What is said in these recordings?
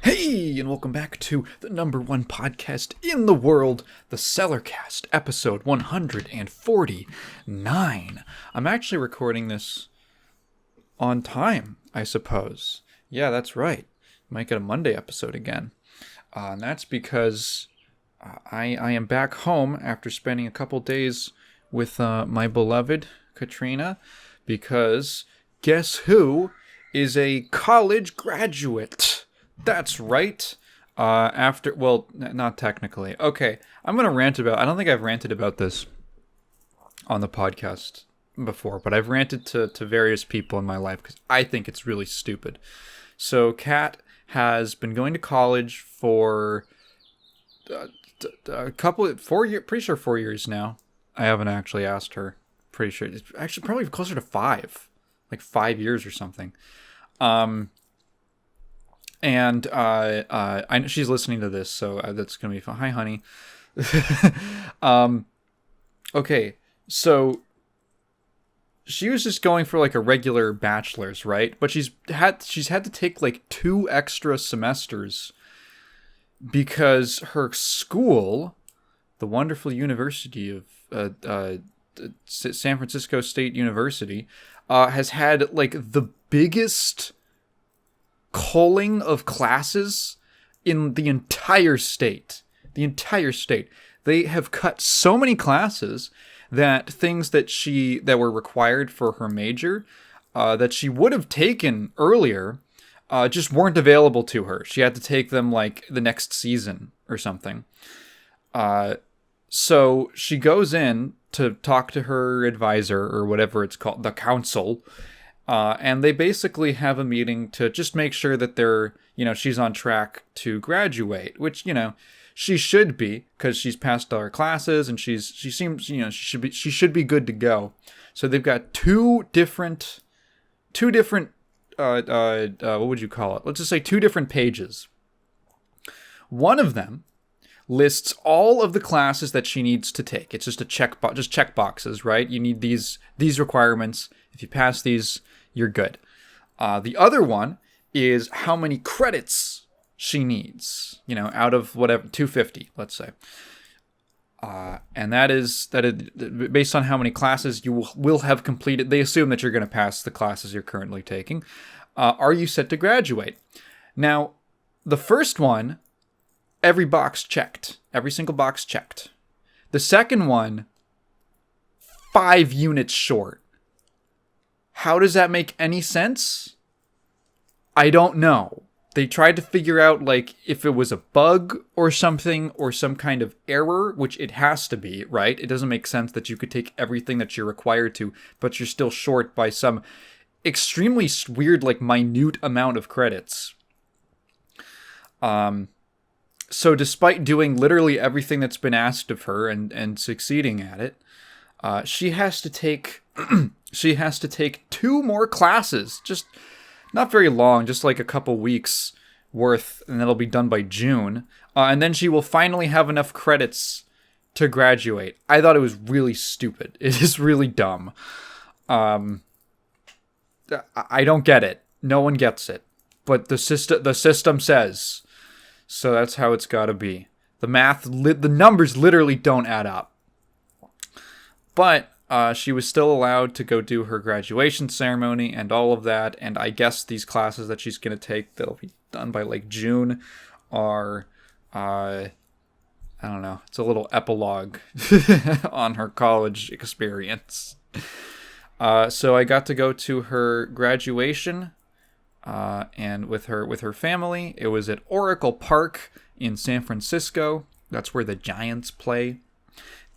Hey, and welcome back to the number one podcast in the world, the Cellarcast, episode 149. I'm actually recording this on time, I suppose. Yeah, that's right. Might get a Monday episode again. And that's because I am back home after spending a couple days with my beloved Katrina, because guess who is a college graduate? That's right. Not technically. Okay, I'm gonna rant about. I don't think I've ranted about this on the podcast before, but I've ranted to various people in my life because I think it's really stupid. So, Kat has been going to college for pretty sure 4 years now. I haven't actually asked her. Pretty sure it's actually probably closer to 5, like 5 years or something. And I know she's listening to this, so that's gonna be fun. Hi, honey. Okay, so she was just going for like a regular bachelor's, right? But she's had to take like 2 extra semesters because her school, the wonderful University of San Francisco State University, has had like the biggest culling of classes in the entire state. They have cut so many classes that things that were required for her major, that she would have taken earlier, just weren't available to her. She had to take them like the next season or something. So she goes in to talk to her advisor, or whatever it's called, the council. And they basically have a meeting to just make sure that she's on track to graduate, which, she should be, because she's passed all her classes and she seems, she should be good to go. So they've got two different, what would you call it? Let's just say 2 different pages. One of them lists all of the classes that she needs to take. It's just check boxes, right? You need these requirements. If you pass these, you're good. The other one is how many credits she needs, out of whatever, 250, let's say. And that is based on how many classes you will have completed. They assume that you're going to pass the classes you're currently taking. Are you set to graduate? Now, the first one, every single box checked. The second one, 5 units short. How does that make any sense? I don't know. They tried to figure out, like, if it was a bug or something, or some kind of error, which it has to be, right? It doesn't make sense that you could take everything that you're required to, but you're still short by some extremely weird, like, minute amount of credits. So despite doing literally everything that's been asked of her and succeeding at it, she has to take 2 more classes, just not very long, just like a couple weeks worth, and that'll be done by June. And then she will finally have enough credits to graduate. I thought it was really stupid. It is really dumb. I don't get it. No one gets it. But the system says. So that's how it's got to be. The numbers literally don't add up. But she was still allowed to go do her graduation ceremony and all of that. And I guess these classes that she's going to take that'll be done by like June are, I don't know, it's a little epilogue on her college experience. So I got to go to her graduation, and with her family. It was at Oracle Park in San Francisco. That's where the Giants play.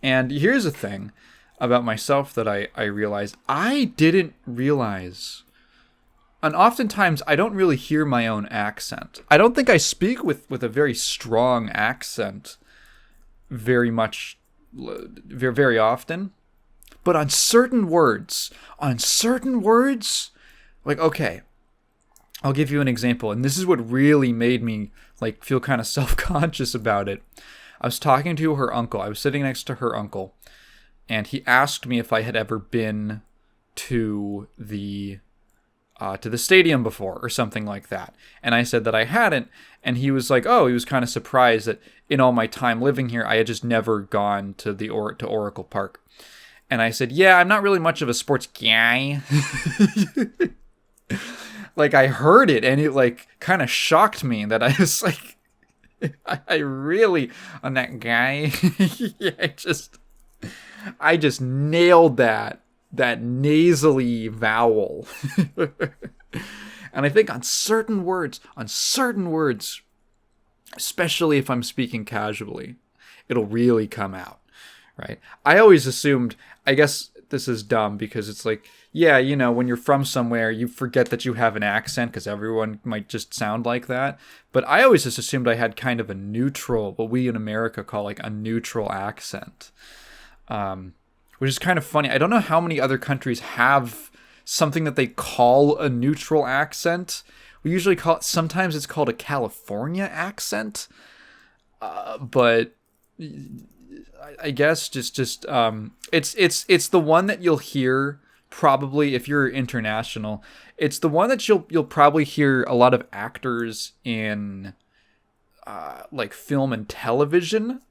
And here's the thing about myself that I realized. I didn't realize, and oftentimes I don't really hear my own accent. I don't think I speak with a very strong accent very often. But on certain words, like, okay, I'll give you an example. And this is what really made me like feel kind of self-conscious about it. I was talking to her uncle. I was sitting next to her uncle. And he asked me if I had ever been to the to the stadium before or something like that. And I said that I hadn't. And he was like, oh, he was kind of surprised that in all my time living here, I had just never gone to to Oracle Park. And I said, yeah, I'm not really much of a sports guy. Like, I heard it and it like kind of shocked me that I was like, I really, on that guy. Yeah, I just nailed that nasally vowel. And I think on certain words, especially if I'm speaking casually, it'll really come out, right? I always assumed, I guess this is dumb because it's like, yeah, you know, when you're from somewhere, you forget that you have an accent because everyone might just sound like that. But I always just assumed I had kind of a neutral, what we in America call like a neutral accent, which is kind of funny. I don't know how many other countries have something that they call a neutral accent. We usually call it, sometimes it's called a California accent, but I guess just it's the one that you'll hear probably if you're international. It's the one that you'll probably hear a lot of actors in like film and television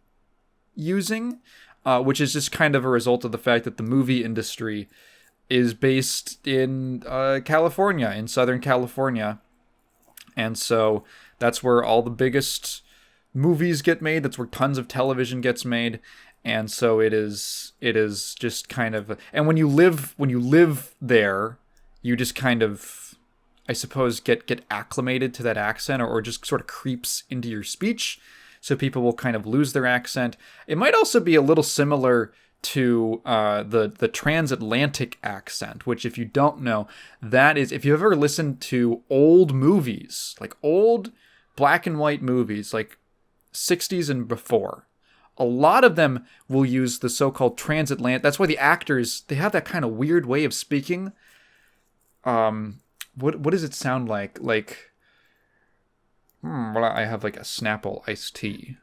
using, which is just kind of a result of the fact that the movie industry is based in California, in Southern California. And so that's where all the biggest movies get made. That's where tons of television gets made. And so it is just kind of, and when you live there, you just kind of, I suppose, get acclimated to that accent, or just sort of creeps into your speech. So people will kind of lose their accent. It might also be a little similar to the transatlantic accent, which, if you don't know, that is, if you've ever listened to old movies, like old black and white movies, like 60s and before, a lot of them will use the so-called transatlantic. That's why the actors, they have that kind of weird way of speaking. What does it sound like? Like, well, I have like a Snapple iced tea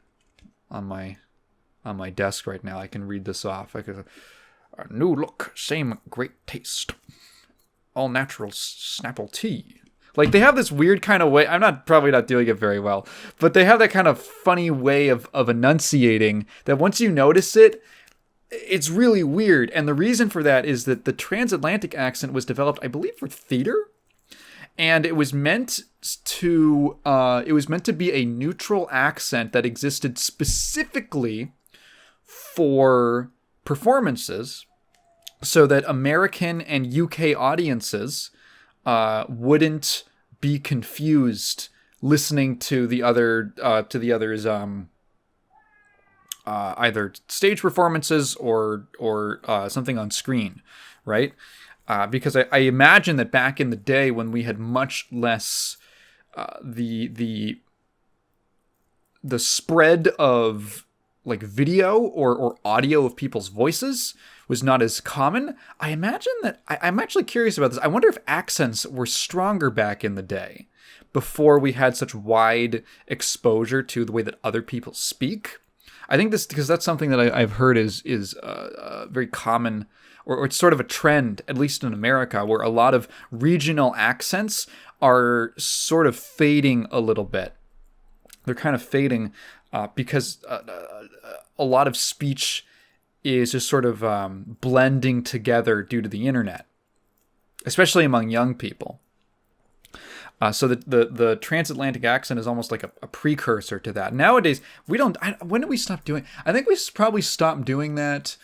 on my desk right now. I can read this off. I could, a new look, same great taste, all natural Snapple tea. Like, they have this weird kind of way. I'm probably not doing it very well, but they have that kind of funny way of enunciating that once you notice it, it's really weird. And the reason for that is that the transatlantic accent was developed, I believe, for theater. And it was meant to be a neutral accent that existed specifically for performances, so that American and UK audiences wouldn't be confused listening to the others either stage performances or something on screen, right? Because I imagine that back in the day when we had much less the spread of like video or audio of people's voices was not as common. I imagine that I'm actually curious about this. I wonder if accents were stronger back in the day, before we had such wide exposure to the way that other people speak. I think this, because that's something that I've heard is very common, or it's sort of a trend, at least in America, where a lot of regional accents are sort of fading a little bit. They're kind of fading because a lot of speech is just sort of blending together due to the internet, especially among young people. So the transatlantic accent is almost like a precursor to that. Nowadays, we don't. When did we stop doing? I think we probably stopped doing that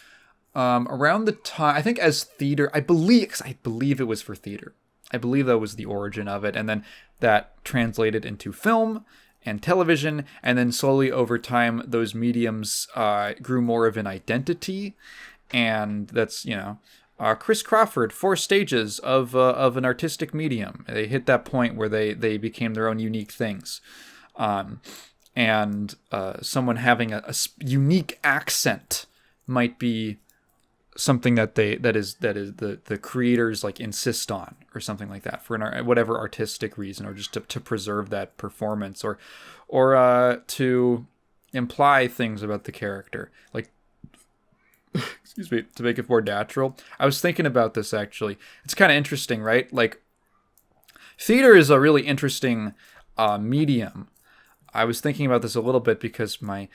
around the time. I think as theater. I believe it was for theater. I believe that was the origin of it, and then that translated into film and television, and then slowly over time, those mediums grew more of an identity, and that's, you know, Chris Crawford, 4 stages of an artistic medium. They hit that point where they became their own unique things, and someone having a unique accent might be something that is the creators like insist on, or something like that, for whatever artistic reason, or just to preserve that performance, or to imply things about the character, like excuse me, to make it more natural. I was thinking about this actually. It's kind of interesting, right? Like theater is a really interesting medium. I was thinking about this a little bit because my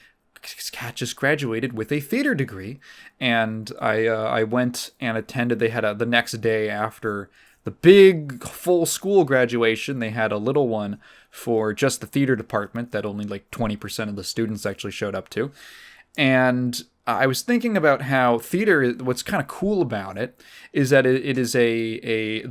cat just graduated with a theater degree, and I went and attended. They had the next day after the big full school graduation, they had a little one for just the theater department that only like 20% of the students actually showed up to. And I was thinking about how theater, what's kind of cool about it is that it is it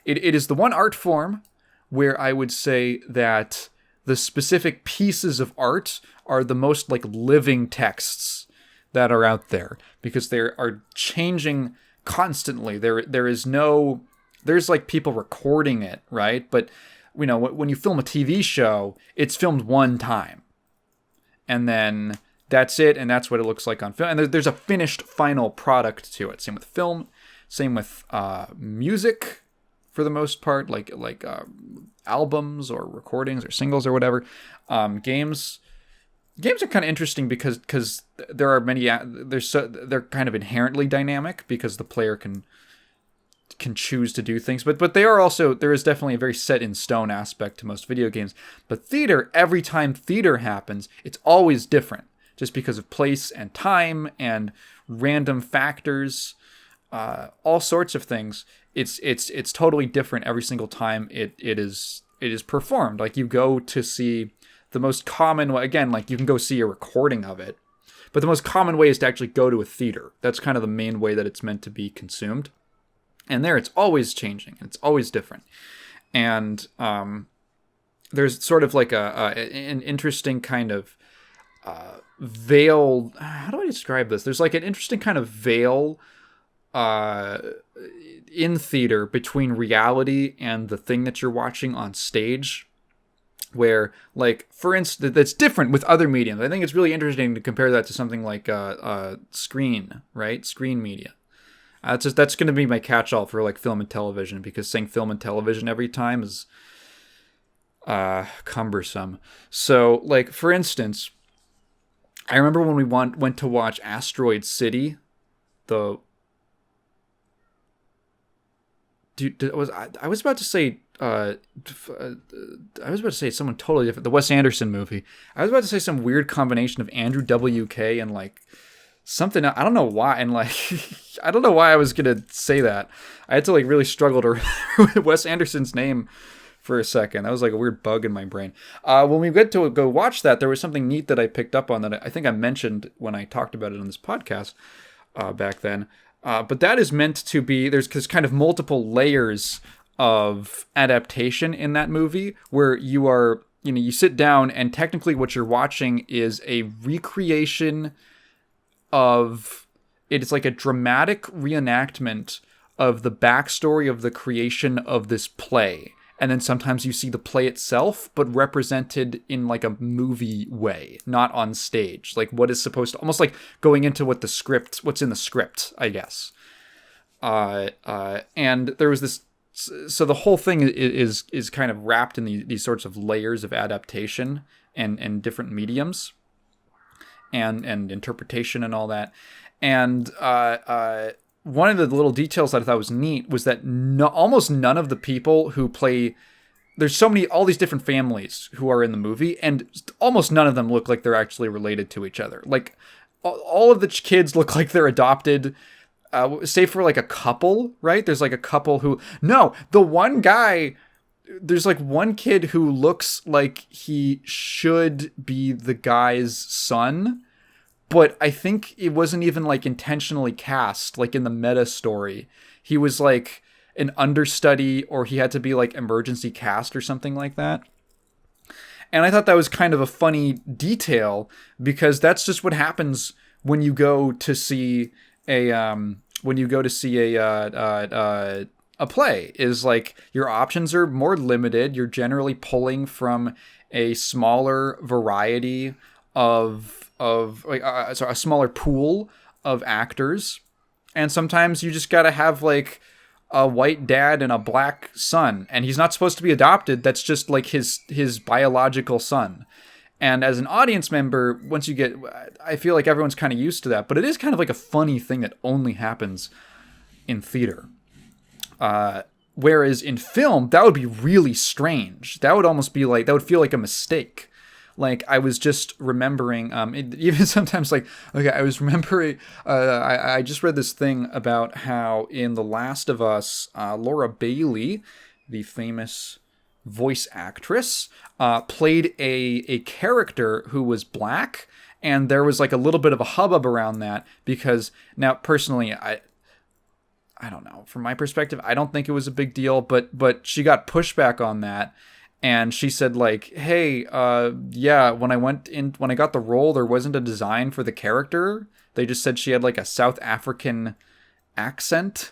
is the one art form where I would say that the specific pieces of art are the most like living texts that are out there, because they are changing constantly. There's like people recording it, right? But you know, when you film a TV show, it's filmed one time, and then that's it, and that's what it looks like on film. And there's a finished final product to it. Same with film, same with music, for the most part, like albums or recordings or singles or whatever. Games are kind of interesting because there are many. They're kind of inherently dynamic because the player can choose to do things, but they are also, there is definitely a very set in stone aspect to most video games. But theater, every time theater happens, it's always different, just because of place and time and random factors, all sorts of things. It's totally different every single time it is performed. Like, you go to see the most common way, again, like you can go see a recording of it, but the most common way is to actually go to a theater. That's kind of the main way that it's meant to be consumed. And there, it's always changing. It's always different. And there's sort of like an interesting kind of veil. How do I describe this? There's like an interesting kind of veil in theater between reality and the thing that you're watching on stage, where, like, for instance, that's different with other mediums. I think it's really interesting to compare that to something like screen, right? Screen media. That's going to be my catch-all for like film and television, because saying film and television every time is cumbersome. So, like, for instance, I remember when we went to watch Asteroid City, I was about to say someone totally different. The Wes Anderson movie. I was about to say some weird combination of Andrew WK and like something. I don't know why. And like, I don't know why I was gonna say that. I had to like really struggle to remember Wes Anderson's name for a second. That was like a weird bug in my brain. When we went to go watch that, there was something neat that I picked up on that I think I mentioned when I talked about it on this podcast back then. But that is meant to be, there's kind of multiple layers of adaptation in that movie, where you are, you sit down and technically what you're watching is a recreation of, it's like a dramatic reenactment of the backstory of the creation of this play. And then sometimes you see the play itself, but represented in like a movie way, not on stage. Like what is supposed to, almost like going into what's in the script, I guess. And there was this, so the whole thing is kind of wrapped in these sorts of layers of adaptation and different mediums and interpretation and all that. And one of the little details that I thought was neat was that almost none of the people who play, there's all these different families who are in the movie, and almost none of them look like they're actually related to each other. Like, all of the kids look like they're adopted, save for like a couple, right? There's like a couple there's like one kid who looks like he should be the guy's son, but I think it wasn't even like intentionally cast, like in the meta story. He was like an understudy, or he had to be like emergency cast or something like that. And I thought that was kind of a funny detail, because that's just what happens when you go to see a play, is like your options are more limited. You're generally pulling from a smaller variety of a smaller pool of actors, and sometimes you just gotta have like a white dad and a black son, and he's not supposed to be adopted. That's just like his biological son. And as an audience member, I feel like everyone's kind of used to that, but it is kind of like a funny thing that only happens in theater. Whereas in film, that would be really strange. That would almost be like, that would feel like a mistake. Like, I was just remembering, even sometimes, like, okay, I was remembering, I just read this thing about how in The Last of Us, Laura Bailey, the famous voice actress, played a character who was black, and there was like a little bit of a hubbub around that, because now, personally, I don't know. From my perspective, I don't think it was a big deal, but she got pushback on that, and she said like, "Hey, yeah, when I got the role, there wasn't a design for the character. They just said she had like a South African accent,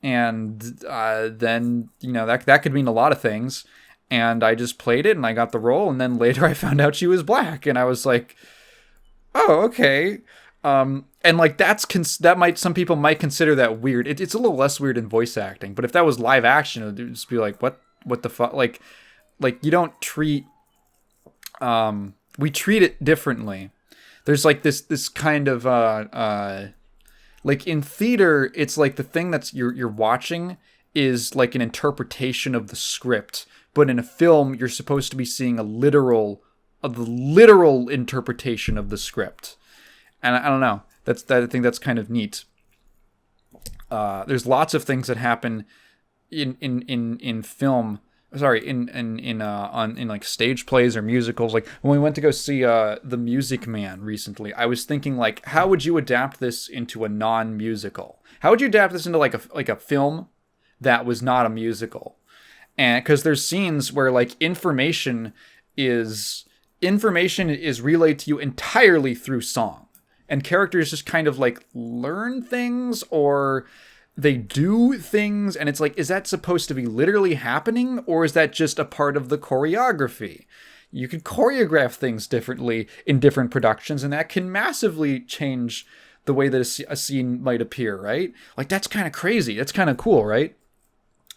and then that could mean a lot of things. And I just played it, and I got the role, and then later I found out she was black, and I was like, oh, okay." And like some people might consider that weird. It's a little less weird in voice acting, but if that was live action, it would just be like, what the fuck? Like you don't treat, we treat it differently. There's like this kind of, like in theater, it's like the thing that's you're watching is like an interpretation of the script, but in a film, you're supposed to be seeing the literal interpretation of the script. And I don't know. I think that's kind of neat. There's lots of things that happen in film. Sorry, in like stage plays or musicals. Like when we went to go see The Music Man recently, I was thinking like, how would you adapt this into a non-musical? How would you adapt this into like a film that was not a musical? And because there's scenes where like information is relayed to you entirely through song. And characters just kind of like learn things or they do things. And it's like, is that supposed to be literally happening? Or is that just a part of the choreography? You could choreograph things differently in different productions, and that can massively change the way that a scene might appear, right? Like, that's kind of crazy. That's kind of cool, right?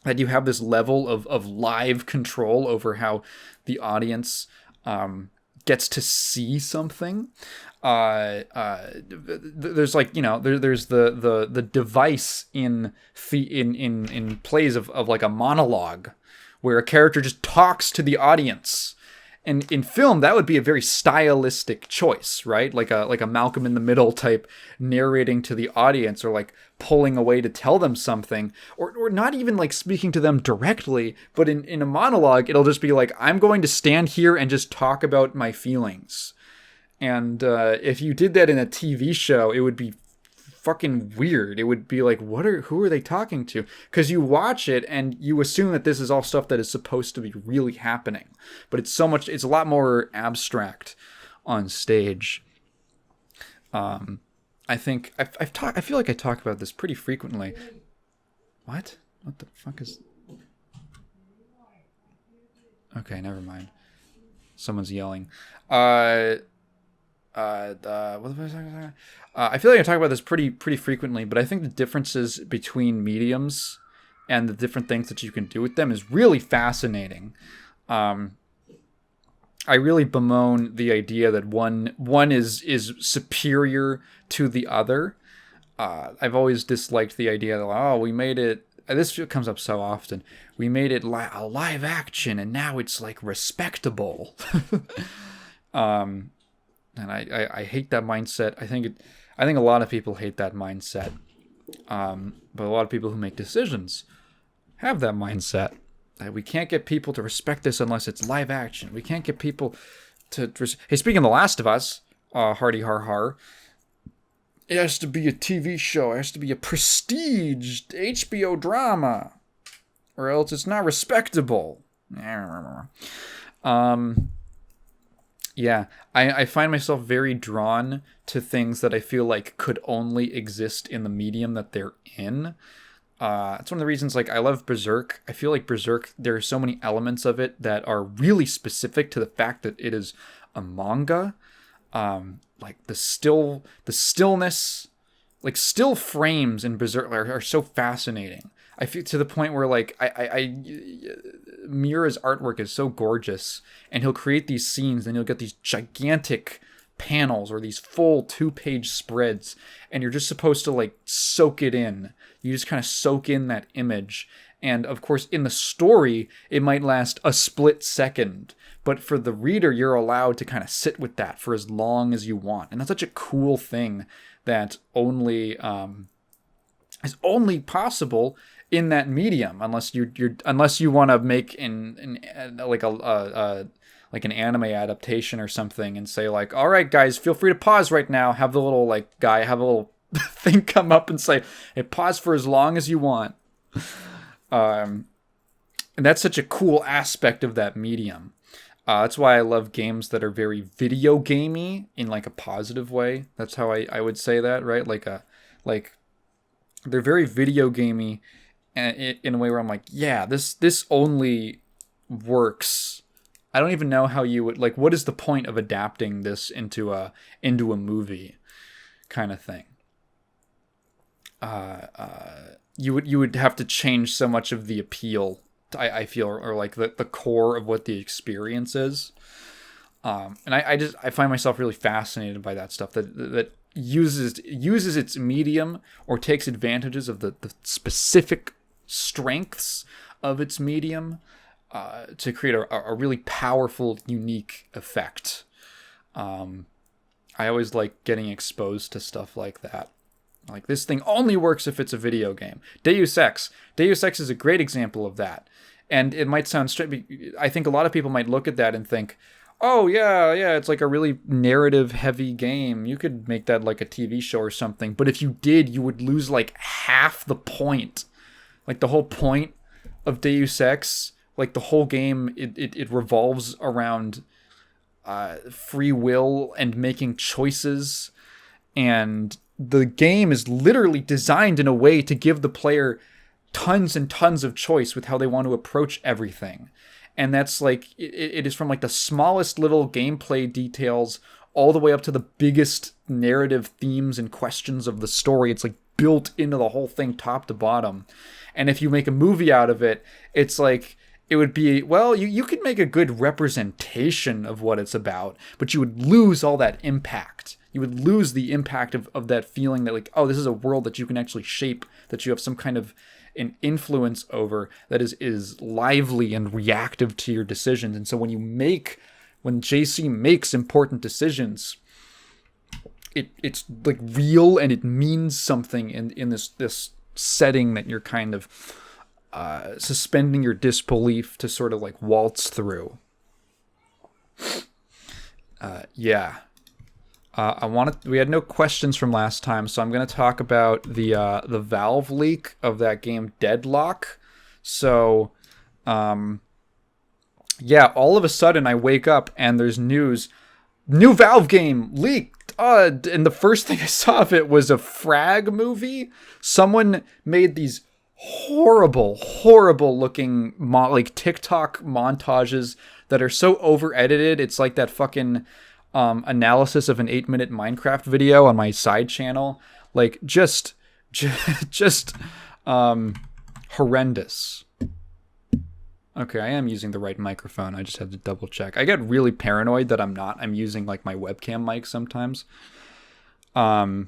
That you have this level of live control over how the audience gets to see something. There's like, there's the device in plays of like a monologue where a character just talks to the audience. And in film, that would be a very stylistic choice, right? Like a Malcolm in the Middle type narrating to the audience, or like pulling away to tell them something, or not even like speaking to them directly, but in a monologue, it'll just be like, I'm going to stand here and just talk about my feelings. And if you did that in a TV show, it would be fucking weird. It would be like, who are they talking to? Because you watch it and you assume that this is all stuff that is supposed to be really happening, but it's a lot more abstract on stage. I think I feel like I talk about this pretty frequently. What the fuck is? Okay, never mind. Someone's yelling. What was I talking about? I feel like I talk about this pretty frequently, but I think the differences between mediums and the different things that you can do with them is really fascinating. I really bemoan the idea that one is superior to the other. I've always disliked the idea that, we made it. This comes up so often. We made it a live action, and now it's like respectable. And I hate that mindset. I think a lot of people hate that mindset. But a lot of people who make decisions have that mindset. We can't get people to respect this unless it's live action. We can't get people to... Hey, speaking of The Last of Us, hardy har har, it has to be a TV show. It has to be a prestiged HBO drama, or else it's not respectable. Yeah, I find myself very drawn to things that I feel like could only exist in the medium that they're in. It's one of the reasons, like, I love Berserk. I feel like Berserk, there are so many elements of it that are really specific to the fact that it is a manga. Like the stillness, like still frames in Berserk are so fascinating. I feel to the point where like Miura's artwork is so gorgeous, and he'll create these scenes, and you'll get these gigantic panels or these full 2-page spreads, and you're just supposed to like soak it in. You just kind of soak in that image, And of course, in the story, it might last a split second. But for the reader, you're allowed to kind of sit with that for as long as you want. And that's such a cool thing that is only possible in that medium, unless you want to make an anime adaptation or something and say like, all right, guys, feel free to pause right now. Have the little have a little thing come up and say, hey, pause for as long as you want. And that's such a cool aspect of that medium. That's why I love games that are very video gamey in like a positive way. That's how I would say that, right? They're very video gamey in a way where I'm like, yeah, this only works. I don't even know how you would what is the point of adapting this into a movie kind of thing. You would have to change so much of the appeal, I feel, or like the core of what the experience is. And I find myself really fascinated by that stuff that uses its medium or takes advantages of the specific strengths of its medium to create a really powerful, unique effect. I always like getting exposed to stuff like that. Like, this thing only works if it's a video game. Deus Ex is a great example of that. And it might sound strange. I think a lot of people might look at that and think, oh, yeah, it's like a really narrative-heavy game. You could make that like a TV show or something. But if you did, you would lose like half the point. Like, the whole point of Deus Ex, like the whole game, it revolves around free will and making choices. And the game is literally designed in a way to give the player tons and tons of choice with how they want to approach everything. And that's like, it is from like the smallest little gameplay details all the way up to the biggest narrative themes and questions of the story. It's like built into the whole thing top to bottom. And if you make a movie out of it, it's like, it would be, well, you could make a good representation of what it's about, but you would lose all that impact. You would lose the impact of that feeling that like, oh, this is a world that you can actually shape, that you have some kind of an influence over, that is lively and reactive to your decisions. And so when JC makes important decisions, it's like real and it means something in this setting that you're kind of suspending your disbelief to sort of like waltz through. We had no questions from last time, so I'm going to talk about the Valve leak of that game Deadlock. So, all of a sudden I wake up and there's news. New Valve game leaked. And the first thing I saw of it was a frag movie. Someone made these horrible looking TikTok montages that are so over edited. It's like that fucking analysis of an 8-minute Minecraft video on my side channel. Like just horrendous. Okay, I am using the right microphone. I just have to double check. I get really paranoid that I'm not. I'm using like my webcam mic sometimes. What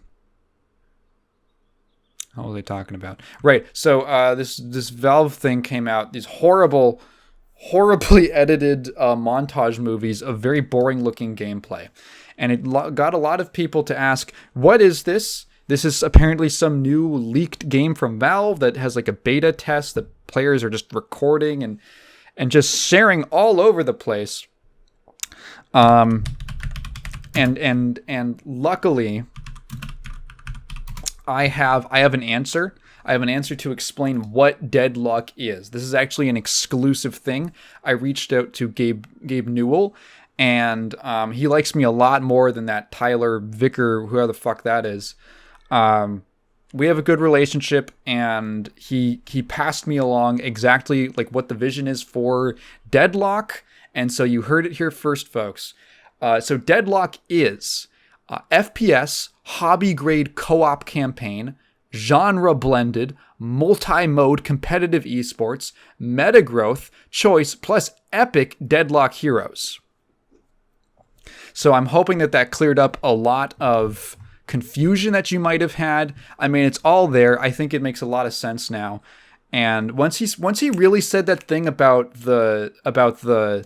was I talking about? Right. So this Valve thing came out. These horribly edited montage movies of very boring looking gameplay. And it got a lot of people to ask, what is this? This is apparently some new leaked game from Valve that has like a beta test that players are just recording and just sharing all over the place. And luckily I have an answer. I have an answer to explain what Deadlock is. This is actually an exclusive thing. I reached out to Gabe Newell, and he likes me a lot more than that Tyler Vicker, whoever the fuck that is. We have a good relationship, and he passed me along exactly like what the vision is for Deadlock. And so you heard it here first, folks. So Deadlock is FPS, hobby-grade co-op campaign, genre-blended, multi-mode competitive esports, meta-growth, choice, plus epic Deadlock heroes. So I'm hoping that cleared up a lot of confusion that you might have had. I mean, it's all there. I think it makes a lot of sense now. And once he really said that thing about the about the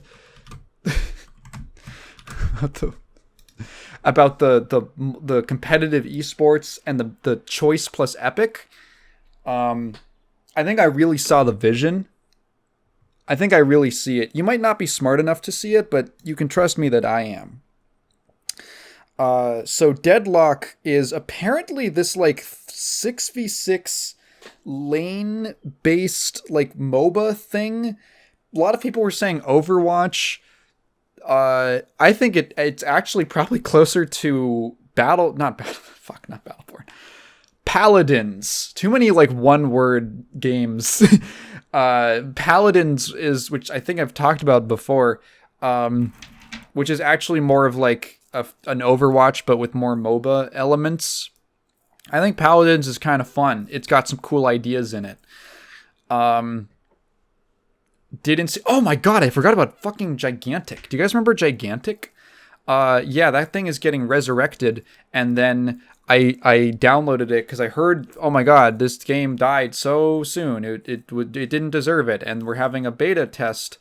about the competitive esports and the choice plus epic, I think I really saw the vision. I think I really see it. You might not be smart enough to see it, but you can trust me that I am. So Deadlock is apparently this like 6v6 lane-based like MOBA thing. A lot of people were saying Overwatch. I think it's actually probably closer to not Battleborn. Paladins. Too many like one-word games. Paladins is, which I think I've talked about before, which is actually more of like an Overwatch, but with more MOBA elements. I think Paladins is kind of fun. It's got some cool ideas in it. Didn't see. Oh my god, I forgot about fucking Gigantic. Do you guys remember Gigantic? Yeah, that thing is getting resurrected, and then I downloaded it because I heard, oh my god, this game died so soon. It didn't deserve it, and we're having a beta test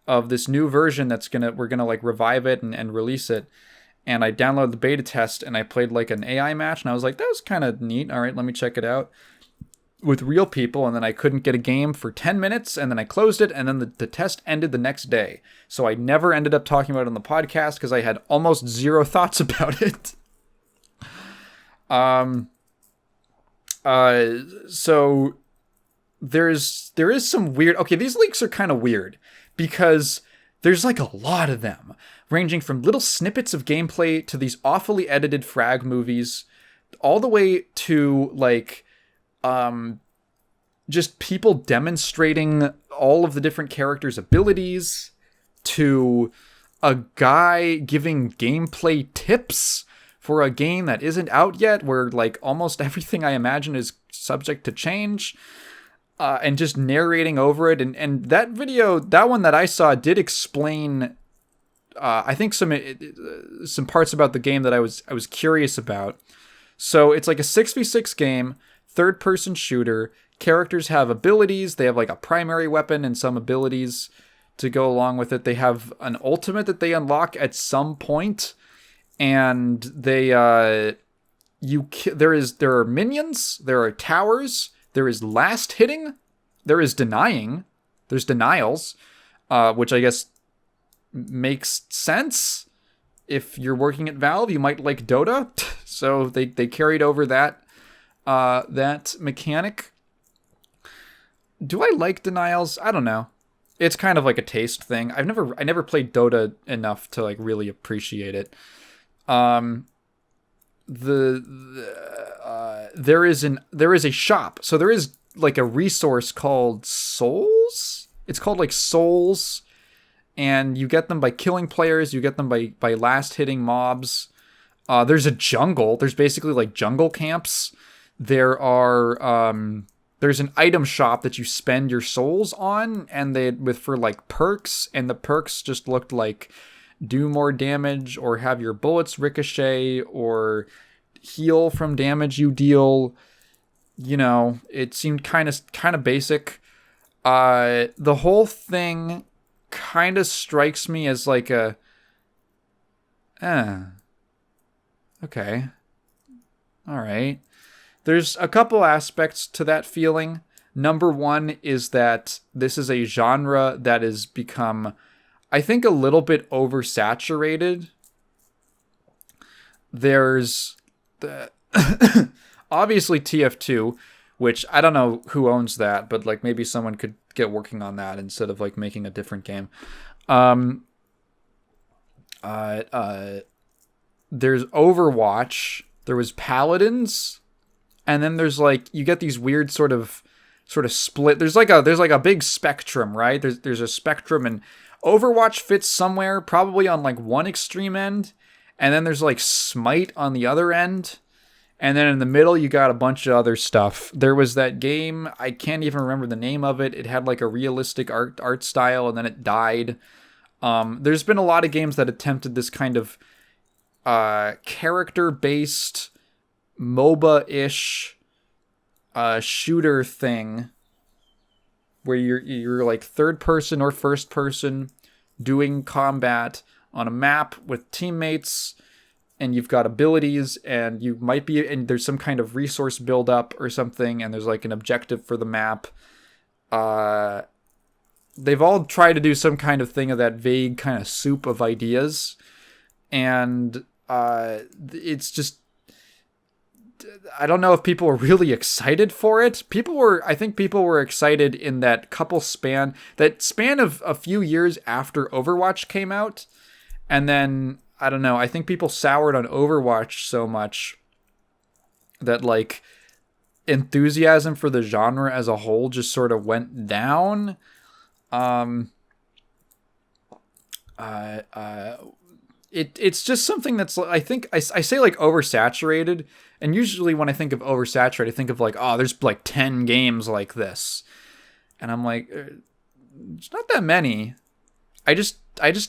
of this new version we're gonna like revive it and release it. And I downloaded the beta test and I played like an AI match, and I was like, that was kind of neat. All right, let me check it out with real people. And then I couldn't get a game for 10 minutes, and then I closed it, and then the test ended the next day. So I never ended up talking about it on the podcast because I had almost zero thoughts about it. So there is some weird. Okay, these leaks are kind of weird because there's like a lot of them, ranging from little snippets of gameplay to these awfully edited frag movies, all the way to like just people demonstrating all of the different characters' abilities, to a guy giving gameplay tips for a game that isn't out yet, where like almost everything I imagine is subject to change. And just narrating over it. And that video, that one that I saw, did explain, I think some parts about the game that I was curious about. So it's like a 6v6 game, third-person shooter. Characters have abilities. They have like a primary weapon and some abilities to go along with it. They have an ultimate that they unlock at some point, and they there are minions, there are towers. There is last hitting, there is denying, there's denials, which I guess makes sense. If you're working at Valve, you might like Dota, so they carried over that mechanic. Do I like denials? I don't know. It's kind of like a taste thing. I never played Dota enough to like really appreciate it. There is a shop. So there is like a resource called Souls. It's called like Souls, and you get them by killing players. You get them by last hitting mobs. There's a jungle. There's basically like jungle camps. There's an item shop that you spend your souls on, and for like perks, and the perks just looked like do more damage, or have your bullets ricochet, or heal from damage you deal. You know, it seemed kind of basic. The whole thing kind of strikes me as like a okay, all right. There's a couple aspects to that feeling. Number one is that this is a genre that has become, I think, a little bit oversaturated. There's the obviously TF2, which I don't know who owns that, but like maybe someone could get working on that instead of like making a different game. There's Overwatch. There was Paladins, and then there's like you get these weird sort of split. There's like a big spectrum, right? There's a spectrum, and Overwatch fits somewhere, probably on like one extreme end, and then there's like Smite on the other end, and then in the middle you got a bunch of other stuff. There was that game, I can't even remember the name of it. It had like a realistic art style, and then it died. There's been a lot of games that attempted this kind of character-based MOBA-ish shooter thing where you're like third person or first person doing combat on a map with teammates, and you've got abilities, and you might be, and there's some kind of resource buildup or something, and there's like an objective for the map. They've all tried to do some kind of thing of that vague kind of soup of ideas, and it's just, I don't know if people were really excited for it. I think people were excited in that span of a few years after Overwatch came out. And then, I don't know, I think people soured on Overwatch so much that, like, enthusiasm for the genre as a whole just sort of went down. It's just something that's, I think, I say, like, oversaturated. And usually when I think of oversaturated, I think of, like, oh, there's, like, 10 games like this. And I'm like, it's not that many. I just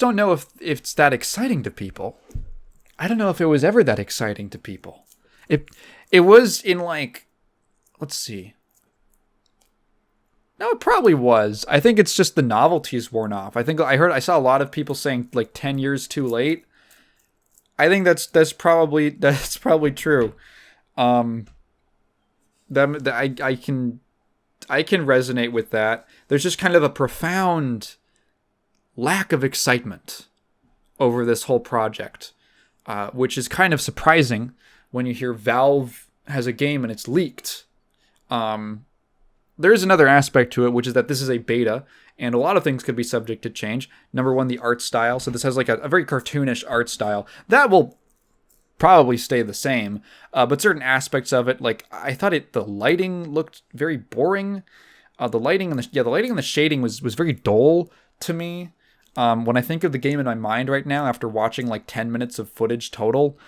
don't know if it's that exciting to people. I don't know if it was ever that exciting to people. It was in, like, let's see. No, it probably was. I think it's just the novelty's worn off. I saw a lot of people saying, like, 10 years too late. I think that's probably true. I can resonate with that. There's just kind of a profound lack of excitement over this whole project, which is kind of surprising when you hear Valve has a game and it's leaked. There is another aspect to it, which is that this is a beta, and a lot of things could be subject to change. Number one, the art style. So this has like a very cartoonish art style. That will probably stay the same, but certain aspects of it, like, I thought the lighting looked very boring. The lighting and the shading was very dull to me. When I think of the game in my mind right now, after watching like 10 minutes of footage total,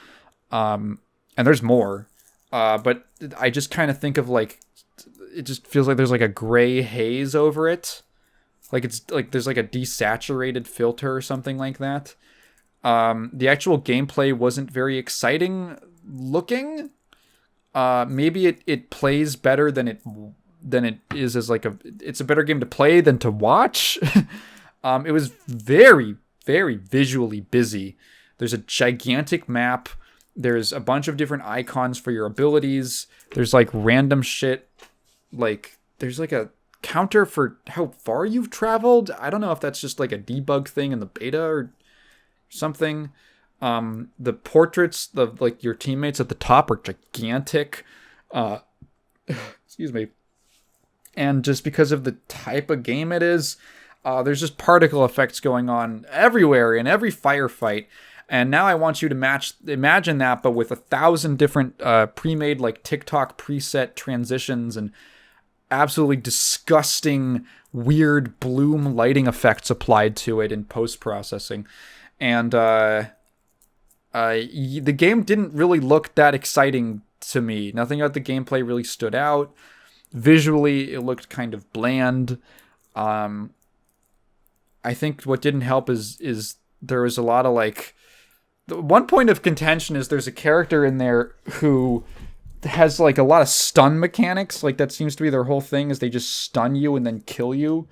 and there's more, but I just kind of think of, like, it just feels like there's like a gray haze over it. Like it's like there's like a desaturated filter or something like that. The actual gameplay wasn't very exciting looking. Maybe it plays better than it is as like it's a better game to play than to watch. It was very, very visually busy. There's a gigantic map. There's a bunch of different icons for your abilities. There's like random shit. Like there's like a counter for how far you've traveled. I don't know if that's just like a debug thing in the beta or something. The portraits of like your teammates at the top are gigantic. Excuse me. And just because of the type of game it is, there's just particle effects going on everywhere in every firefight. And now I want you to imagine that, but with 1,000 different pre-made like TikTok preset transitions and absolutely disgusting, weird bloom lighting effects applied to it in post-processing. And the game didn't really look that exciting to me. Nothing about the gameplay really stood out. Visually, it looked kind of bland. I think what didn't help is there was a lot of like... The one point of contention is there's a character in there who has like a lot of stun mechanics. Like that seems to be their whole thing, is they just stun you and then kill you.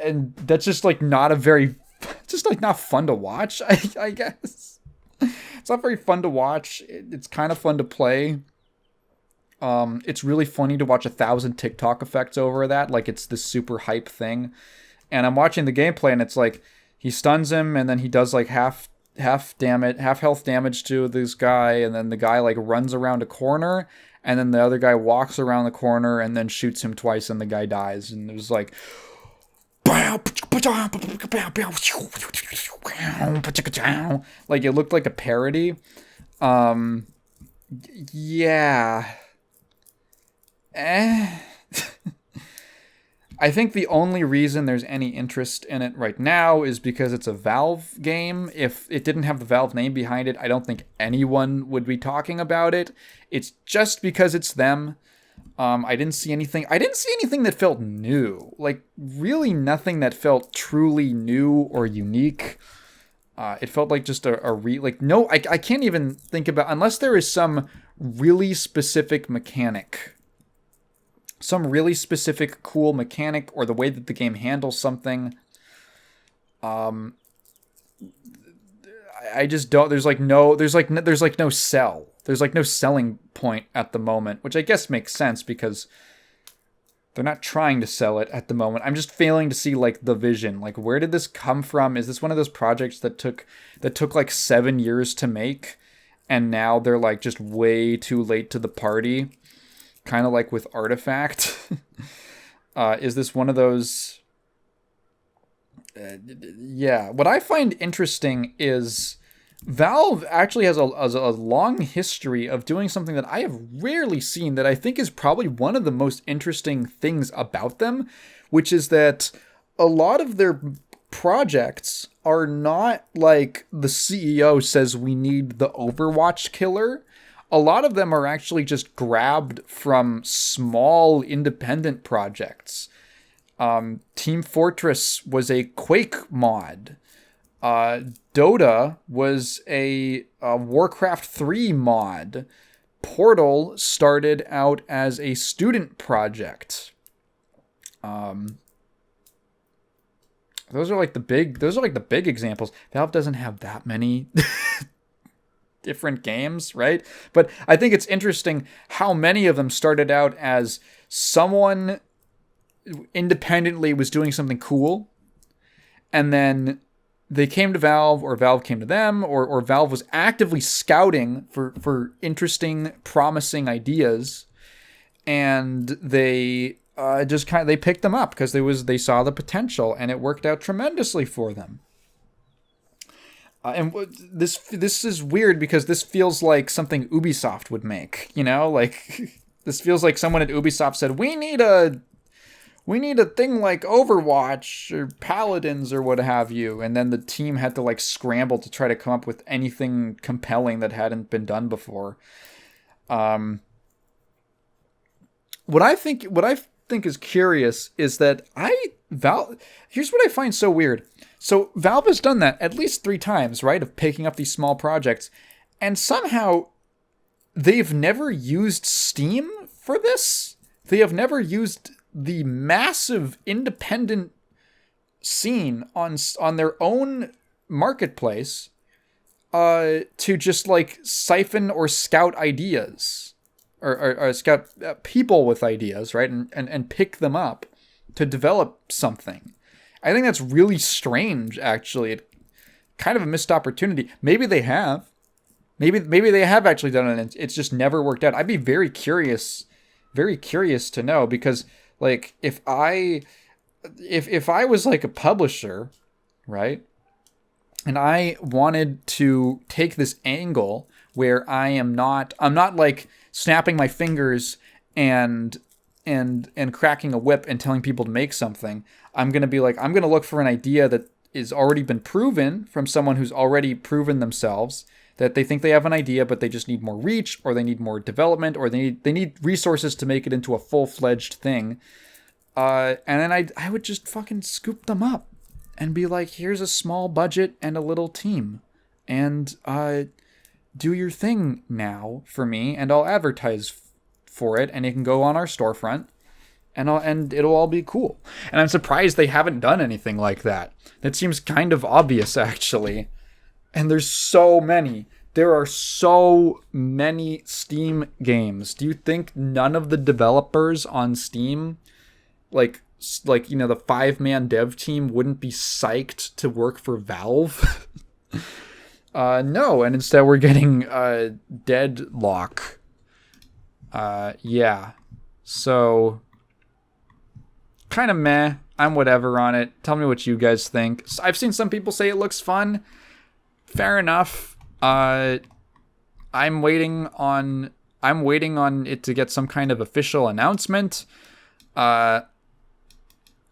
And that's just like not not fun to watch, I guess. It's not very fun to watch. It's kind of fun to play. It's really funny to watch 1,000 TikTok effects over that. Like it's this super hype thing. And I'm watching the gameplay and it's like he stuns him and then he does like half health damage to this guy, and then the guy like runs around a corner, and then the other guy walks around the corner and then shoots him twice and the guy dies. And it was like like it looked like a parody. Yeah. I think the only reason there's any interest in it right now is because it's a Valve game. If it didn't have the Valve name behind it, I don't think anyone would be talking about it. It's just because it's them. I didn't see anything that felt new. Like, really nothing that felt truly new or unique. It felt like just I can't even think about, unless there is some really specific mechanic. some really specific cool mechanic or the way that the game handles something. I just don't. There's no sell. There's like no selling point at the moment, which I guess makes sense because they're not trying to sell it at the moment. I'm just failing to see like the vision. Like, where did this come from? Is this one of those projects that took like 7 years to make, and now they're like just way too late to the party? Kind of like with Artifact. Is this one of those? Yeah. What I find interesting is Valve actually has a long history of doing something that I have rarely seen, that I think is probably one of the most interesting things about them, which is that a lot of their projects are not like the CEO says we need the Overwatch killer. A lot of them are actually just grabbed from small independent projects. Team Fortress was a Quake mod. Dota was a Warcraft 3 mod. Portal started out as a student project. Those are like the big examples. Valve doesn't have that many different games, right? But I think it's interesting how many of them started out as someone independently was doing something cool, and then they came to Valve, or Valve came to them, or Valve was actively scouting for interesting, promising ideas, and they they picked them up because they saw the potential, and it worked out tremendously for them. And this is weird because this feels like something Ubisoft would make, you know? Like, this feels like someone at Ubisoft said, we need a thing like Overwatch or Paladins or what have you. And then the team had to like scramble to try to come up with anything compelling that hadn't been done before. What I think is curious is that here's what I find so weird. So Valve has done that at least 3 times, right? Of picking up these small projects, and somehow they've never used Steam for this. They have never used the massive independent scene on their own marketplace to just like siphon or scout ideas or scout people with ideas, right? And pick them up to develop something. I think that's really strange, actually. It kind of a missed opportunity. Maybe they have. Maybe they have actually done it and it's just never worked out. I'd be very curious to know, because like if I was like a publisher, right? And I wanted to take this angle where I'm not like snapping my fingers and cracking a whip and telling people to make something. I'm going to look for an idea that is already been proven from someone who's already proven themselves that they think they have an idea, but they just need more reach, or they need more development, or they need resources to make it into a full-fledged thing. And then I would just fucking scoop them up and be like, here's a small budget and a little team, and do your thing now for me, and I'll advertise for it, and it can go on our storefront, and it'll all be cool. And I'm surprised they haven't done anything like that. That seems kind of obvious, actually. And there's so many. There are so many Steam games. Do you think none of the developers on Steam, like you know, the 5-man dev team wouldn't be psyched to work for Valve? No, and instead we're getting Deadlock. Yeah. So, kind of meh. I'm whatever on it. Tell me what you guys think. I've seen some people say it looks fun. Fair enough. I'm waiting on it to get some kind of official announcement. I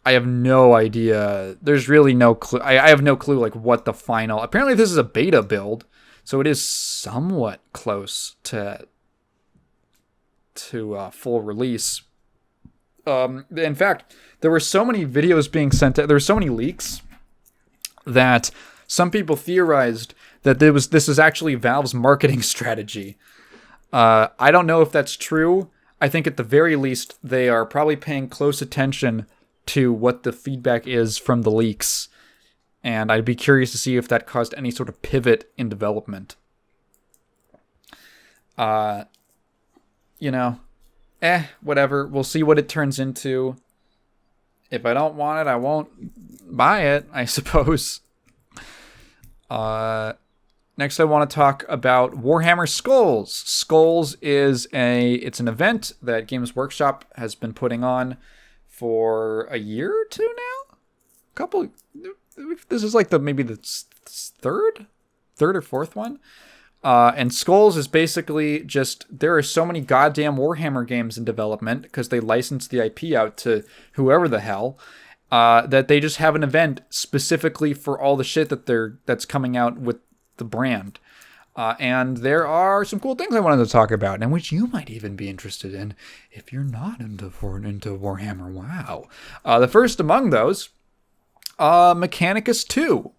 have no idea. There's really no clue. I have no clue like what the final. Apparently this is a beta build, so it is somewhat close to full release. In fact, there were so many videos being sent out, there were so many leaks that some people theorized that this is actually Valve's marketing strategy. I don't know if that's true. I think at the very least, they are probably paying close attention to what the feedback is from the leaks. And I'd be curious to see if that caused any sort of pivot in development. Whatever. We'll see what it turns into. If I don't want it, I won't buy it, I suppose. Next, I want to talk about Warhammer Skulls. Skulls is an event that Games Workshop has been putting on for a year or two now. This is like maybe the third or fourth one. And Skulls is basically just, there are so many goddamn Warhammer games in development because they license the IP out to whoever the hell, that they just have an event specifically for all the shit that's coming out with the brand. And there are some cool things I wanted to talk about, and which you might even be interested in if you're not into Warhammer. Wow. The first among those, Mechanicus 2.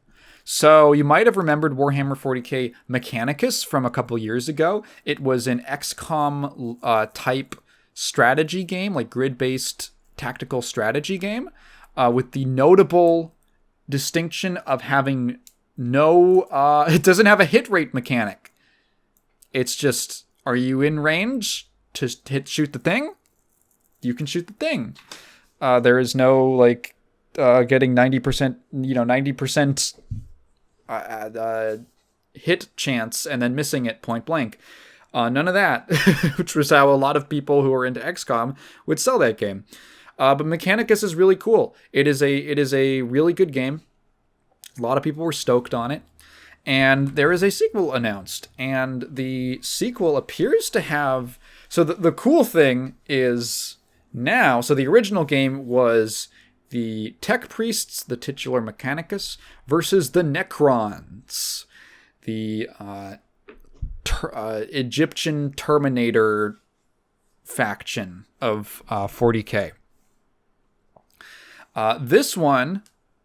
So you might have remembered Warhammer 40k Mechanicus from a couple years ago. It was an XCOM type strategy game, like grid-based tactical strategy game, with the notable distinction of having it doesn't have a hit rate mechanic. It's just, are you in range to shoot the thing? You can shoot the thing. There is no getting 90%, 90% hit chance and then missing it point blank. None of that, which was how a lot of people who are into XCOM would sell that game. But Mechanicus is really cool. It is a really good game. A lot of people were stoked on it. And there is a sequel announced. And the sequel appears to have... So the cool thing is now... So the original game was the Tech Priests, the titular Mechanicus, versus the Necrons, the Egyptian Terminator faction of 40k. This one...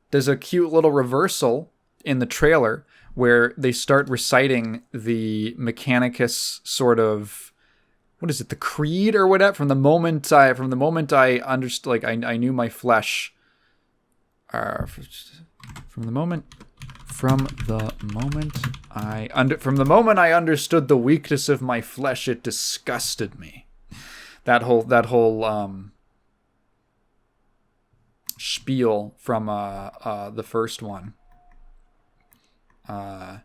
There's a cute little reversal in the trailer where they start reciting the Mechanicus sort of, what is it, the creed or whatever. From the moment I understood, I knew my flesh. From the moment I understood the weakness of my flesh, it disgusted me. That whole spiel from the first one. Oh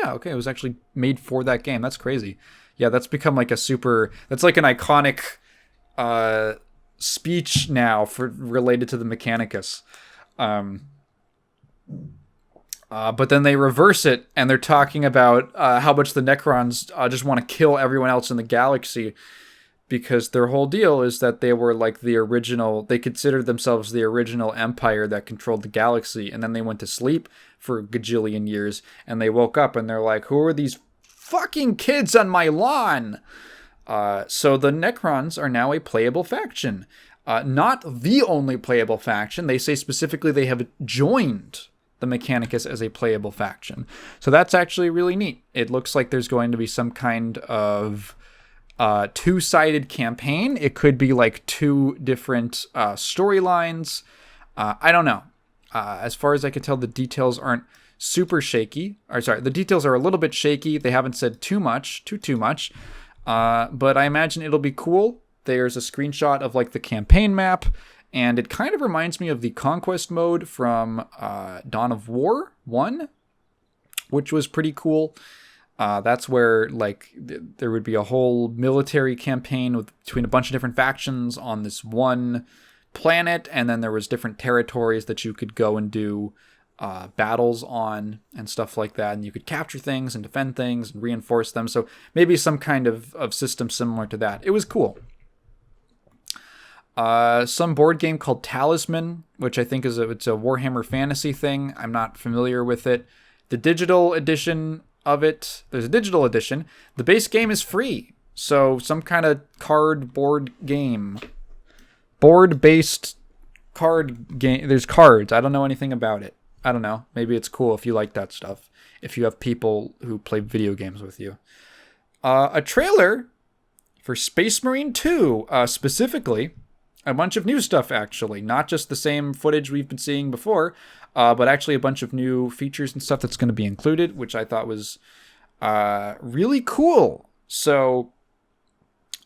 yeah, okay, it was actually made for that game. That's crazy. Yeah, that's become like that's like an iconic speech now related to the Mechanicus. But then they reverse it and they're talking about how much the Necrons just want to kill everyone else in the galaxy, because their whole deal is that they were like they considered themselves the original empire that controlled the galaxy, and then they went to sleep for a gajillion years, and they woke up and they're like, who are these fucking kids on my lawn? So the Necrons are now a playable faction. Not the only playable faction. They say specifically they have joined the Mechanicus as a playable faction. So that's actually really neat. It looks like there's going to be some kind of two-sided campaign. It could be like two different storylines. I don't know. As far as I can tell, the details aren't super shaky. The details are a little bit shaky. They haven't said too much. But I imagine it'll be cool. There's a screenshot of like the campaign map, and it kind of reminds me of the conquest mode from Dawn of War 1, which was pretty cool. That's where like there would be a whole military campaign between a bunch of different factions on this one planet, and then there was different territories that you could go and do battles on and stuff like that, and you could capture things and defend things and reinforce them. So maybe some kind of system similar to that. It was cool. Some board game called Talisman, which I think it's a Warhammer fantasy thing. I'm not familiar with it. The digital edition of it, there's a digital edition. The base game is free. So some kind of board game. Board-based card game. There's cards. I don't know anything about it. I don't know. Maybe it's cool if you like that stuff. If you have people who play video games with you. A trailer For Space Marine 2, specifically, a bunch of new stuff, actually. Not just the same footage we've been seeing before, but actually a bunch of new features and stuff that's going to be included, which I thought was really cool. So,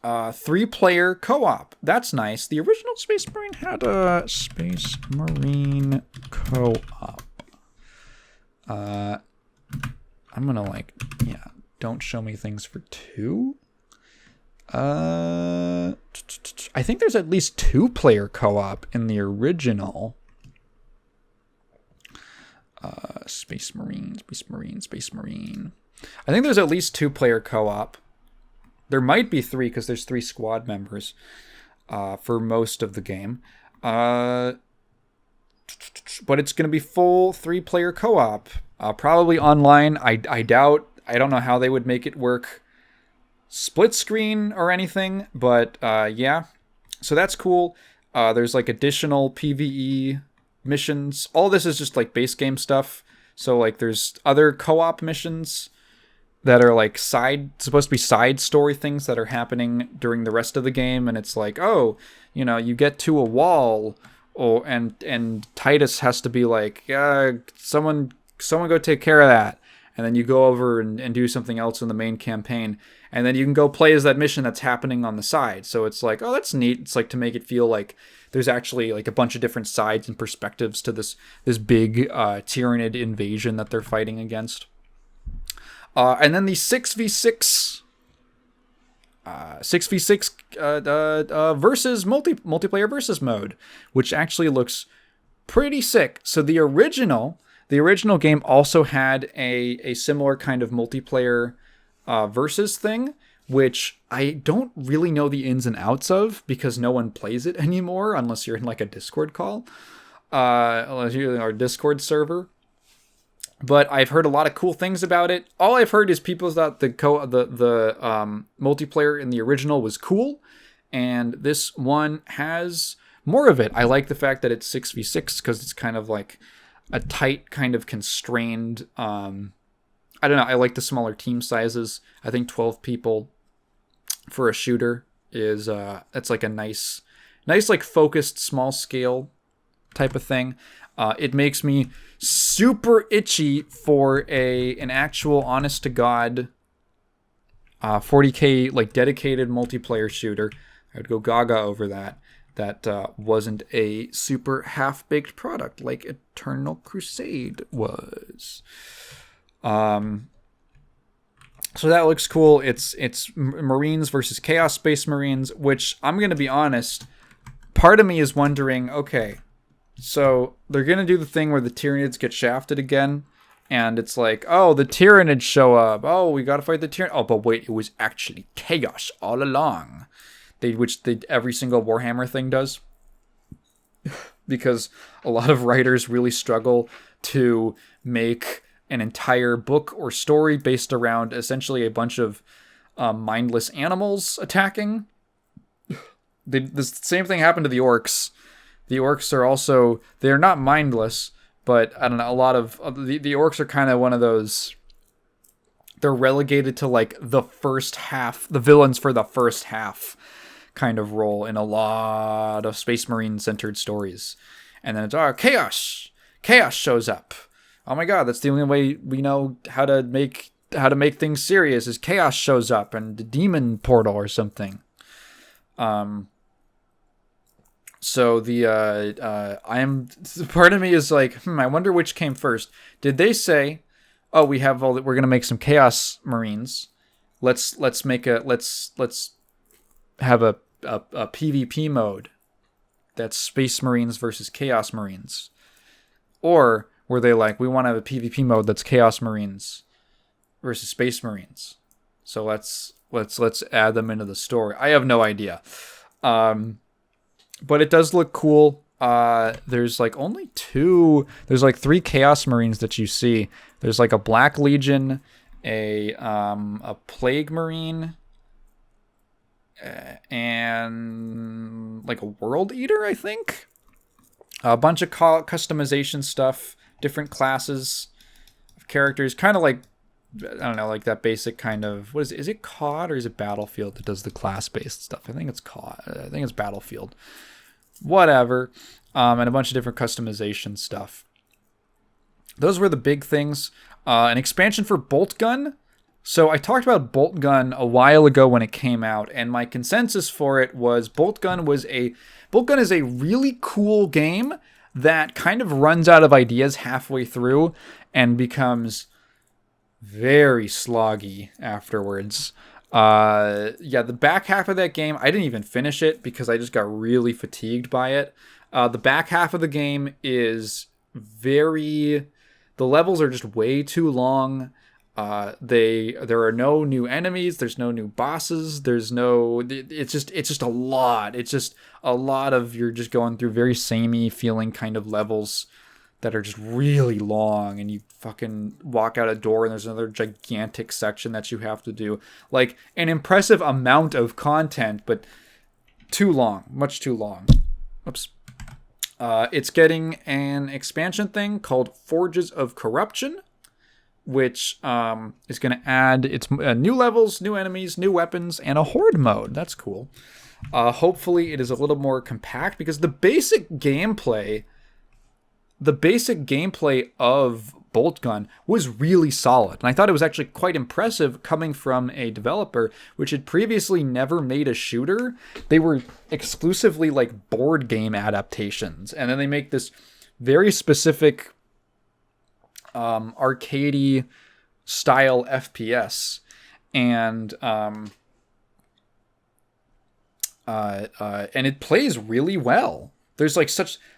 3-player co-op. That's nice. The original Space Marine had a Space Marine co-op. I'm going to don't show me things for 2. I think there's at least 2-player co-op in the original. Space Marine. I think there's at least 2-player co-op. There might be 3 because there's 3 squad members for most of the game. But it's going to be full 3-player co-op. Probably online. I doubt. I don't know how they would make it work split screen or anything, but yeah. So that's cool. There's like additional PvE missions. All this is just like base game stuff. So like there's other co-op missions that are like supposed to be side story things that are happening during the rest of the game, and it's like, oh, you get to a wall, and Titus has to be like, someone go take care of that. And then you go over and do something else in the main campaign. And then you can go play as that mission that's happening on the side. So it's like, oh, that's neat. It's like to make it feel like there's actually like a bunch of different sides and perspectives to this big Tyranid invasion that they're fighting against. And then the 6v6 versus multiplayer versus mode, which actually looks pretty sick. So the original game also had a similar kind of multiplayer versus thing, which I don't really know the ins and outs of because no one plays it anymore unless you're in like a Discord call, unless you're in our Discord server. But I've heard a lot of cool things about it. All I've heard is people thought the multiplayer in the original was cool, and this one has more of it. I like the fact that it's 6v6 because it's kind of like a tight, kind of constrained. I don't know. I like the smaller team sizes. I think 12 people for a shooter is that's like a nice like focused small scale type of thing. It makes me super itchy for an actual honest to god 40k like dedicated multiplayer shooter. I would go gaga over that. That wasn't a super half-baked product like Eternal Crusade was. So that looks cool. It's Marines versus Chaos Space Marines, which I'm going to be honest, part of me is wondering, okay, so they're going to do the thing where the Tyranids get shafted again, and it's like, oh, the Tyranids show up. Oh, we got to fight the Tyranids. Oh, but wait, it was actually Chaos all along. Which every single Warhammer thing does. Because a lot of writers really struggle to make an entire book or story based around essentially a bunch of mindless animals attacking. The same thing happened to the orcs. The orcs are also, they're not mindless, but I don't know, a lot of the orcs are kind of one of those, they're relegated to like the first half, the villains for the first half kind of role in a lot of Space Marine centered stories. And then it's, chaos shows up. Oh my god, that's the only way we know how to make things serious is chaos shows up and the demon portal or something. So part of me is like, I wonder which came first. Did they say, oh, we're going to make some Chaos Marines. Let's have a PvP mode that's Space Marines versus Chaos Marines? Or were they like, we want to have a PvP mode that's Chaos Marines versus Space Marines? So let's add them into the story. I have no idea. But it does look cool. There's like there's like 3 Chaos Marines that you see. There's like a Black Legion, a Plague Marine, and like a World Eater, I think. A bunch of customization stuff, different classes of characters, kind of like I don't know, like that basic kind of, what is it COD or is it Battlefield that does the class-based stuff? I think it's COD. I think it's Battlefield. Whatever. And a bunch of different customization stuff. Those were the big things. An expansion for Bolt Gun. So I talked about Bolt Gun a while ago when it came out, and my consensus for it was Bolt Gun is a really cool game that kind of runs out of ideas halfway through and becomes very sloggy afterwards. The back half of that game, I didn't even finish it because I just got really fatigued by it. The back half of the game is the levels are just way too long. There are no new enemies, there's no new bosses, it's just a lot. It's just a lot of, you're just going through very samey feeling kind of levels that are just really long, and you fucking walk out a door and there's another gigantic section that you have to do. Like, an impressive amount of content, but too long. Much too long. Oops. It's getting an expansion thing called Forges of Corruption, which is going to add new levels, new enemies, new weapons, and a horde mode. That's cool. Hopefully it is a little more compact, because the basic gameplay of Bolt Gun was really solid. And I thought it was actually quite impressive coming from a developer which had previously never made a shooter. They were exclusively like board game adaptations. And then they make this very specific arcadey style FPS. And it plays really well. There's like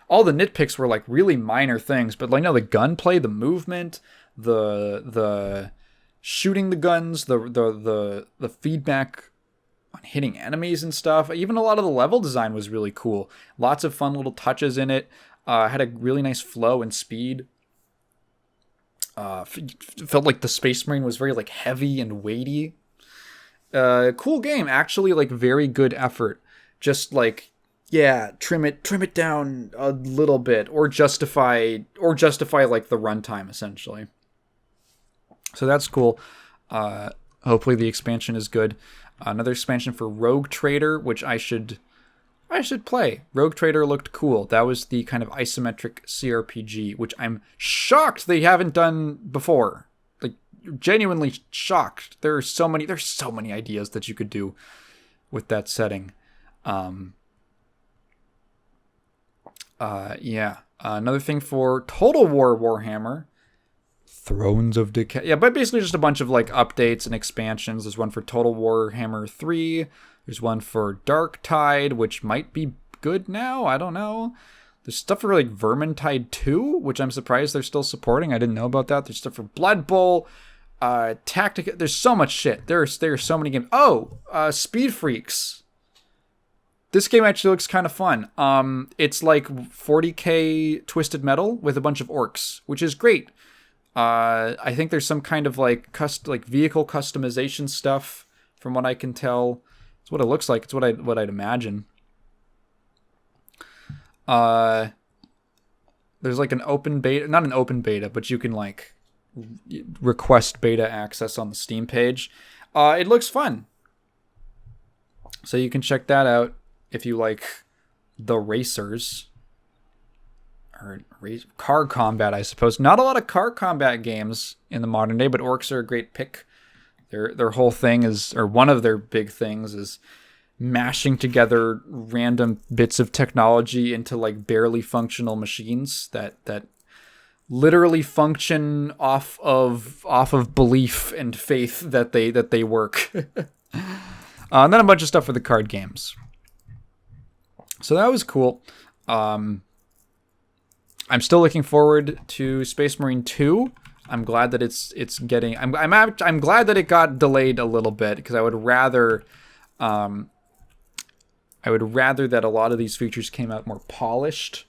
all the nitpicks were like really minor things, but like, the gunplay, the movement, the shooting the guns, the feedback on hitting enemies and stuff. Even a lot of the level design was really cool. Lots of fun little touches in it. Had a really nice flow and speed. Felt like the Space Marine was very like heavy and weighty. Cool game, actually. Like, very good effort. Just like, yeah, trim it down a little bit, or justify like the runtime, essentially. So that's cool. Hopefully the expansion is good. Another expansion for Rogue Trader, which I should play. Rogue Trader looked cool. That was the kind of isometric CRPG, which I'm shocked they haven't done before. Like, genuinely shocked. There's so many ideas that you could do with that setting. Another thing for Total War Warhammer, Thrones of Decay. Yeah, but basically just a bunch of like updates and expansions. There's one for Total Warhammer 3. There's one for Dark Tide, which might be good now. I don't know. There's stuff for like Vermintide 2, which I'm surprised they're still supporting. I didn't know about that. There's stuff for Blood Bowl, Tactica. There's so much shit. There are so many games. Speed Freaks. This game actually looks kind of fun. It's like 40k Twisted Metal with a bunch of orcs, which is great. I think there's some kind of like vehicle customization stuff, from what I can tell. It's what it looks like. It's what I'd imagine. There's like an open beta, not an open beta, but you can like request beta access on the Steam page. It looks fun, so you can check that out. If you like the racers, or car combat, I suppose. Not a lot of car combat games in the modern day, but orcs are a great pick. Their whole thing is, or one of their big things is, mashing together random bits of technology into like barely functional machines that literally function off of belief and faith that they work. And then a bunch of stuff for the card games. So that was cool. I'm still looking forward to Space Marine 2. I'm glad that it's getting. I'm glad that it got delayed a little bit, because I would rather that a lot of these features came out more polished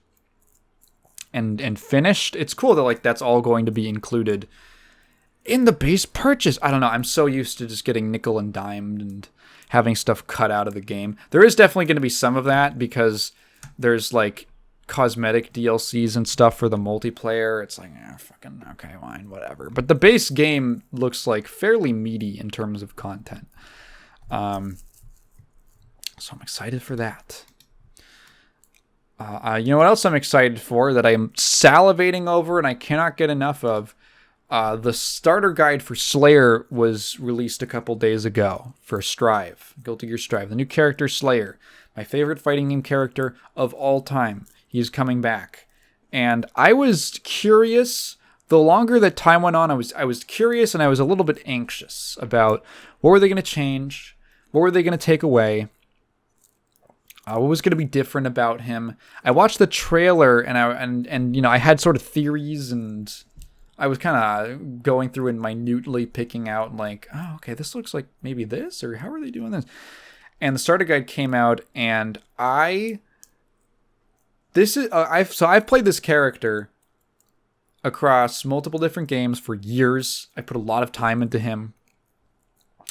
and finished. It's cool that like that's all going to be included in the base purchase. I don't know. I'm so used to just getting nickel and dimed and having stuff cut out of the game. There is definitely going to be some of that, because there's like cosmetic DLCs and stuff for the multiplayer. It's like, fucking okay, fine, whatever. But the base game looks like fairly meaty in terms of content. So I'm excited for that. You know what else I'm excited for that I'm salivating over and I cannot get enough of? The starter guide for Slayer was released a couple days ago for Strive. Guilty Gear Strive. The new character, Slayer. My favorite fighting game character of all time. He's coming back. And I was curious. The longer that time went on, I was curious and I was a little bit anxious about what were they going to change? What were they going to take away? What was going to be different about him? I watched the trailer and you know, I had sort of theories and I was kind of going through and minutely picking out like, oh, okay, this looks like maybe this, or how are they doing this? And the starter guide came out, and I've played this character across multiple different games for years. I put a lot of time into him.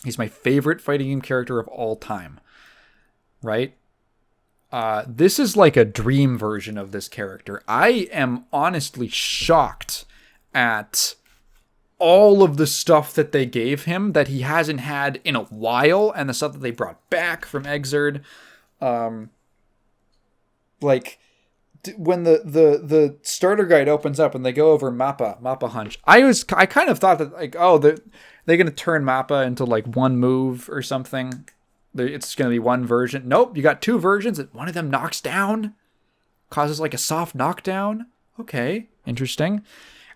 He's my favorite fighting game character of all time, right? This is like a dream version of this character. I am honestly shocked at all of the stuff that they gave him that he hasn't had in a while, and the stuff that they brought back from Exerd. Like when the starter guide opens up and they go over Mappa Hunch, I kind of thought that like, oh, they're gonna turn Mappa into like one move or something. It's gonna be one version. Nope, you got two versions. One of them knocks down, causes like a soft knockdown. Okay, interesting.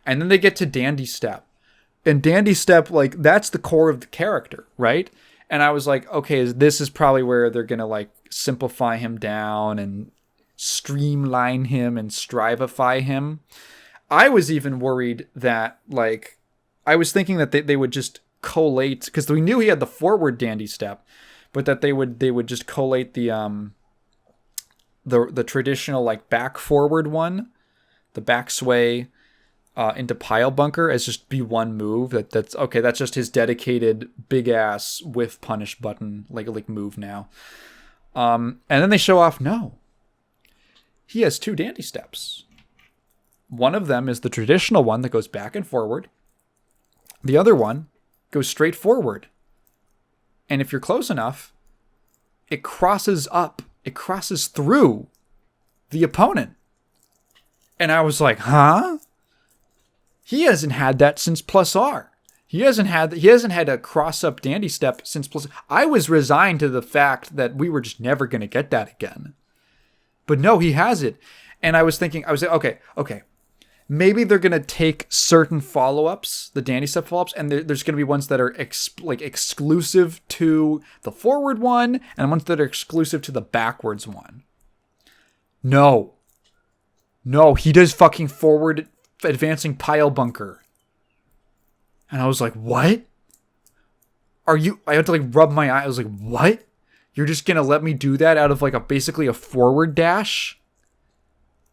And then they get to Dandy Step. And Dandy Step, like, that's the core of the character, right? And I was like, okay, this is probably where they're going to, like, simplify him down and streamline him and strivify him. I was even worried that, like, I was thinking that they would just collate, because we knew he had the forward Dandy Step, but that they would just collate the traditional, like, back forward one, the back sway, into Pile Bunker as just be one move. That's okay. That's just his dedicated big ass whiff punish button like move now. And then they show off. No, he has two Dandy Steps. One of them is the traditional one that goes back and forward. The other one goes straight forward. And if you're close enough, it crosses up. It crosses through the opponent. And I was like, huh? He hasn't had that since Plus R. He hasn't had a cross-up Dandy Step since Plus. I was resigned to the fact that we were just never going to get that again. But no, he has it. And I was like, okay. Maybe they're going to take certain follow-ups, the Dandy Step follow-ups, and there's going to be ones that are exclusive to the forward one, and ones that are exclusive to the backwards one. No, he does fucking forward advancing Pile Bunker. And I was like, what? I had to like rub my eye. I was like, what? You're just going to let me do that out of like basically a forward dash?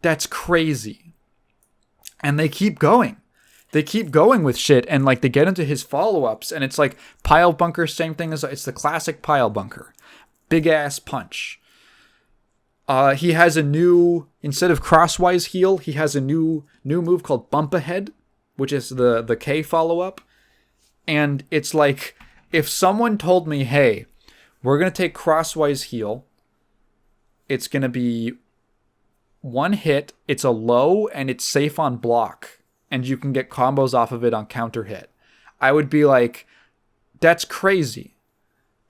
That's crazy. And they keep going. They keep going with shit, and like they get into his follow-ups, and it's like Pile Bunker, same thing as it's the classic Pile Bunker. Big ass punch. He has a new, instead of crosswise heal, he has a new move called Bump Ahead, which is the K follow-up. And it's like, if someone told me, hey, we're going to take crosswise heal, it's going to be one hit, it's a low, and it's safe on block, and you can get combos off of it on counter hit, I would be like, that's crazy.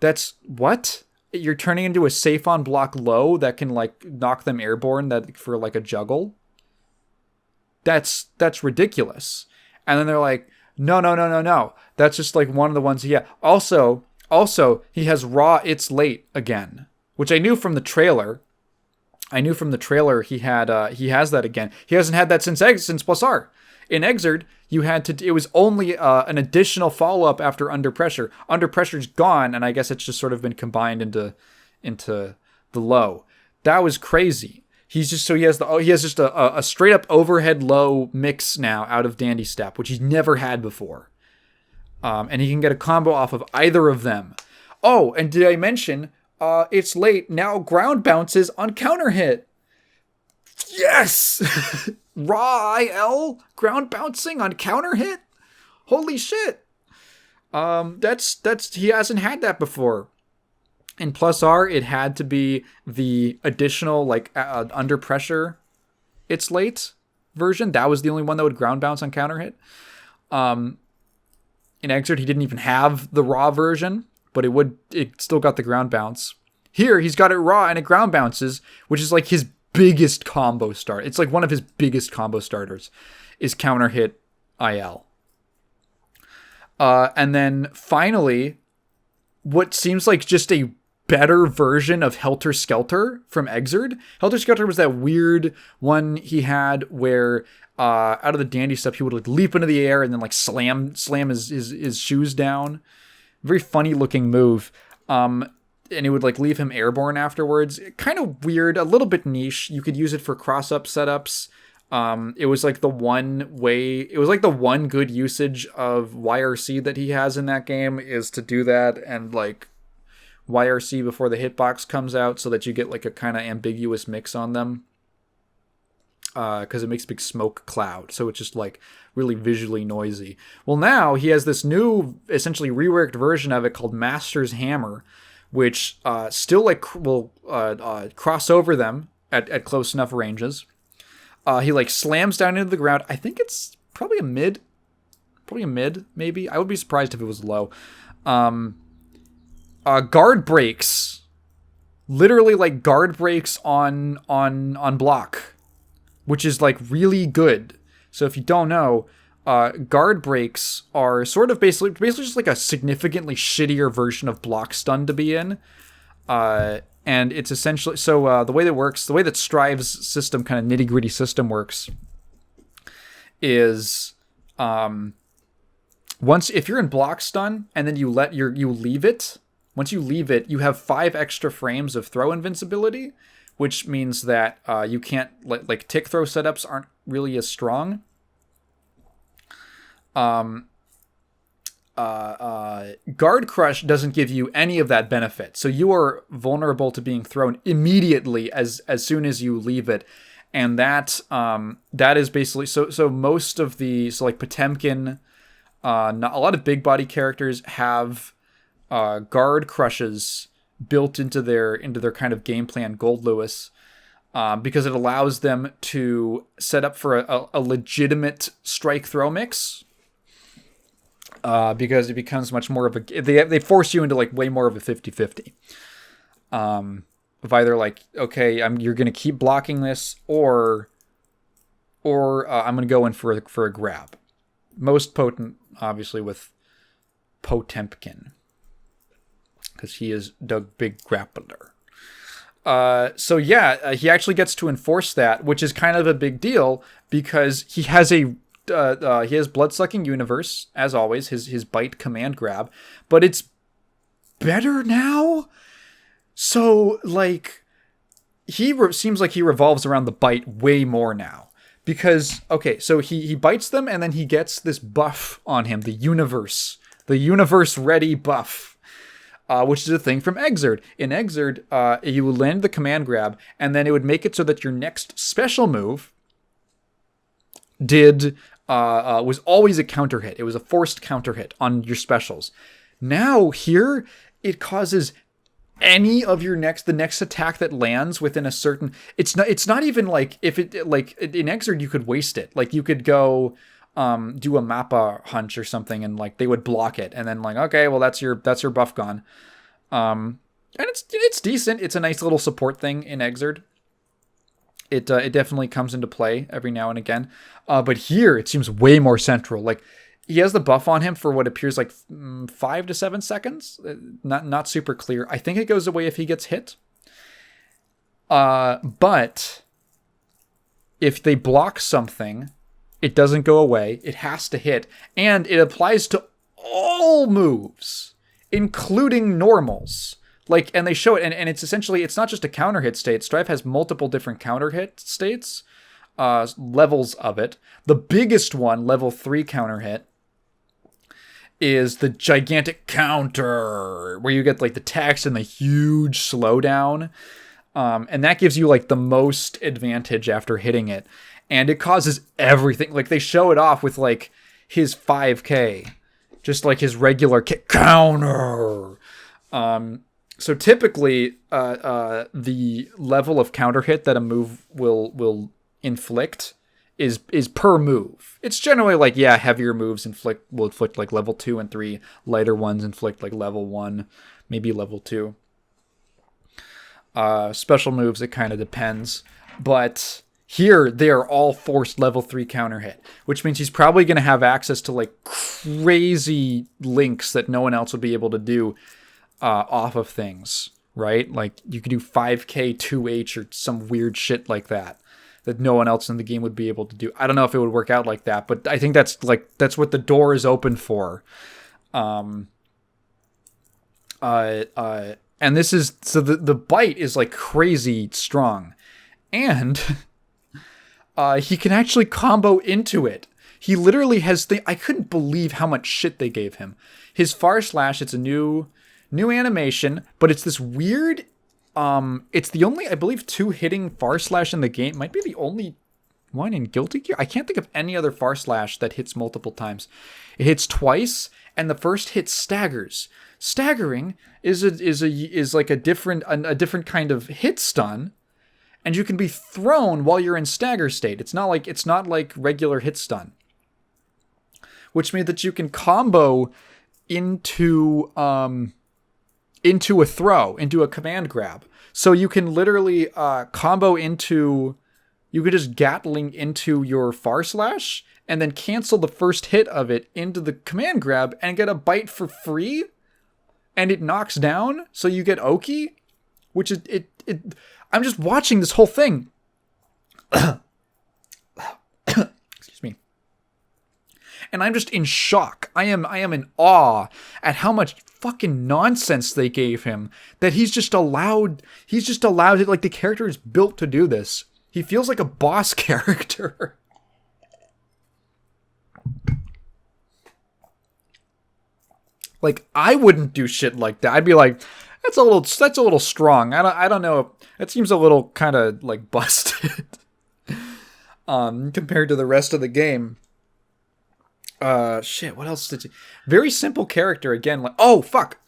That's, what? You're turning into a safe on block low that can like knock them airborne that for like a juggle. That's ridiculous. And then they're like, no. That's just like one of the ones. Yeah. Also he has raw It's Late again, which I knew from the trailer. He has that again. He hasn't had that since Plus R. In Exerd, it was only an additional follow-up after Under Pressure. Under Pressure's gone, and I guess it's just sort of been combined into the low. That was crazy. He has just a straight up overhead low mix now out of Dandy Step, which he's never had before. And he can get a combo off of either of them. Oh, and did I mention It's Late now ground bounces on counter hit? Yes! Raw IL ground bouncing on counter hit? Holy shit. That's he hasn't had that before. In plus R, it had to be the additional under pressure it's late version. That was the only one that would ground bounce on counter hit. In Exert, he didn't even have the raw version, but it still got the ground bounce. Here, he's got it raw and it ground bounces, which is like his biggest combo start. It's like one of his biggest combo starters is counter hit IL. And then finally, what seems like just a better version of Helter Skelter from Exerd. Helter Skelter was that weird one he had where out of the dandy stuff he would like leap into the air and then like slam his shoes down. Very funny looking move. And it would like leave him airborne afterwards. Kind of weird, a little bit niche. You could use it for cross-up setups. It was like the one good usage of YRC that he has in that game is to do that and like YRC before the hitbox comes out so that you get like a kind of ambiguous mix on them. Because it makes a big smoke cloud. So it's just like really visually noisy. Well, now he has this new, essentially reworked version of it called Master's Hammer, which still like will cross over them at close enough ranges. He like slams down into the ground. I think it's probably a mid, maybe. I would be surprised if it was low. Guard breaks, literally like guard breaks on block, which is like really good. So if you don't know, guard breaks are sort of basically just like a significantly shittier version of block stun to be in. And it's essentially, so the way that Strive's system, kind of nitty-gritty system works is if you're in block stun and then you leave it, once you leave it, you have 5 extra frames of throw invincibility, which means that you can't, like tick throw setups aren't really as strong. Guard Crush doesn't give you any of that benefit. So you are vulnerable to being thrown immediately as soon as you leave it. And that is basically, so most of like Potemkin, a lot of big body characters have guard crushes built into their kind of game plan, Gold Lewis, because it allows them to set up for a legitimate strike throw mix. Because it becomes much more of a, they force you into like way more of a 50-50. Of either like, okay, you're going to keep blocking this or I'm going to go in for a grab. Most potent, obviously, with Potemkin. Because he is the big grappler. So yeah, he actually gets to enforce that, which is kind of a big deal because he has he has Bloodsucking Universe, as always, his bite command grab, but it's better now. So like seems like he revolves around the bite way more now. Because, okay, so he bites them and then he gets this buff on him, the universe ready buff, which is a thing from Exerd. In Exerd, you would land the command grab and then it would make it so that your next special move was always a counter hit. It was a forced counter hit on your specials. Now here, it causes any of the next attack that lands within a certain, it's not even like if it like in Exerd you could waste it. Like you could go do a Mappa hunch or something and like they would block it and then like, okay, well that's your buff gone. And it's decent. It's a nice little support thing in Exerd. It definitely comes into play every now and again. But here it seems way more central. Like he has the buff on him for what appears like 5 to 7 seconds. Not super clear. I think it goes away if he gets hit. But if they block something, it doesn't go away. It has to hit. And it applies to all moves, including normals. Like, and they show it, and it's essentially, it's not just a counter hit state. Strife has multiple different counter hit states, levels of it. The biggest one, level 3 counter hit, is the gigantic counter, where you get like the text and the huge slowdown. And that gives you like the most advantage after hitting it. And it causes everything. Like they show it off with like his 5k, just like his regular kick counter. So typically, the level of counter hit that a move will inflict is per move. It's generally like, yeah, heavier moves will inflict like level 2 and 3. Lighter ones inflict like level 1, maybe level 2. Special moves, it kind of depends. But here, they are all forced level 3 counter hit, which means he's probably going to have access to like crazy links that no one else would be able to do off of things, right? Like you could do 5k 2h or some weird shit like that no one else in the game would be able to do. I don't know if it would work out like that, but I think that's what the door is open for. And this is, so the bite is like crazy strong, and he can actually combo into it. He literally has I couldn't believe how much shit they gave him. His Far Slash, it's a new animation, but it's this weird, it's the only, I believe, 2 hitting Far Slash in the game. Might be the only one in Guilty Gear. I can't think of any other Far Slash that hits multiple times. It hits twice, and the first hit staggers. Staggering is like a different kind of hit stun, and you can be thrown while you're in stagger state. It's not like regular hit stun, which means that you can combo into a throw, into a command grab. So you can literally combo into, you could just Gatling into your Far Slash and then cancel the first hit of it into the command grab and get a bite for free, and it knocks down, so you get Oki, which is it. I'm just watching this whole thing. Excuse me. And I'm just in shock. I am in awe at how much fucking nonsense they gave him, that he's just allowed it. Like, the character is built to do this. He feels like a boss character. Like, I wouldn't do shit like that. I'd be like, that's a little strong. I don't know. That seems a little kind of like busted compared to the rest of the game. Shit, what else did you... Very simple character again. Like, oh, fuck.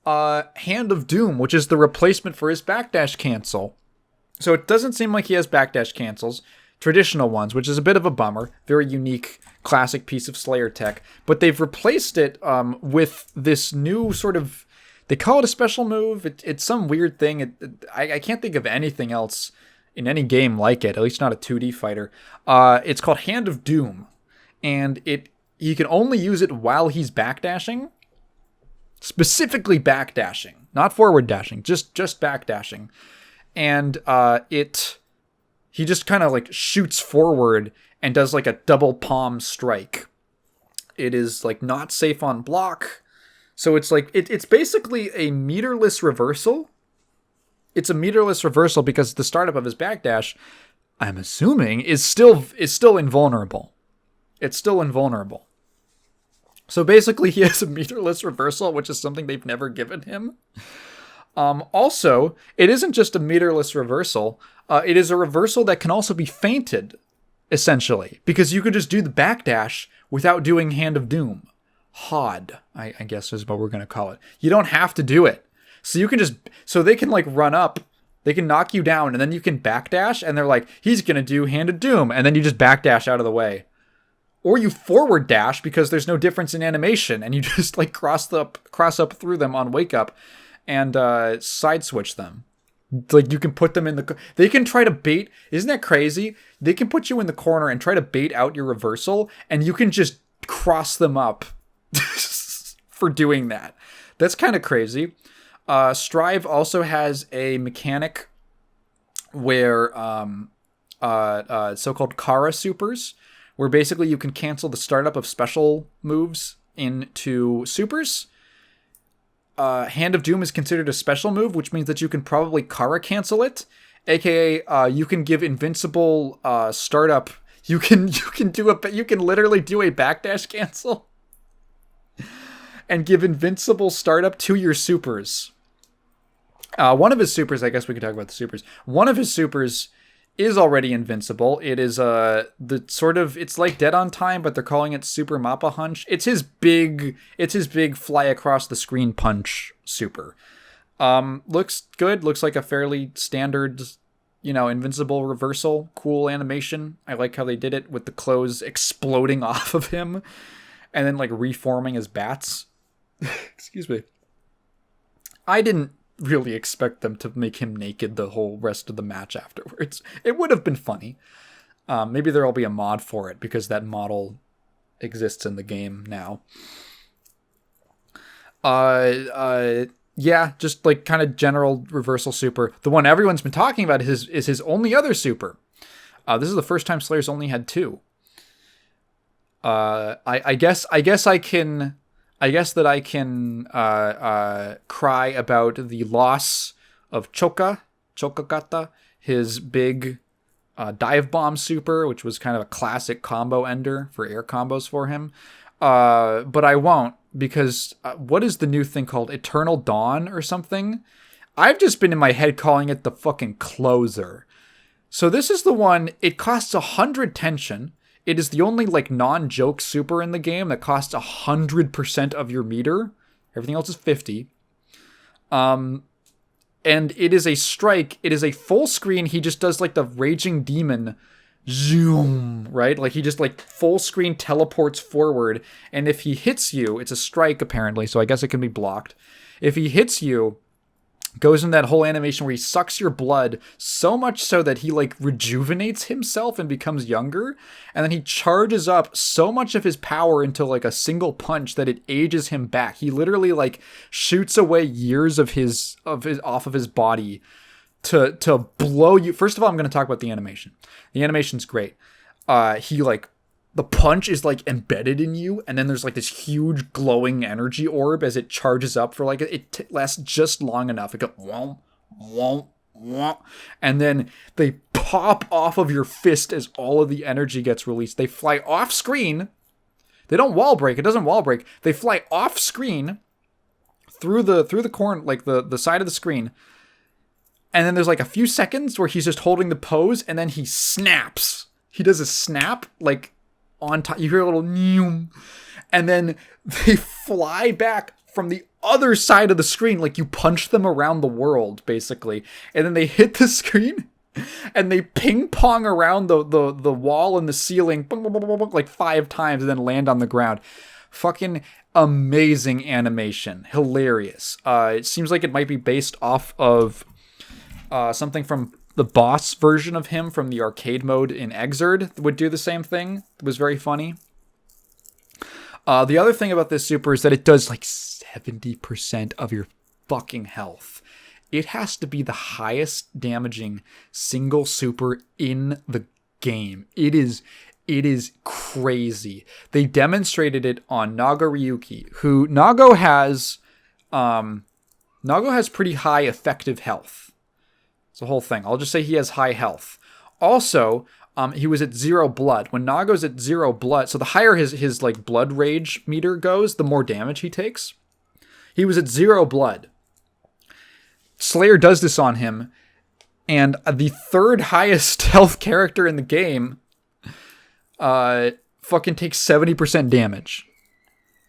Hand of Doom, which is the replacement for his backdash cancel. So it doesn't seem like he has backdash cancels, traditional ones, which is a bit of a bummer. Very unique, classic piece of Slayer tech. But they've replaced it with this new sort of... They call it a special move. It's some weird thing. I can't think of anything else in any game like it, at least not a 2D fighter. It's called Hand of Doom. And you can only use it while he's backdashing. Specifically backdashing. Not forward dashing. Just backdashing. And he just kind of like shoots forward and does like a double palm strike. It is like not safe on block. So it's like it's basically a meterless reversal. It's a meterless reversal because the startup of his backdash, I'm assuming, is still invulnerable. It's still invulnerable. So basically he has a meterless reversal, which is something they've never given him. Also, it isn't just a meterless reversal. It is a reversal that can also be feinted, essentially, because you could just do the backdash without doing Hand of Doom. HOD, I guess is what we're going to call it. You don't have to do it. So you can just, so they can like run up, they can knock you down, and then you can backdash, and they're like, he's going to do Hand of Doom, and then you just backdash out of the way. Or you forward dash because there's no difference in animation, and you just like cross up through them on wake up and side switch them. Like you can put them in they can try to bait, isn't that crazy? They can put you in the corner and try to bait out your reversal, and you can just cross them up for doing that. That's kind of crazy. Strive also has a mechanic where so-called Kara supers, where basically you can cancel the startup of special moves into supers. Hand of Doom is considered a special move, which means that you can probably Kara cancel it, aka you can give invincible startup. You can literally do a backdash cancel and give invincible startup to your supers. One of his supers, I guess we could talk about the supers. One of his supers is already invincible. It is the sort of, it's like Dead on Time, but they're calling it Super Mappa Hunch. It's his big fly across the screen punch super. Looks good. Looks like a fairly standard, invincible reversal. Cool animation. I like how they did it with the clothes exploding off of him and then like reforming as bats. Excuse me. I didn't really expect them to make him naked the whole rest of the match afterwards. It would have been funny. Maybe there'll be a mod for it because that model exists in the game now. Yeah, just like kind of general reversal super. The one everyone's been talking about is his only other super. This is the first time Slayer's only had two. I guess I can cry about the loss of Chokagata, his big dive bomb super, which was kind of a classic combo ender for air combos for him. But I won't, because what is the new thing called? Eternal Dawn or something? I've just been in my head calling it the fucking closer. So this is the one, it costs 100 tension. It is the only like non-joke super in the game that costs 100% of your meter. Everything else is 50. And it is a strike. It is a full screen. He just does like the Raging Demon zoom, right? Like he just like full screen teleports forward. And if he hits you, it's a strike apparently. So I guess it can be blocked. If he hits you, goes in that whole animation where he sucks your blood so much so that he like rejuvenates himself and becomes younger, and then he charges up so much of his power into like a single punch that it ages him back. He literally like shoots away years of his off of his body to blow you. First of all, I'm going to talk about the animation. The animation's great. He like, the punch is like embedded in you, and then there's like this huge glowing energy orb as it charges up for like it lasts just long enough. It goes womp, womp, womp, and then they pop off of your fist as all of the energy gets released. They fly off screen. They don't wall break. It doesn't wall break. They fly off screen through the corner, like the side of the screen. And then there's like a few seconds where he's just holding the pose, and then he snaps. He does a snap like on top. You hear a little neum, and then they fly back from the other side of the screen, like you punch them around the world basically, and then they hit the screen and they ping pong around the wall and the ceiling like 5 times and then land on the ground. Fucking amazing animation, hilarious. It seems like it might be based off of something from the boss version of him from the arcade mode in Exerd would do the same thing. It was very funny. The other thing about this super is that it does like 70% of your fucking health. It has to be the highest damaging single super in the game. It is crazy. They demonstrated it on Nago Ryuki, who Nago has pretty high effective health. It's the whole thing. I'll just say he has high health. Also, he was at 0 blood. When Nago's at 0 blood, so the higher his like blood rage meter goes, the more damage he takes. He was at 0 blood. Slayer does this on him, and the third highest health character in the game fucking takes 70% damage.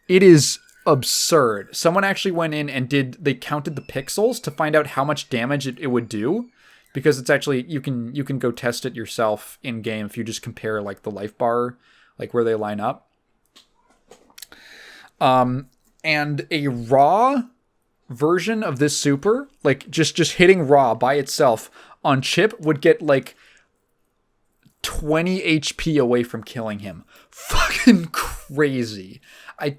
It is absurd. Someone actually went in and they counted the pixels to find out how much damage it would do, because it's actually, you can go test it yourself in game if you just compare like the life bar, like where they line up. And a raw version of this super, like just hitting raw by itself on chip would get like 20 HP away from killing him. Fucking crazy. I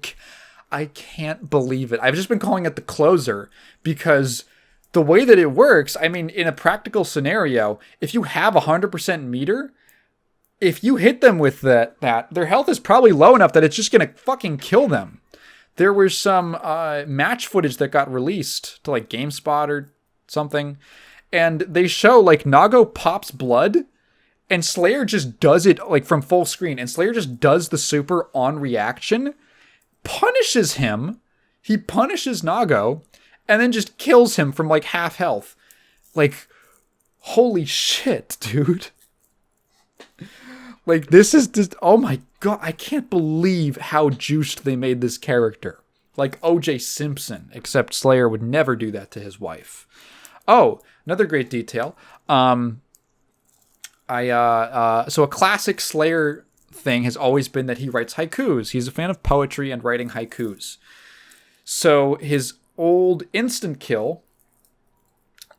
can't believe it. I've just been calling it the closer because the way that it works, I mean, in a practical scenario, if you have 100% meter, if you hit them with that, their health is probably low enough that it's just going to fucking kill them. There was some match footage that got released to like GameSpot or something, and they show like Nago pops blood, and Slayer just does it like from full screen, and Slayer just does the super on reaction, punishes him. He punishes Nago, and then just kills him from like half health. Like, holy shit, dude. Like, this is just, oh my god, I can't believe how juiced they made this character. Like O.J. Simpson, except Slayer would never do that to his wife. Oh, another great detail. So a classic Slayer thing has always been that he writes haikus. He's a fan of poetry and writing haikus. So his old instant kill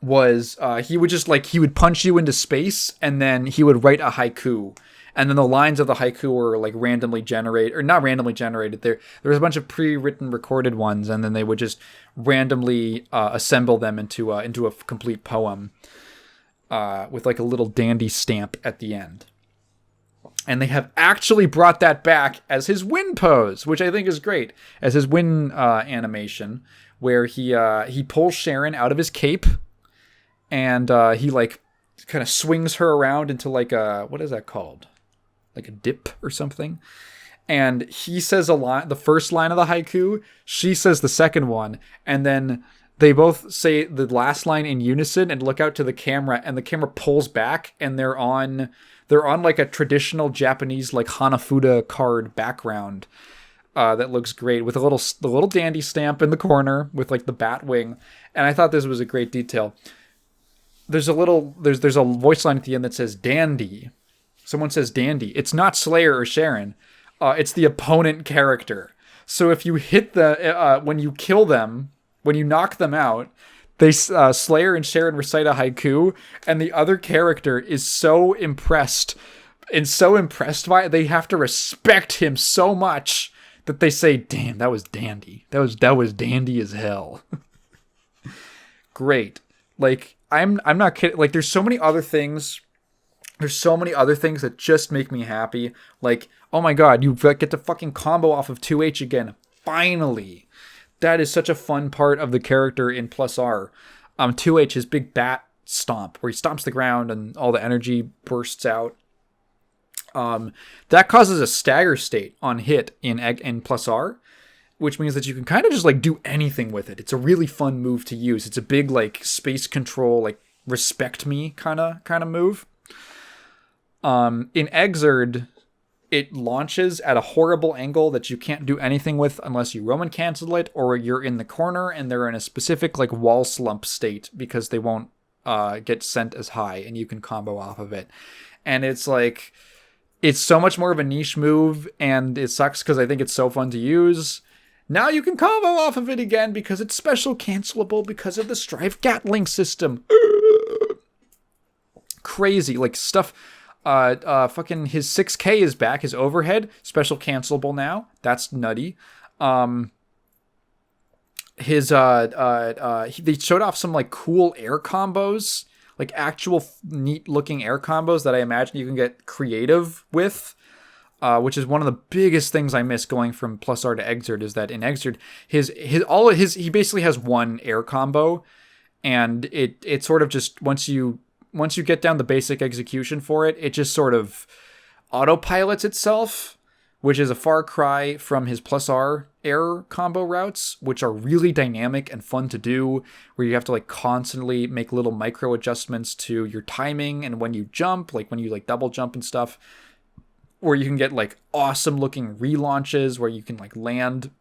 was he would punch you into space and then he would write a haiku. And then the lines of the haiku were like randomly generated, or not randomly generated. There was a bunch of pre-written recorded ones, and then they would just randomly assemble them into a complete poem with like a little dandy stamp at the end. And they have actually brought that back as his win pose, which I think is great, as his win animation, where he pulls Sharon out of his cape, and he like kind of swings her around into like a, what is that called? Like a dip or something. And he says a line, the first line of the haiku, she says the second one, and then they both say the last line in unison and look out to the camera, and the camera pulls back, and they're on like a traditional Japanese like Hanafuda card background that looks great with the little dandy stamp in the corner with like the bat wing. And I thought this was a great detail. There's a voice line at the end that says dandy. Someone says dandy. It's not Slayer or Sharon. It's the opponent character. So if you hit when you kill them, when you knock them out, they Slayer and Sharon recite a haiku, and the other character is so impressed by it, they have to respect him so much that they say, "Damn, that was dandy. That was dandy as hell." Great. Like, I'm not kidding. Like, there's so many other things that just make me happy. Like, oh my god, you get to fucking combo off of 2H again. Finally. That is such a fun part of the character in Plus R. 2H, his big bat stomp, where he stomps the ground and all the energy bursts out. That causes a stagger state on hit in Plus R, which means that you can kind of just like do anything with it. It's a really fun move to use. It's a big like space control, like respect me kind of move. In Exerd, it launches at a horrible angle that you can't do anything with unless you Roman cancel it, or you're in the corner and they're in a specific like wall slump state because they won't get sent as high, and you can combo off of it. And it's like, it's so much more of a niche move, and it sucks because I think it's so fun to use. Now you can combo off of it again because it's special cancelable because of the Strife Gatling system. Crazy, like stuff. Fucking his 6K is back. His overhead special cancelable now. That's nutty. They showed off some like cool air combos, like actual neat looking air combos that I imagine you can get creative with. Which is one of the biggest things I miss going from Plus R to Exerd, is that in Exerd, he basically has one air combo, and it sort of just once you get down the basic execution for it, it just sort of autopilots itself, which is a far cry from his Plus R air combo routes, which are really dynamic and fun to do, where you have to like constantly make little micro adjustments to your timing and when you jump, like when you like double jump and stuff, where you can get like awesome looking relaunches where you can like land,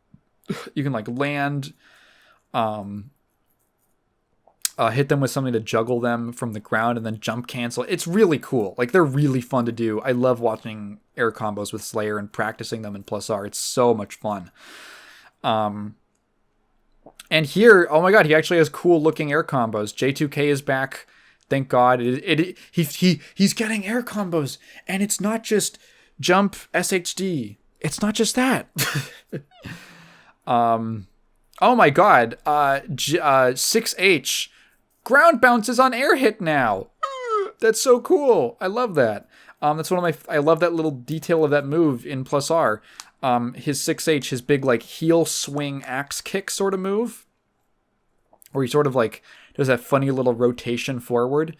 hit them with something to juggle them from the ground and then jump cancel. It's really cool. Like, they're really fun to do. I love watching air combos with Slayer and practicing them in Plus R. It's so much fun. And here, oh my god, he actually has cool looking air combos. J2K is back. Thank God. He's getting air combos, and it's not just jump SHD. It's not just that. Oh my god. 6H. Ground bounces on air hit now. That's so cool. I love that. That's one of I love that little detail of that move in Plus R. His 6H, his big like heel swing axe kick sort of move, where he sort of like does that funny little rotation forward.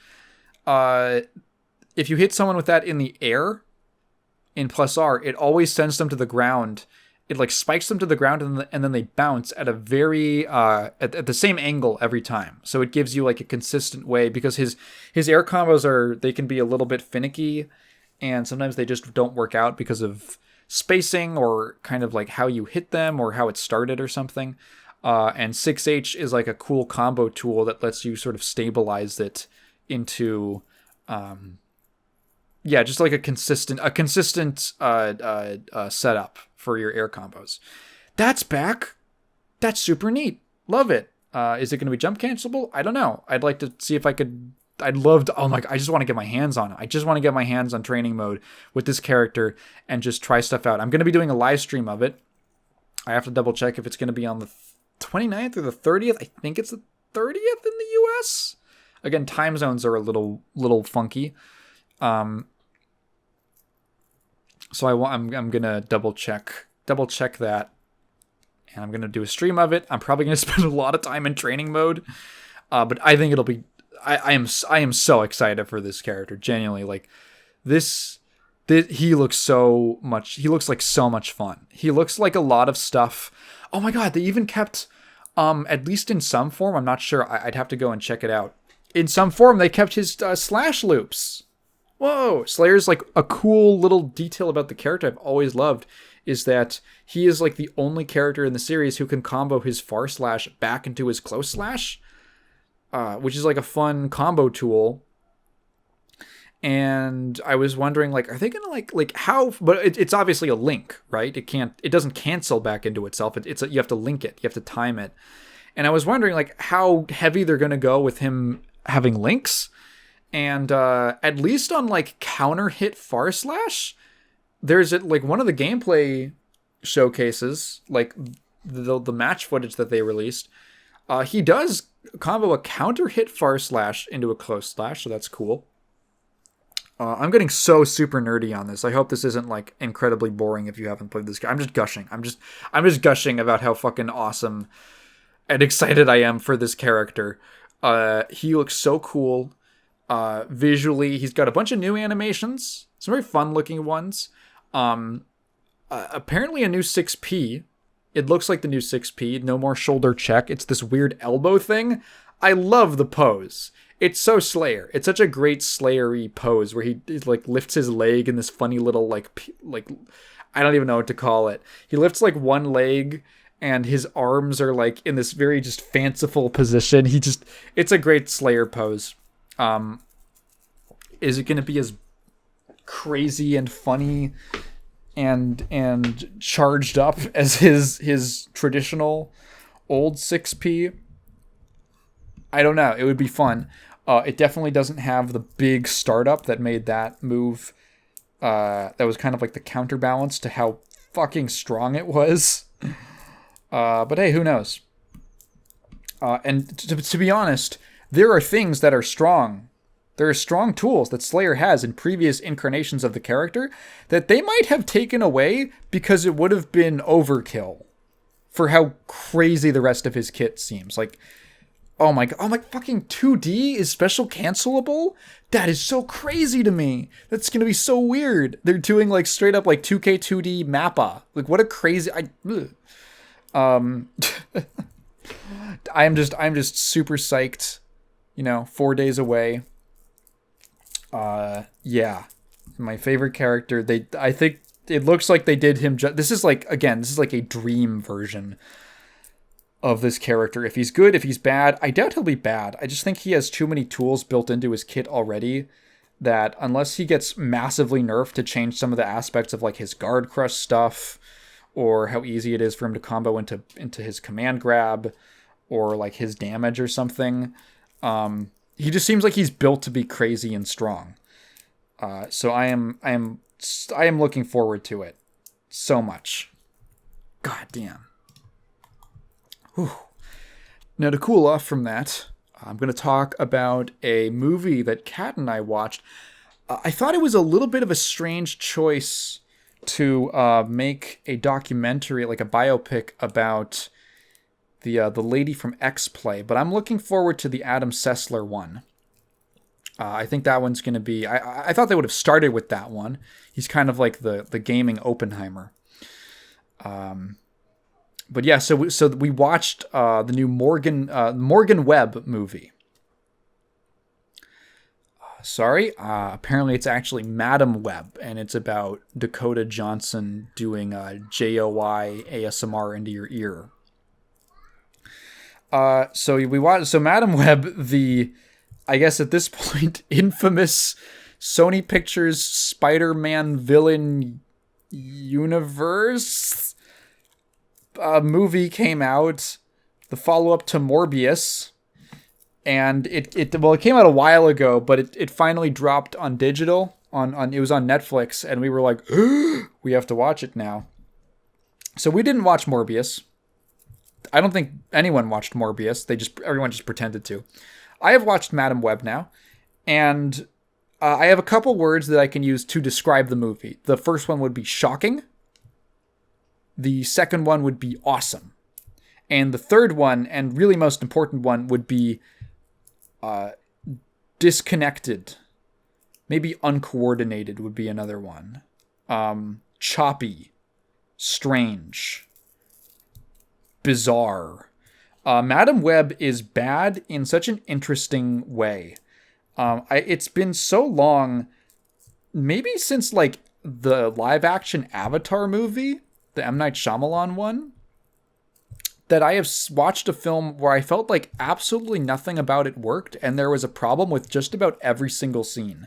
If you hit someone with that in the air in Plus R, it always sends them to the ground, it like spikes them to the ground, and then they bounce at a very at the same angle every time. So it gives you like a consistent way, because his air combos they can be a little bit finicky, and sometimes they just don't work out because of spacing or kind of like how you hit them or how it started or something. And 6H is like a cool combo tool that lets you sort of stabilize it into just like a consistent setup for your air combos. That's back. That's super neat. Love it. Is it going to be jump cancelable? I don't know. I'd like to see if I could. I'd love to. Oh my! I just want to get my hands on it. I just want to get my hands on training mode with this character and just try stuff out. I'm going to be doing a live stream of it. I have to double check if it's going to be on the 29th or the 30th. I think it's the 30th in the US. Again, time zones are a little funky. So I'm gonna double check that, and I'm gonna do a stream of it. I'm probably gonna spend a lot of time in training mode, but I think it'll be. I am so excited for this character. Genuinely, like this he looks so much. He looks like so much fun. He looks like a lot of stuff. Oh my god! They even kept, at least in some form. I'm not sure. I'd have to go and check it out. In some form, they kept his slash loops. Whoa! Slayer's like a cool little detail about the character I've always loved is that he is like the only character in the series who can combo his far slash back into his close slash, which is like a fun combo tool. And I was wondering, like, are they gonna like how? But it's obviously a link, right? It doesn't cancel back into itself. You have to link it. You have to time it. And I was wondering, like, how heavy they're gonna go with him having links. And at least on like counter hit far slash, there's like one of the gameplay showcases, like the match footage that they released. He does combo a counter hit far slash into a close slash, so that's cool. I'm getting so super nerdy on this. I hope this isn't like incredibly boring if you haven't played this game. I'm just gushing. I'm just gushing about how fucking awesome and excited I am for this character. He looks so cool. Visually, he's got a bunch of new animations, some very fun looking ones. Apparently a new 6P. It looks like the new 6P. No more shoulder check. It's this weird elbow thing. I love the pose. It's so Slayer. It's such a great Slayer-y pose where he like lifts his leg in this funny little like I don't even know what to call it. He lifts like one leg and his arms are like in this very just fanciful position. It's a great Slayer pose. Is it going to be as crazy and funny and charged up as his traditional old 6P? I don't know. It would be fun. It definitely doesn't have the big startup that made that move. That was kind of like the counterbalance to how fucking strong it was. But hey, who knows? And to be honest, there are things that are strong. There are strong tools that Slayer has in previous incarnations of the character that they might have taken away because it would have been overkill for how crazy the rest of his kit seems. Like, oh my god, fucking 2D is special cancelable? That is so crazy to me. That's going to be so weird. They're doing like straight up like 2K 2D Mappa. Like what a crazy... I'm just super psyched. 4 days away. Yeah. My favorite character. I think it looks like they did him this is like a dream version of this character. If he's good, if he's bad, I doubt he'll be bad. I just think he has too many tools built into his kit already that unless he gets massively nerfed to change some of the aspects of like his guard crush stuff or how easy it is for him to combo into his command grab or like his damage or something, he just seems like he's built to be crazy and strong. So I am looking forward to it so much. God damn. Whew. Now to cool off from that, I'm going to talk about a movie that Kat and I watched. I thought it was a little bit of a strange choice to make a documentary, like a biopic about the lady from X-Play, but I'm looking forward to the Adam Sessler one. I think that one's going to be... I thought they would have started with that one. He's kind of like the gaming Oppenheimer. But yeah, so we watched the new Morgan Webb movie. Apparently it's actually Madam Web, and it's about Dakota Johnson doing JOI ASMR into your ear. So we watched. So Madam Web, I guess at this point, infamous Sony Pictures Spider-Man villain universe movie came out. The follow-up to Morbius. And it came out a while ago, but it finally dropped on digital. It was on Netflix, and we were like, we have to watch it now. So we didn't watch Morbius. I don't think anyone watched Morbius. Everyone just pretended to. I have watched Madam Web now, and I have a couple words that I can use to describe the movie. The first one would be shocking. The second one would be awesome. And the third one, and really most important one, would be disconnected. Maybe uncoordinated would be another one. Choppy. Strange. Bizarre. Madam Web is bad in such an interesting way. It's been so long, maybe since like the live action Avatar movie, the M. Night Shyamalan one, that I have watched a film where I felt like absolutely nothing about it worked, and there was a problem with just about every single scene.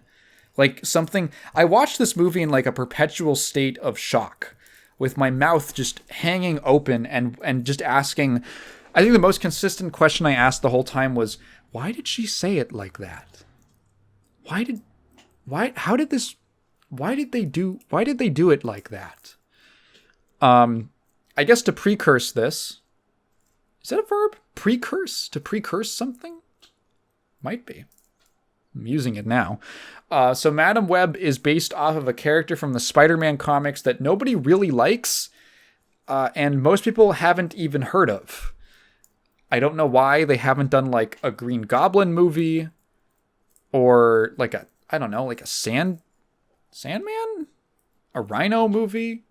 I watched this movie in like a perpetual state of shock, with my mouth just hanging open and just asking, I think the most consistent question I asked the whole time was, why did she say it like that? Why did they do it like that? I guess to precurse this, is that a verb? Precurse? To precurse something? Might be. I'm using it now. So Madam Web is based off of a character from the Spider-Man comics that nobody really likes, and most people haven't even heard of. I don't know why they haven't done like a Green Goblin movie, or like a Sandman? A Rhino movie?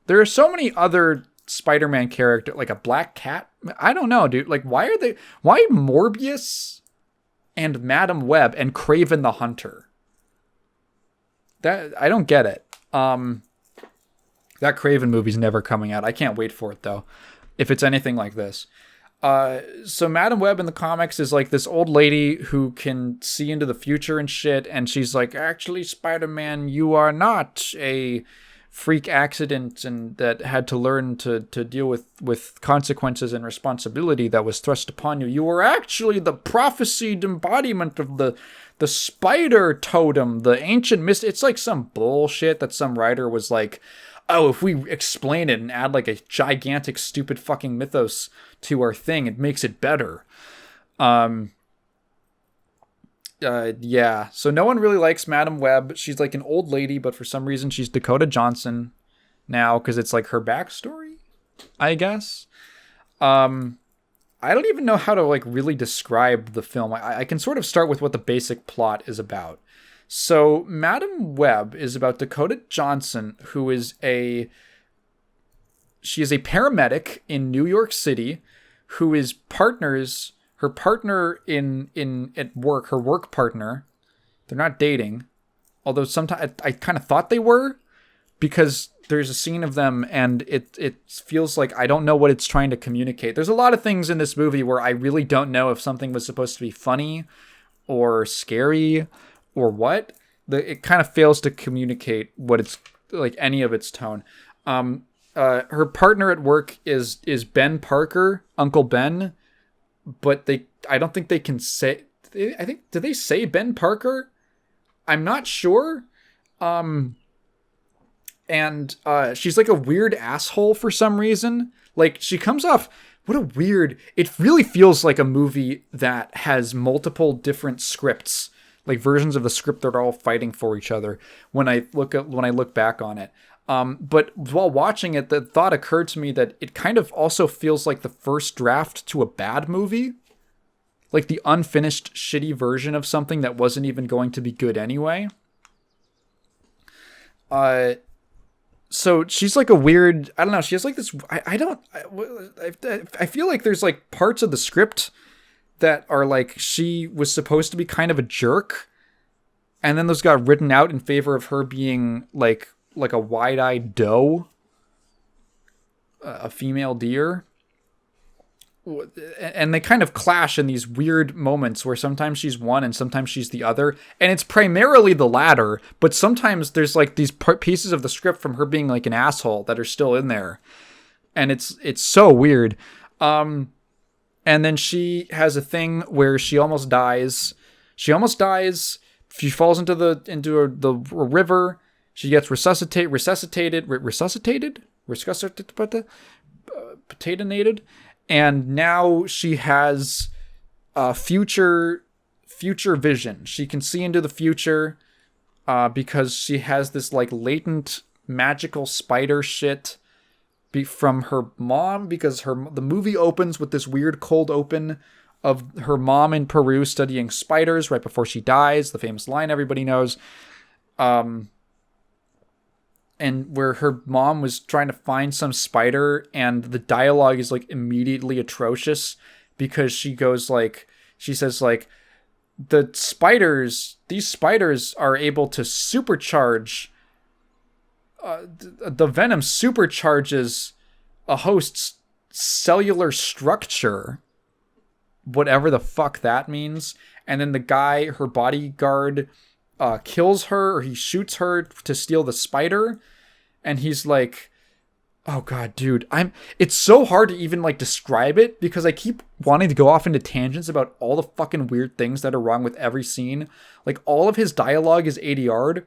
There are so many other Spider-Man character, like a Black Cat. I don't know, dude. Like, why Morbius and Madam Web and Kraven the Hunter? That I don't get it. That Kraven movie's never coming out. I can't wait for it though, if it's anything like this. So Madam Web in the comics is like this old lady who can see into the future and shit, and she's like, actually, Spider-Man, you are not a freak accident and that had to learn to deal with consequences and responsibility that was thrust upon you. You were actually the prophesied embodiment of the spider totem, the ancient mist. It's like some bullshit that some writer was like, oh, if we explain it and add like a gigantic stupid fucking mythos to our thing, it makes it better. Yeah, so no one really likes Madam Web. She's like an old lady, but for some reason she's Dakota Johnson now, because it's like her backstory, I guess. I don't even know how to like really describe the film. I can sort of start with what the basic plot is about. So Madam Web is about Dakota Johnson, who is she is a paramedic in New York City, who is her partner at work, her work partner. They're not dating, although sometimes I kind of thought they were, because there's a scene of them and it feels like I don't know what it's trying to communicate. There's a lot of things in this movie where I really don't know if something was supposed to be funny or scary or what. It kind of fails to communicate what it's like, any of its tone. Her partner at work is Ben Parker, Uncle Ben, but I don't think they can say. I think, do they say Ben Parker? I'm not sure. And she's like a weird asshole for some reason. Like, she comes off, it really feels like a movie that has multiple different scripts, like versions of the script that are all fighting for each other when I look back on it. But while watching it, the thought occurred to me that it kind of also feels like the first draft to a bad movie. Like the unfinished, shitty version of something that wasn't even going to be good anyway. so she's like a weird, I don't know, she has like this, I feel like there's like parts of the script that are like she was supposed to be kind of a jerk, and then those got written out in favor of her being like a wide-eyed doe, a female deer. And they kind of clash in these weird moments where sometimes she's one and sometimes she's the other. And it's primarily the latter, but sometimes there's like these pieces of the script from her being like an asshole that are still in there. And it's so weird. And then she has a thing where she almost dies. She falls into the river. She gets resuscitated, and now she has future vision. She can see into the future because she has this like latent magical spider shit from her mom, because the movie opens with this weird cold open of her mom in Peru studying spiders right before she dies, the famous line everybody knows. And where her mom was trying to find some spider, and the dialogue is like immediately atrocious because she says like, these spiders are able to supercharge, the venom supercharges a host's cellular structure, whatever the fuck that means. And then the guy, her bodyguard, kills her, or he shoots her to steal the spider, and he's like, oh god, dude, it's so hard to even like describe it because I keep wanting to go off into tangents about all the fucking weird things that are wrong with every scene. Like, all of his dialogue is ADR'd.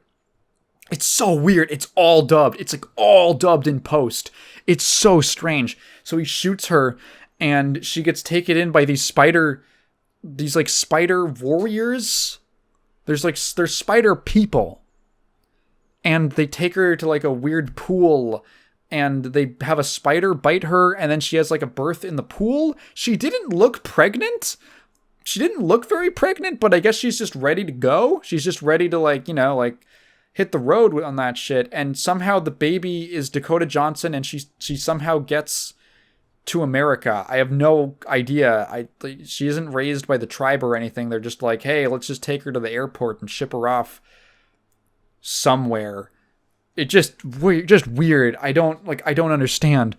It's so weird. It's all dubbed. It's like all dubbed in post. It's so strange. So he shoots her, and she gets taken in by these spider warriors. There's spider people, and they take her to like a weird pool, and they have a spider bite her, and then she has like a birth in the pool. She didn't look pregnant. She didn't look very pregnant, but I guess she's just ready to go. She's just ready to like hit the road on that shit. And somehow the baby is Dakota Johnson, and she somehow gets to America. I have no idea. She isn't raised by the tribe or anything. They're just like, hey, let's just take her to the airport and ship her off somewhere. It just weird. I don't understand.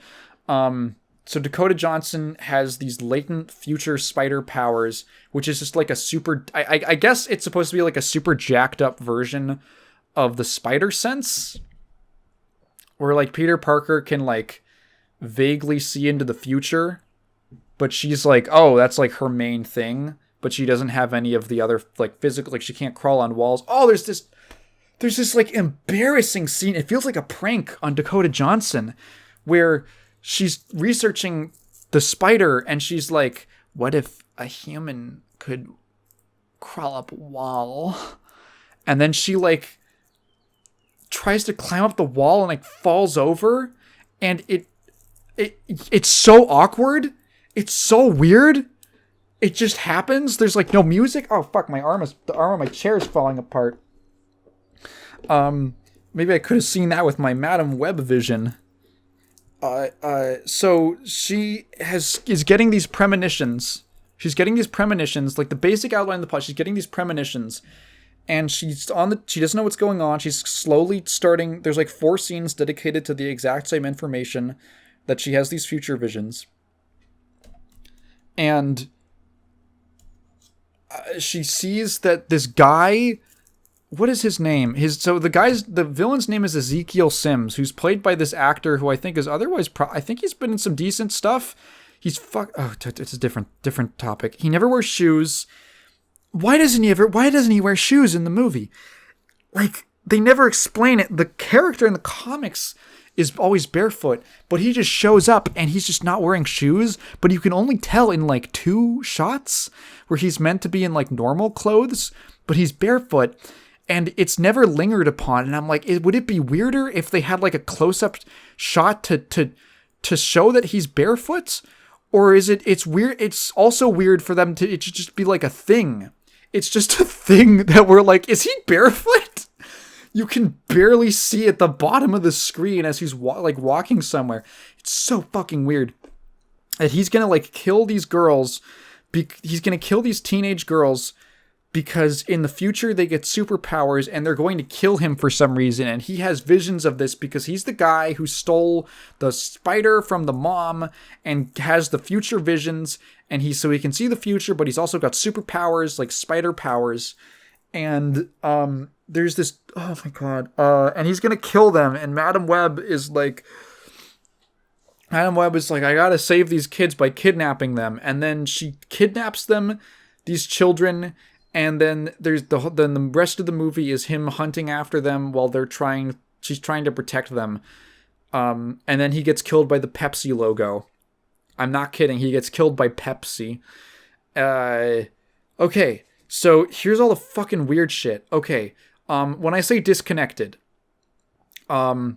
So Dakota Johnson has these latent future spider powers, which is just like a super, I guess it's supposed to be like a super jacked up version of the spider sense, where like Peter Parker can like vaguely see into the future, but she's like, oh, that's like her main thing, but she doesn't have any of the other like physical, like she can't crawl on walls. Oh, there's this like embarrassing scene. It feels like a prank on Dakota Johnson, where she's researching the spider, and she's like, what if a human could crawl up a wall? And then she like tries to climb up the wall and like falls over, and it's so awkward. It's so weird. It just happens. There's like no music. Oh fuck, the arm of my chair is falling apart. Maybe I could have seen that with my Madam Web vision. So she is getting these premonitions. She's getting these premonitions, like the basic outline of the plot. She's getting these premonitions, and she doesn't know what's going on. She's slowly starting. There's like 4 scenes dedicated to the exact same information, that she has these future visions. And she sees that this guy, what is his name? The villain's name is Ezekiel Sims, who's played by this actor who I think is otherwise, I think he's been in some decent stuff. It's a different topic. He never wears shoes. Why doesn't he wear shoes in the movie? Like, they never explain it. The character in the comics is always barefoot, but he just shows up and he's just not wearing shoes, but you can only tell in like 2 shots where he's meant to be in like normal clothes, but he's barefoot, and it's never lingered upon. And I'm like, would it be weirder if they had like a close-up shot to show that he's barefoot? Or it's weird. It's also weird for them to just be like a thing. It's just a thing that we're like, is he barefoot? You can barely see at the bottom of the screen as he's walking somewhere. It's so fucking weird. That he's gonna like kill these girls. He's gonna kill these teenage girls because in the future they get superpowers and they're going to kill him for some reason. And he has visions of this because he's the guy who stole the spider from the mom and has the future visions. And so he can see the future, but he's also got superpowers, like spider powers. And there's this, oh my god, and he's gonna kill them. And Madam Web is like, I gotta save these kids by kidnapping them. And then she kidnaps them, these children. And then there's then the rest of the movie is him hunting after them while she's trying to protect them. And then he gets killed by the Pepsi logo. I'm not kidding. He gets killed by Pepsi. Okay. So here's all the fucking weird shit. Okay. When I say disconnected, I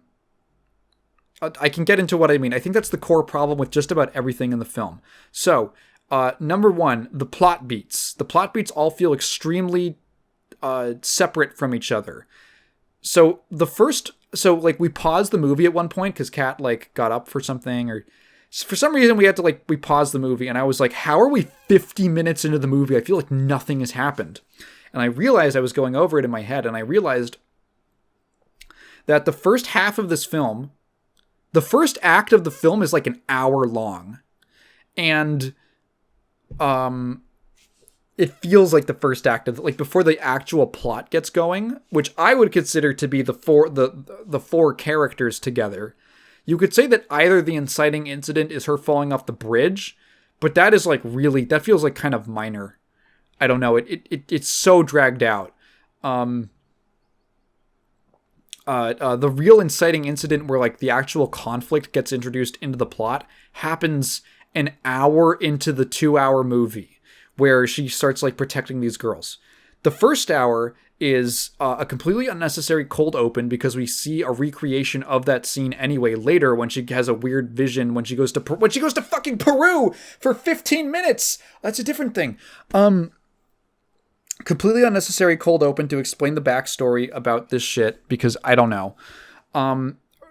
can get into what I mean. I think that's the core problem with just about everything in the film. So, number one, the plot beats. The plot beats all feel extremely separate from each other. So we paused the movie at one point because Kat got up for something, or for some reason we had to we paused the movie, and I was like, how are we 50 minutes into the movie? I feel like nothing has happened. And I realized I was going over it in my head, and I realized that the first half of this film, the first act of the film is like an hour long. And it feels like the first act of before the actual plot gets going, which I would consider to be the four characters together. You could say that either the inciting incident is her falling off the bridge, but that is that feels like kind of minor. I don't know. It's so dragged out. The real inciting incident where the actual conflict gets introduced into the plot happens an hour into the 2-hour movie, where she starts protecting these girls. The first hour is a completely unnecessary cold open because we see a recreation of that scene anyway later when she has a weird vision when she goes to fucking Peru for 15 minutes. That's a different thing. Completely unnecessary cold open to explain the backstory about this shit because I don't know.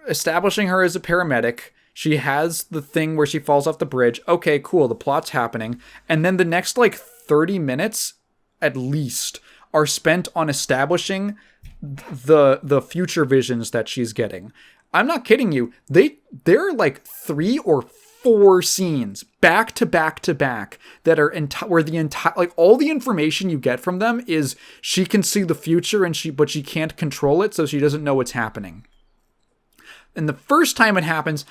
Establishing her as a paramedic. She has the thing where she falls off the bridge. Okay, cool. The plot's happening. And then the next 30 minutes at least are spent on establishing the future visions that she's getting. I'm not kidding you. There are 3 or 4 scenes back to back to back that are where the entire all the information you get from them is she can see the future but she can't control it, so she doesn't know what's happening. And the first time it happens,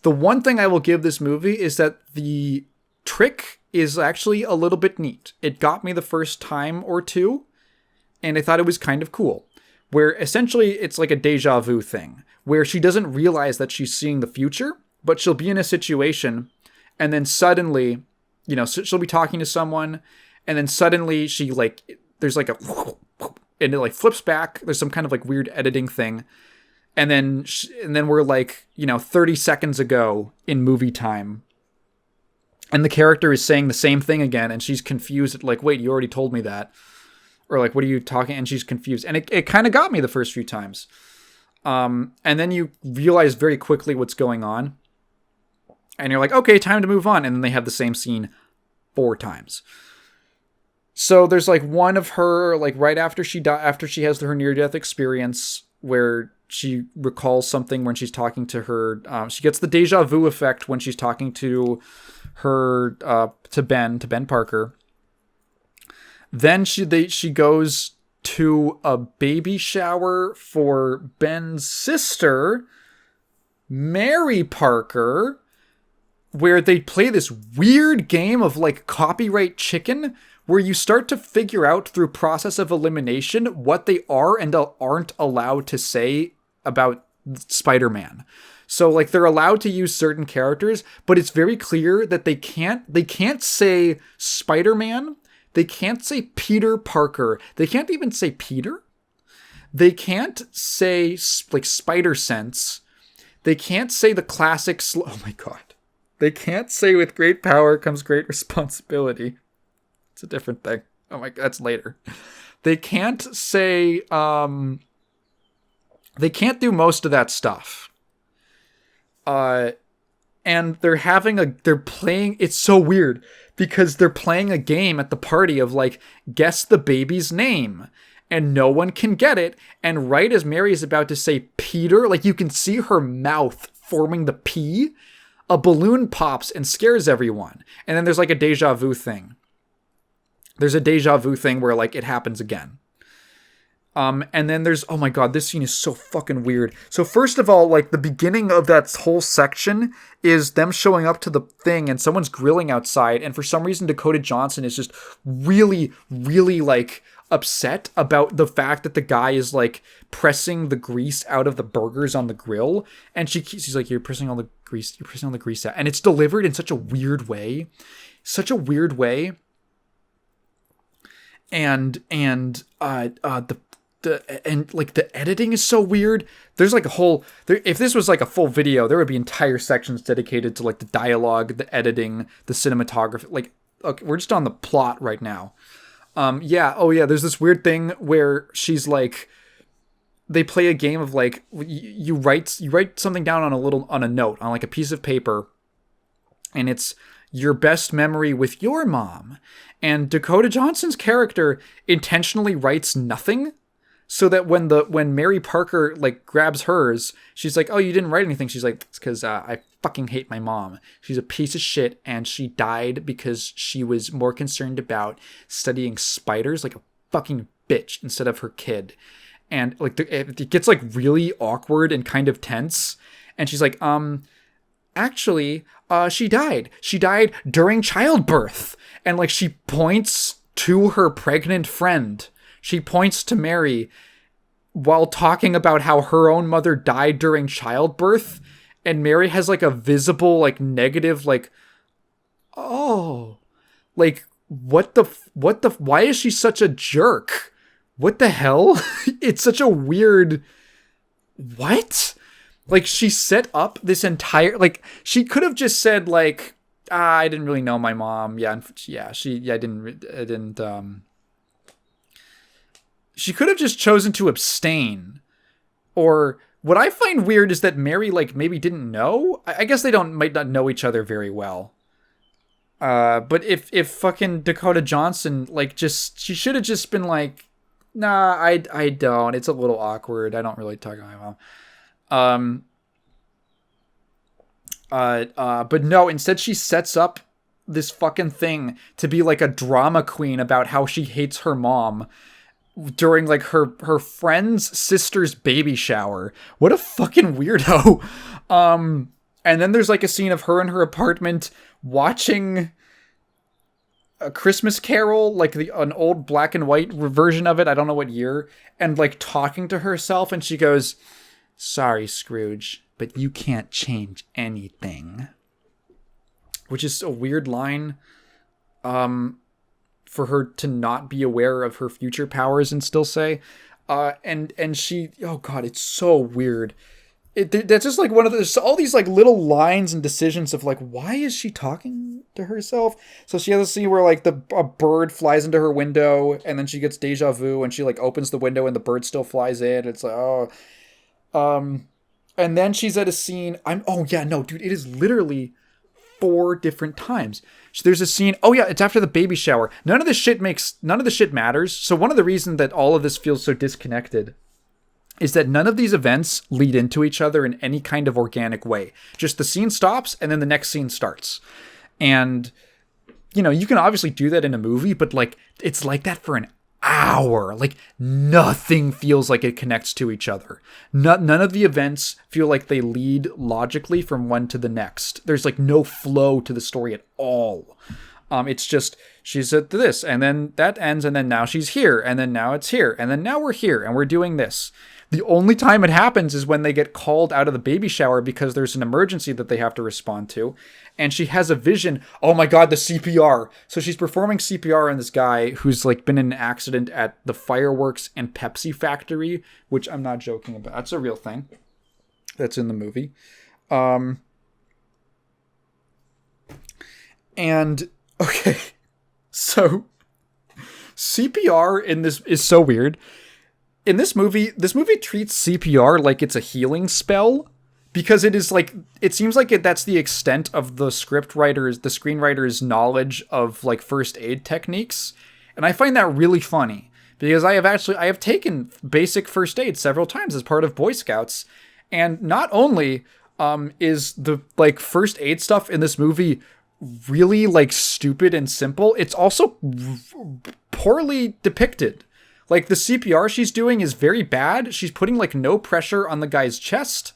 the one thing I will give this movie is that the trick is actually a little bit neat. It got me the first time or two, and I thought it was kind of cool. Where essentially it's like a deja vu thing, where she doesn't realize that she's seeing the future, but she'll be in a situation, and then suddenly, she'll be talking to someone, and then suddenly she there's and it flips back. There's some kind of weird editing thing. And then we're 30 seconds ago in movie time. And the character is saying the same thing again. And she's confused. Wait, you already told me that. Or what are you talking? And she's confused. And it kind of got me the first few times. And then you realize very quickly what's going on. And you're okay, time to move on. And then they have the same scene 4 times. So there's one of her, right after she has her near-death experience where she recalls something when she's talking to her. She gets the deja vu effect when she's talking to her, to Ben Parker. Then she goes to a baby shower for Ben's sister, Mary Parker, where they play this weird game of copyright chicken, where you start to figure out through process of elimination what they are and aren't allowed to say about Spider-Man. So they're allowed to use certain characters, but it's very clear that they can't say Spider-Man. They can't say Peter Parker. They can't even say Peter. They can't say Spider-Sense. They can't say the classic oh my god. They can't say with great power comes great responsibility. It's a different thing. Oh my god, that's later. They can't say They can't do most of that stuff. And they're playing, it's so weird because they're playing a game at the party of like, guess the baby's name. And no one can get it. And right as Mary is about to say Peter, like you can see her mouth forming the P, a balloon pops and scares everyone. And then there's like a deja vu thing. There's a deja vu thing where like it happens again. And then there's, oh my god, this scene is so fucking weird. So first of all, like the beginning of that whole section is them showing up to the thing and someone's grilling outside. And for some reason, Dakota Johnson is just really, really like upset about the fact that the guy is like pressing the grease out of the burgers on the grill. And she's like, you're pressing all the grease out. And it's delivered in such a weird way. And the editing is so weird. There's like a whole, if this was like a full video, there would be entire sections dedicated to like the dialogue, the editing, the cinematography. Like, okay, we're just on the plot right now. There's this weird thing where she's like, they play a game of like, you write something down on a note, on like a piece of paper, and it's your best memory with your mom. And Dakota Johnson's character intentionally writes nothing, so that when Mary Parker like grabs hers, she's like, oh, you didn't write anything. She's like, it's because I fucking hate my mom. She's a piece of shit, and she died because she was more concerned about studying spiders like a fucking bitch instead of her kid. And like it gets like really awkward and kind of tense. And she's like, actually, she died. She died during childbirth. And like she points to her pregnant friend. She points to Mary while talking about how her own mother died during childbirth. And Mary has like a visible, like negative, like, oh, like what the, why is she such a jerk? What the hell? It's such a weird, what? Like she set up this entire, like she could have just said like, I didn't really know my mom. She could have just chosen to abstain. Or what I find weird is that Mary like maybe didn't know. I guess they might not know each other very well. But if fucking Dakota Johnson like she should have just been like, nah, I don't. It's a little awkward. I don't really talk to my mom. But no, instead she sets up this fucking thing to be like a drama queen about how she hates her mom during like her friend's sister's baby shower. What a fucking weirdo. And then there's like a scene of her in her apartment watching A Christmas Carol, like an old black and white version of it. I don't know what year. And like talking to herself, and she goes, sorry, Scrooge, but you can't change anything. Which is a weird line for her to not be aware of her future powers and still say. And she, oh god, it's so weird. That's just like one of those, all these like little lines and decisions of like, why is she talking to herself? So she has a scene where like a bird flies into her window, and then she gets deja vu, and she like opens the window and the bird still flies in. It's like, oh, and then she's at a scene. It is literally 4 different times. So there's a scene. Oh yeah, it's after the baby shower. None of the shit matters. So one of the reasons that all of this feels so disconnected is that none of these events lead into each other in any kind of organic way. Just the scene stops and then the next scene starts. And, you know, you can obviously do that in a movie, but like, it's like that for an hour. Like nothing feels like it connects to each other. None of the events feel like they lead logically from one to the next. There's like no flow to the story at all. It's just, she's at this, and then that ends, and then now she's here, and then now it's here, and then now we're here, and we're doing this. The only time it happens is when they get called out of the baby shower because there's an emergency that they have to respond to. And she has a vision. Oh my god, the CPR. So she's performing CPR on this guy who's like been in an accident at the fireworks and Pepsi factory, which I'm not joking about. That's a real thing. That's in the movie. And okay. So CPR in this is so weird. in this movie treats CPR like it's a healing spell, because it is like, it seems like that's the extent of the screenwriter's knowledge of like first aid techniques. And I find that really funny, because I have taken basic first aid several times as part of Boy Scouts. And not only is the like first aid stuff in this movie really like stupid and simple, it's also poorly depicted. Like, the CPR she's doing is very bad. She's putting like no pressure on the guy's chest.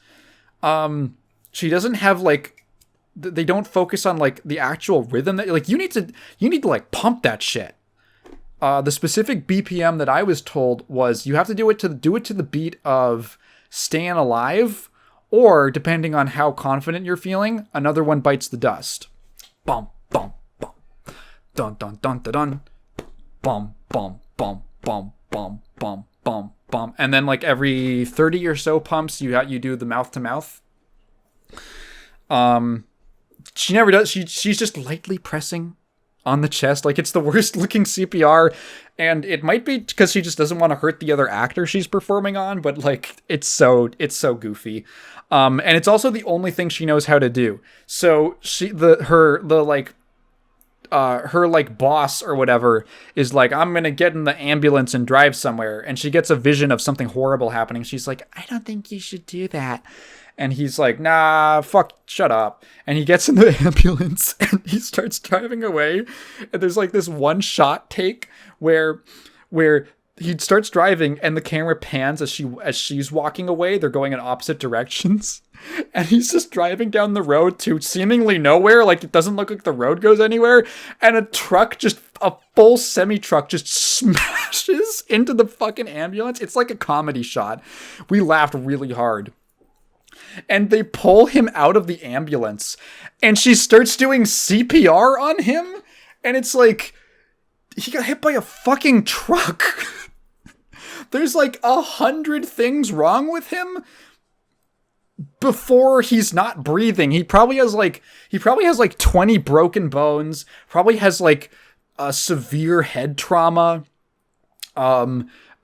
She doesn't have like, they don't focus on like the actual rhythm that like you need to like pump that shit. The specific BPM that I was told was you have to do it to the beat of Staying Alive, or depending on how confident you're feeling, Another One Bites the Dust. Bum bum bum, dun dun dun dun dun, bum bum bum bum bum bum bum bum, and then like every 30 or so pumps you do the mouth to mouth. She never does. She's just lightly pressing on the chest. Like, it's the worst looking CPR, and it might be because she just doesn't want to hurt the other actor she's performing on, but like, it's so goofy. And it's also the only thing she knows how to do. So her boss or whatever is like, I'm gonna get in the ambulance and drive somewhere, and she gets a vision of something horrible happening. She's like, I don't think you should do that. And he's like, nah, fuck, shut up. And he gets in the ambulance and he starts driving away. And there's like this one shot take where he starts driving and the camera pans as she's walking away. They're going in opposite directions. And he's just driving down the road to seemingly nowhere. Like, it doesn't look like the road goes anywhere. And a full semi-truck just smashes into the fucking ambulance. It's like a comedy shot. We laughed really hard. And they pull him out of the ambulance, and she starts doing CPR on him, and it's like, he got hit by a fucking truck. There's like 100 things wrong with him before he's not breathing. He probably has like 20 broken bones, probably has like a severe head trauma,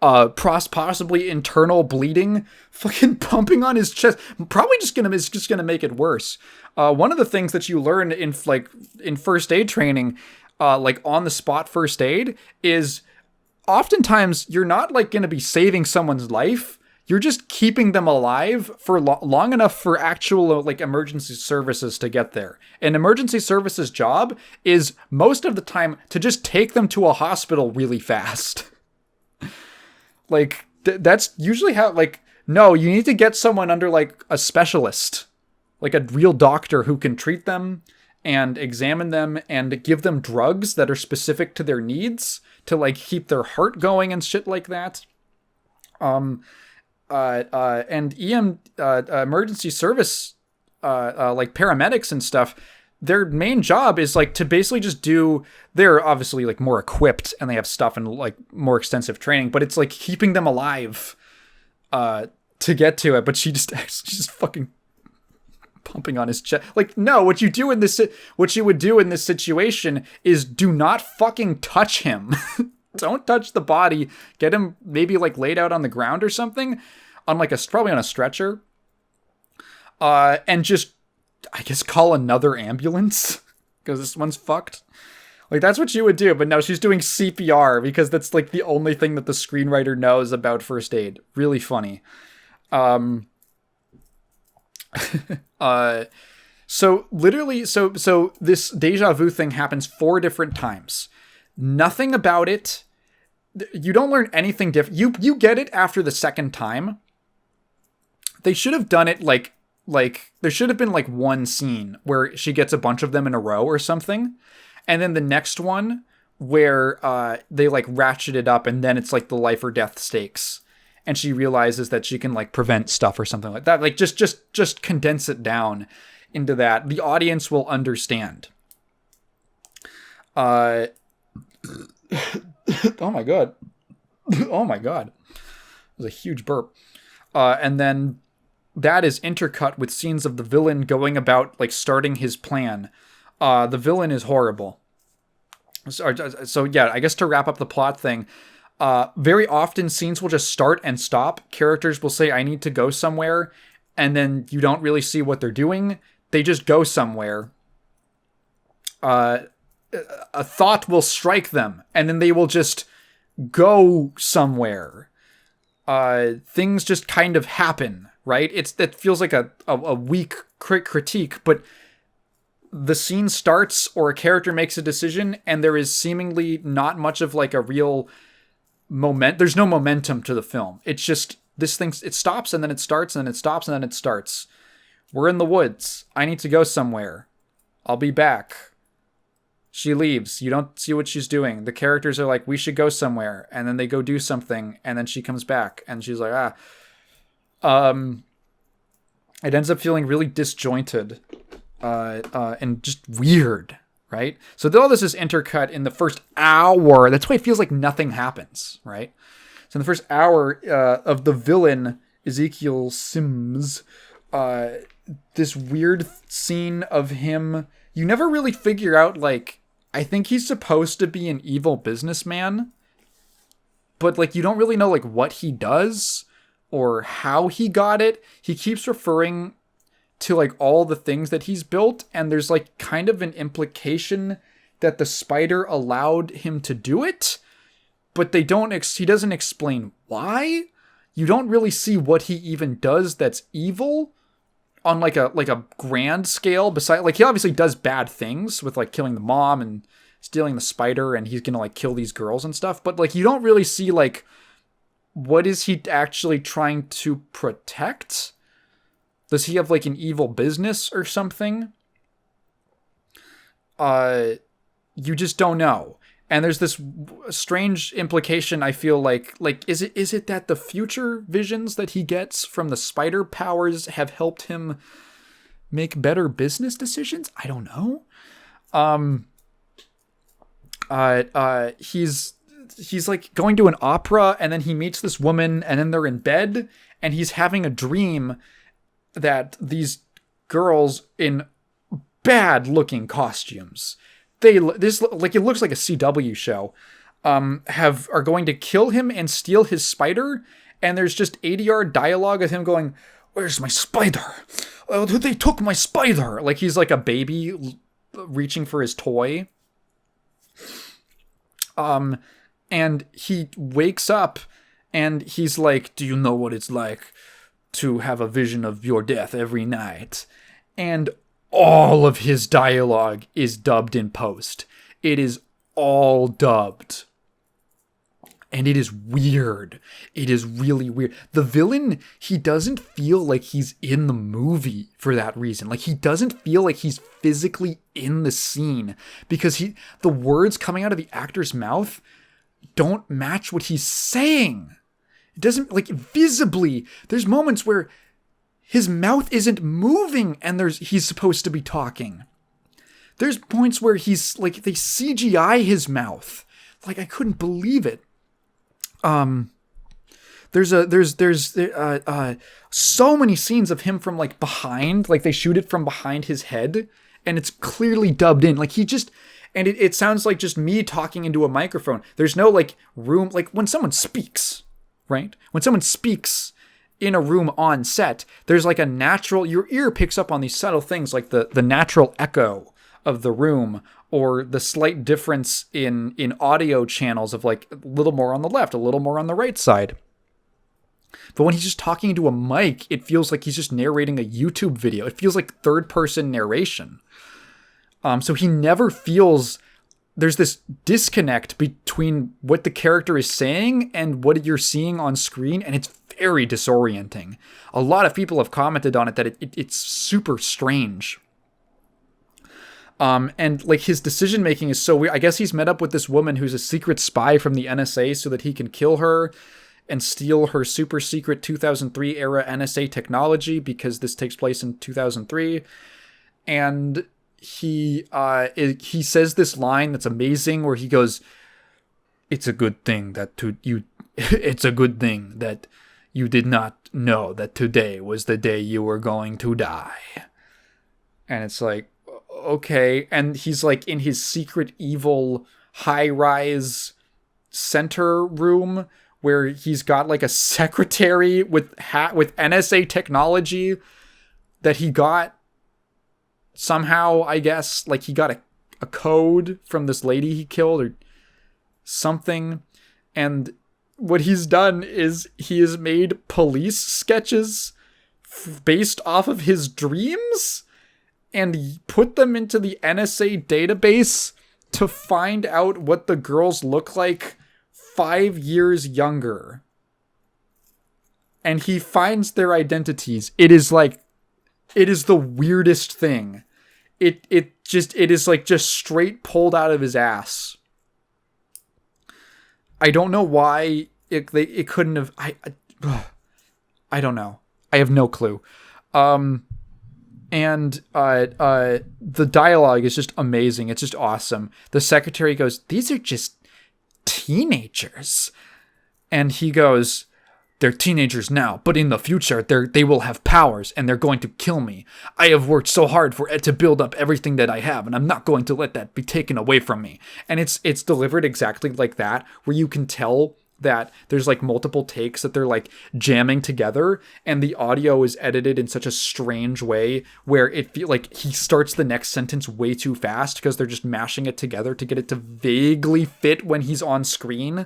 possibly internal bleeding, fucking pumping on his chest. Probably just gonna make it worse. One of the things that you learn in first aid training, like on the spot first aid, is oftentimes you're not like gonna be saving someone's life. You're just keeping them alive for long enough for actual like emergency services to get there. An emergency services job is most of the time to just take them to a hospital really fast. Like, that's usually how, like, no, you need to get someone under, like, a specialist. Like, a real doctor who can treat them and examine them and give them drugs that are specific to their needs to, like, keep their heart going and shit like that. And emergency service, like, paramedics and stuff, their main job is like to basically just they're obviously like more equipped and they have stuff and like more extensive training, but it's like keeping them alive to get to it. But she's just fucking pumping on his chest. Like, no, what you would do in this situation is do not fucking touch him. Don't touch the body. Get him maybe like laid out on the ground or something, on like probably on a stretcher, and just, I guess, call another ambulance because this one's fucked. Like, that's what you would do. But no, she's doing CPR because that's like the only thing that the screenwriter knows about first aid. Really funny. So literally, so this deja vu thing happens 4 different times. Nothing about it. You don't learn anything different. You get it after the second time. They should have done it like there should have been like one scene where she gets a bunch of them in a row or something, and then the next one where they like ratchet it up, and then it's like the life or death stakes, and she realizes that she can like prevent stuff or something like that. Like, just condense it down into that. The audience will understand. Oh my god. Oh my god. It was a huge burp. And then that is intercut with scenes of the villain going about, like, starting his plan. The villain is horrible. So yeah, I guess to wrap up the plot thing, Very often scenes will just start and stop. Characters will say, I need to go somewhere. And then you don't really see what they're doing. They just go somewhere. A thought will strike them. And then they will just go somewhere. Things just kind of happen, right? That feels like a weak critique, but the scene starts or a character makes a decision and there is seemingly not much of like a real there's no momentum to the film. It's just this thing, it stops and then it starts and then it stops and then it starts. We're in the woods. I need to go somewhere. I'll be back. She leaves. You don't see what she's doing. The characters are like, we should go somewhere. And then they go do something. And then she comes back and she's like, it ends up feeling really disjointed, and just weird. Right? So all this is intercut in the first hour. That's why it feels like nothing happens, right? So in the first hour of the villain, Ezekiel Sims, this weird scene of him, you never really figure out, like, I think he's supposed to be an evil businessman, but, like, you don't really know, like, what he does or how he got it. He keeps referring to like all the things that he's built, and there's like kind of an implication that the spider allowed him to do it, but he doesn't explain why. You don't really see what he even does that's evil on like a grand scale. Besides, like, he obviously does bad things with like killing the mom and stealing the spider, and he's gonna like kill these girls and stuff, but like you don't really see like what is he actually trying to protect. Does he have, like, an evil business or something? You just don't know. And there's this strange implication, I feel like is it that the future visions that he gets from the spider powers have helped him make better business decisions? I don't know. He's like going to an opera, and then he meets this woman, and then they're in bed, and he's having a dream that these girls in bad looking costumes, it looks like a CW show, are going to kill him and steal his spider. And there's just ADR dialogue of him going, "Where's my spider? Oh, they took my spider." Like he's like a baby reaching for his toy. And he wakes up and he's like, "Do you know what it's like to have a vision of your death every night?" And all of his dialogue is dubbed in post. It is all dubbed. And it is weird. It is really weird. The villain, he doesn't feel like he's in the movie for that reason. Like, he doesn't feel like he's physically in the scene, because the words coming out of the actor's mouth don't match what he's saying. It doesn't, like, visibly, there's moments where his mouth isn't moving and he's supposed to be talking. There's points where he's, like, they CGI his mouth. Like, I couldn't believe it. There's so many scenes of him from, like, behind, like, they shoot it from behind his head, and it's clearly dubbed in. Like, and it sounds like just me talking into a microphone. There's no, like, room, like, when someone speaks, right? When someone speaks in a room on set, there's like a natural, your ear picks up on these subtle things, like the natural echo of the room, or the slight difference in audio channels of, like, a little more on the left, a little more on the right side. But when he's just talking into a mic, it feels like he's just narrating a YouTube video. It feels like third-person narration. So he never feels... There's this disconnect between what the character is saying and what you're seeing on screen, and it's very disorienting. A lot of people have commented on it that it's super strange. And, like, his decision making is so weird. I guess he's met up with this woman who's a secret spy from the NSA so that he can kill her and steal her super secret 2003 era NSA technology, because this takes place in 2003. And he says this line that's amazing, where he goes, "It's a good thing that it's a good thing that you did not know that today was the day you were going to die." And it's like, okay. And he's, like, in his secret evil high-rise center room where he's got like a secretary with NSA technology that he got somehow, I guess, like he got a code from this lady he killed or something. And what he's done is he has made police sketches based off of his dreams and put them into the NSA database to find out what the girls look like 5 years younger. And he finds their identities. It is the weirdest thing. It is like just straight pulled out of his ass. I don't know why it couldn't have. I don't know. I have no clue. And the dialogue is just amazing. It's just awesome. The secretary goes, "These are just teenagers," and he goes, "They're teenagers now, but in the future, they will have powers, and they're going to kill me. I have worked so hard to build up everything that I have, and I'm not going to let that be taken away from me." And it's delivered exactly like that, where you can tell that there's like multiple takes that they're like jamming together, and the audio is edited in such a strange way where it feels like he starts the next sentence way too fast because they're just mashing it together to get it to vaguely fit when he's on screen.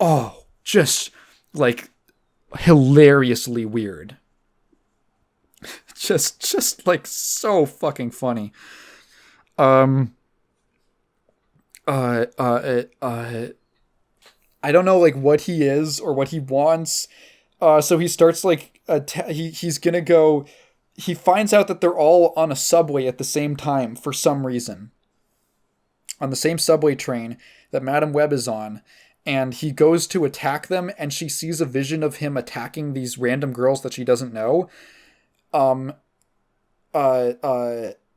Oh, just like hilariously weird. just like so fucking funny. I don't know like what he is or what he wants. So he starts like he's gonna go. He finds out that they're all on a subway at the same time for some reason, on the same subway train that Madame Web is on. And he goes to attack them, and she sees a vision of him attacking these random girls that she doesn't know.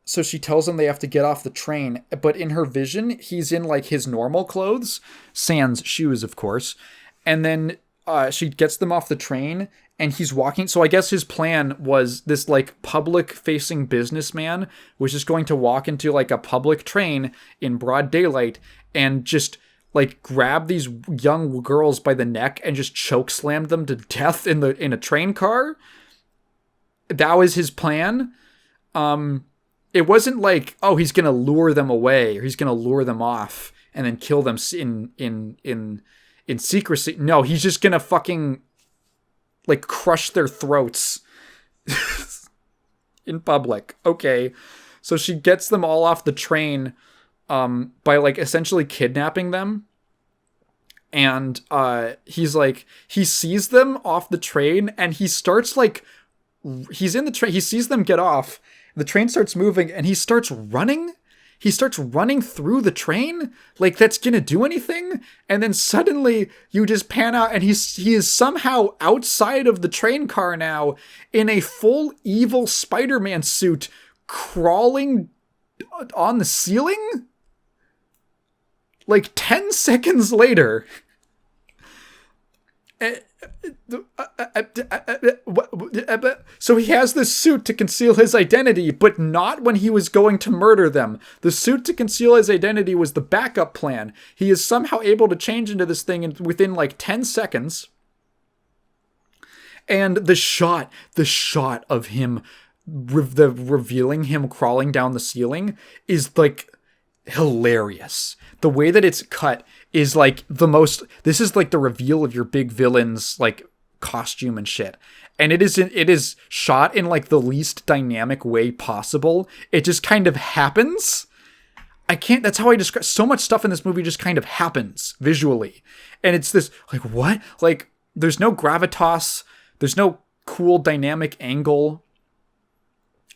So she tells him they have to get off the train, but in her vision, he's in like his normal clothes, sans shoes, of course. And then she gets them off the train, and he's walking. So I guess his plan was this like public-facing businessman was just going to walk into like a public train in broad daylight and just like grab these young girls by the neck and just choke slam them to death in a train car. That was his plan. It wasn't like, oh, he's gonna lure them away or he's gonna lure them off and then kill them in secrecy. No, he's just gonna fucking like crush their throats in public. Okay, so she gets them all off the train by like essentially kidnapping them. And he's like, he sees them off the train and he starts like, he's in the train, he sees them get off, the train starts moving and he starts running. He starts running through the train like that's gonna do anything. And then suddenly you just pan out and he is somehow outside of the train car now in a full evil Spider-Man suit crawling on the ceiling. Like 10 seconds later. So he has this suit to conceal his identity, but not when he was going to murder them. The suit to conceal his identity was the backup plan. He is somehow able to change into this thing within like 10 seconds. And the shot of him, revealing him crawling down the ceiling is like hilarious. The way that it's cut is like this is like the reveal of your big villain's like costume and shit. And it is shot in like the least dynamic way possible. It just kind of happens. That's how I describe so much stuff in this movie just kind of happens visually. And it's this like, what? Like there's no gravitas. There's no cool dynamic angle.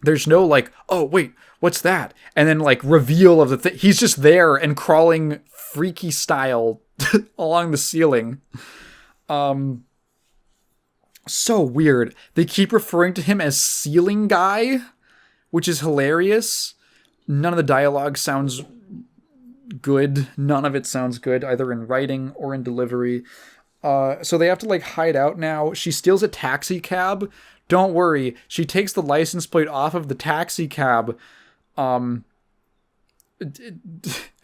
There's no like, oh wait, what's that? And then like reveal of the thing. He's just there and crawling freaky style along the ceiling. So weird. They keep referring to him as Ceiling Guy, which is hilarious. None of the dialogue sounds good. None of it sounds good, either in writing or in delivery. So they have to like hide out now. She steals a taxi cab. Don't worry. She takes the license plate off of the taxi cab. And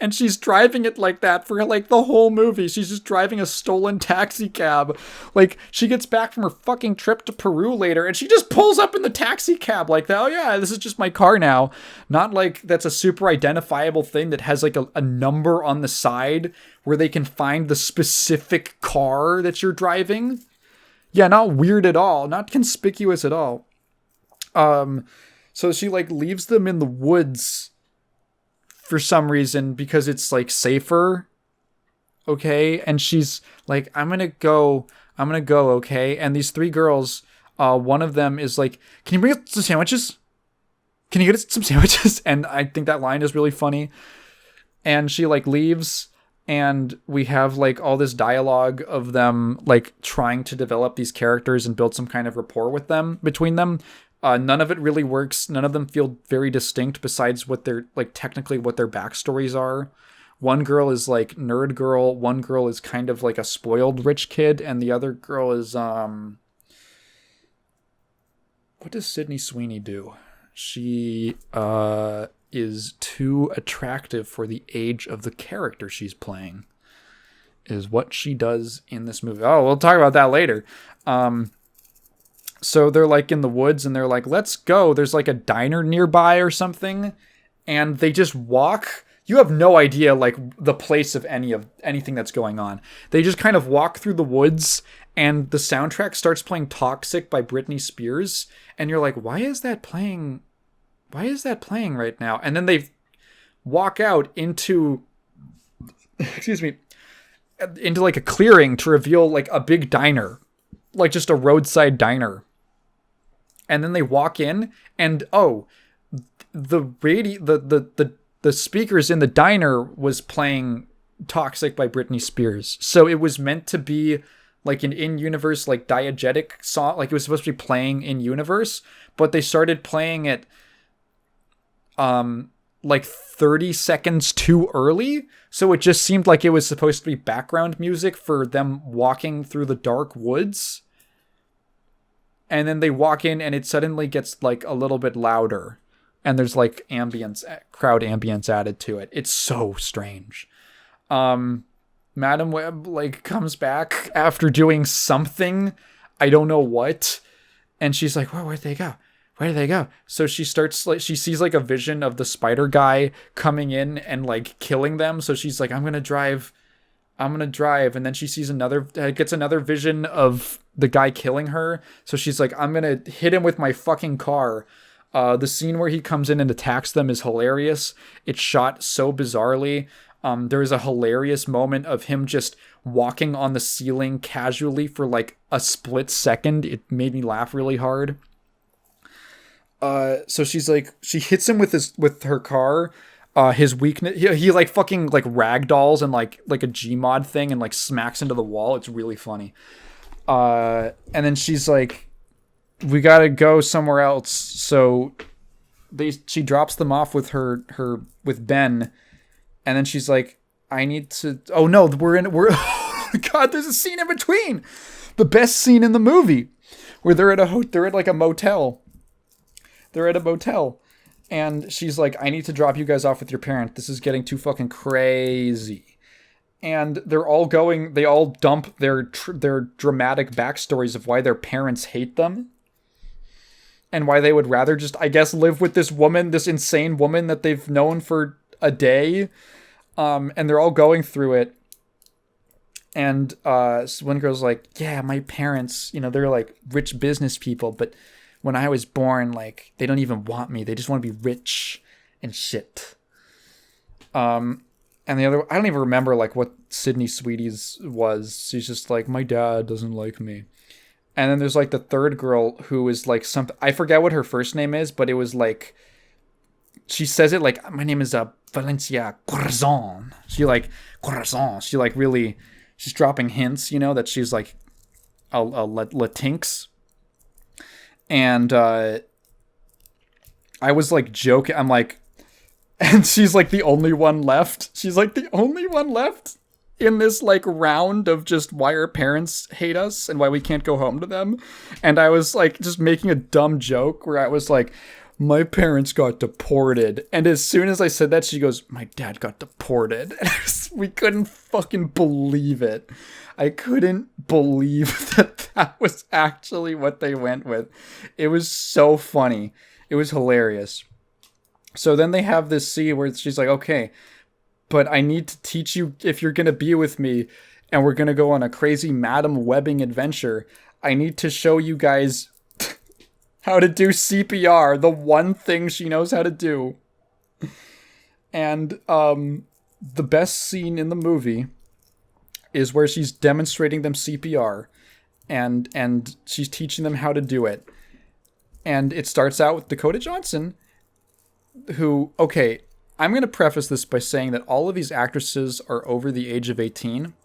And she's driving it like that for like the whole movie. She's just driving a stolen taxi cab. Like, she gets back from her fucking trip to Peru later and she just pulls up in the taxi cab like that. Oh yeah, this is just my car now. Not like that's a super identifiable thing that has like a number on the side where they can find the specific car that you're driving. Yeah, not weird at all. Not conspicuous at all. So she like leaves them in the woods for some reason because it's like safer. Okay. And she's like, I'm going to go. Okay. And these three girls, one of them is like, can you bring us some sandwiches? Can you get us some sandwiches? And I think that line is really funny. And she like leaves and we have like all this dialogue of them like trying to develop these characters and build some kind of rapport with them between them. None of it really works. None of them feel very distinct besides what they're like technically what their backstories are. One girl is like nerd girl. One girl is kind of like a spoiled rich kid. And the other girl is, what does Sydney Sweeney do? She, is too attractive for the age of the character she's playing is what she does in this movie. Oh, we'll talk about that later. So they're like in the woods and they're like, let's go. There's like a diner nearby or something. And they just walk. You have no idea like the place of anything that's going on. They just kind of walk through the woods and the soundtrack starts playing Toxic by Britney Spears. And you're like, why is that playing right now? And then they walk out into, into like a clearing to reveal like a big diner, like just a roadside diner. And then they walk in and the speakers in the diner was playing Toxic by Britney Spears. So it was meant to be like an in-universe like diegetic song, like it was supposed to be playing in universe, but they started playing it like 30 seconds too early. So it just seemed like it was supposed to be background music for them walking through the dark woods. And then they walk in and it suddenly gets like a little bit louder. And there's like crowd ambience added to it. It's so strange. Madam Web like comes back after doing something. I don't know what. And she's like, where'd they go? Where did they go? So she starts like, she sees like a vision of the spider guy coming in and like killing them. So she's like, I'm going to drive. And then she sees gets another vision of the guy killing her. So she's like, I'm going to hit him with my fucking car. The scene where he comes in and attacks them is hilarious. It's shot so bizarrely. There is a hilarious moment of him just walking on the ceiling casually for like a split second. It made me laugh really hard. So she's like, she hits him with her car. His weakness, he like fucking like ragdolls and like a Gmod thing and like smacks into the wall. It's really funny. And then she's like, we gotta go somewhere else. So she drops them off with with Ben. And then she's like, I need to, oh no, oh God, there's a scene in between. The best scene in the movie where they're at a motel. They're at a motel. And she's like, I need to drop you guys off with your parent. This is getting too fucking crazy. And they all dump their dramatic backstories of why their parents hate them. And why they would rather just, I guess, live with this woman, this insane woman that they've known for a day. And they're all going through it. And so one girl's like, yeah, my parents, they're like rich business people, but when I was born, like, they don't even want me. They just want to be rich and shit. And the other, I don't even remember, like, what Sydney Sweetie's was. She's just like, my dad doesn't like me. And then there's, like, the third girl who is, like, something, I forget what her first name is, but it was, like, she says it, like, my name is Valencia Corazon. She, like, Corazon. She, like, really, she's dropping hints, that she's, like, a Latinx. And I was like joking. I'm like, and she's like the only one left. She's like the only one left in this like round of just why our parents hate us and why we can't go home to them. And I was like just making a dumb joke where I was like, my parents got deported. And as soon as I said that, she goes, my dad got deported. And we couldn't fucking believe it. I couldn't believe that was actually what they went with. It was so funny. It was hilarious. So then they have this scene where she's like, okay, but I need to teach you, if you're going to be with me and we're going to go on a crazy Madam Webbing adventure, I need to show you guys how to do CPR, the one thing she knows how to do. And the best scene in the movie is where she's demonstrating them CPR and she's teaching them how to do it. And it starts out with Dakota Johnson, who, okay, I'm going to preface this by saying that all of these actresses are over the age of 18.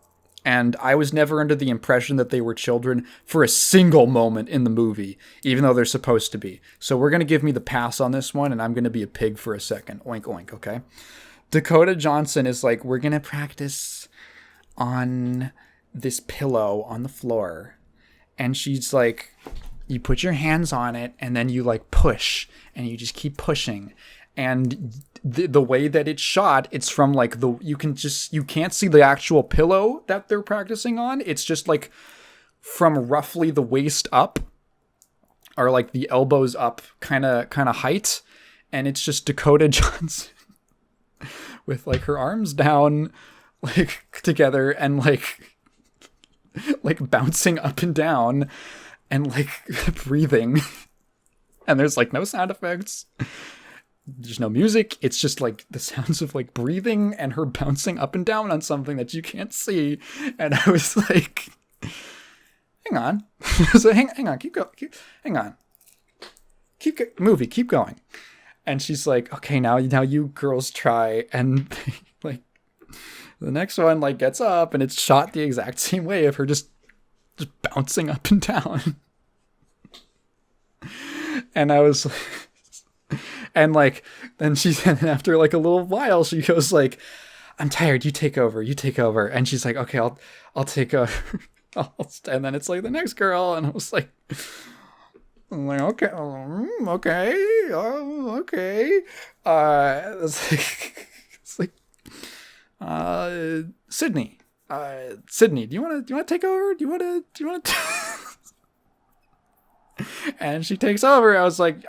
And I was never under the impression that they were children for a single moment in the movie, even though they're supposed to be. So we're going to give me the pass on this one, and I'm going to be a pig for a second. Oink, oink, okay? Dakota Johnson is like, we're going to practice on this pillow on the floor. And she's like, you put your hands on it, and then you like push, and you just keep pushing. And the way that it's shot, it's from like you can't see the actual pillow that they're practicing on. It's just like from roughly the waist up, or like the elbows up kind of height. And it's just Dakota Johnson with like her arms down, like together, and like bouncing up and down and like breathing. And there's like no sound effects. There's no music. It's just like the sounds of like breathing and her bouncing up and down on something that you can't see. And I was like, hang on. So hang on. Keep going. Hang on. Keep going. And she's like, okay, now you girls try. And like the next one like gets up and it's shot the exact same way of her just bouncing up and down. And I was like, and like, then after like a little while, she goes like, I'm tired. You take over. And she's like, okay, I'll take over. And then it's like the next girl. And I was like, okay. It's like, Sydney, do you want to take over? Do you want to? And she takes over. I was like,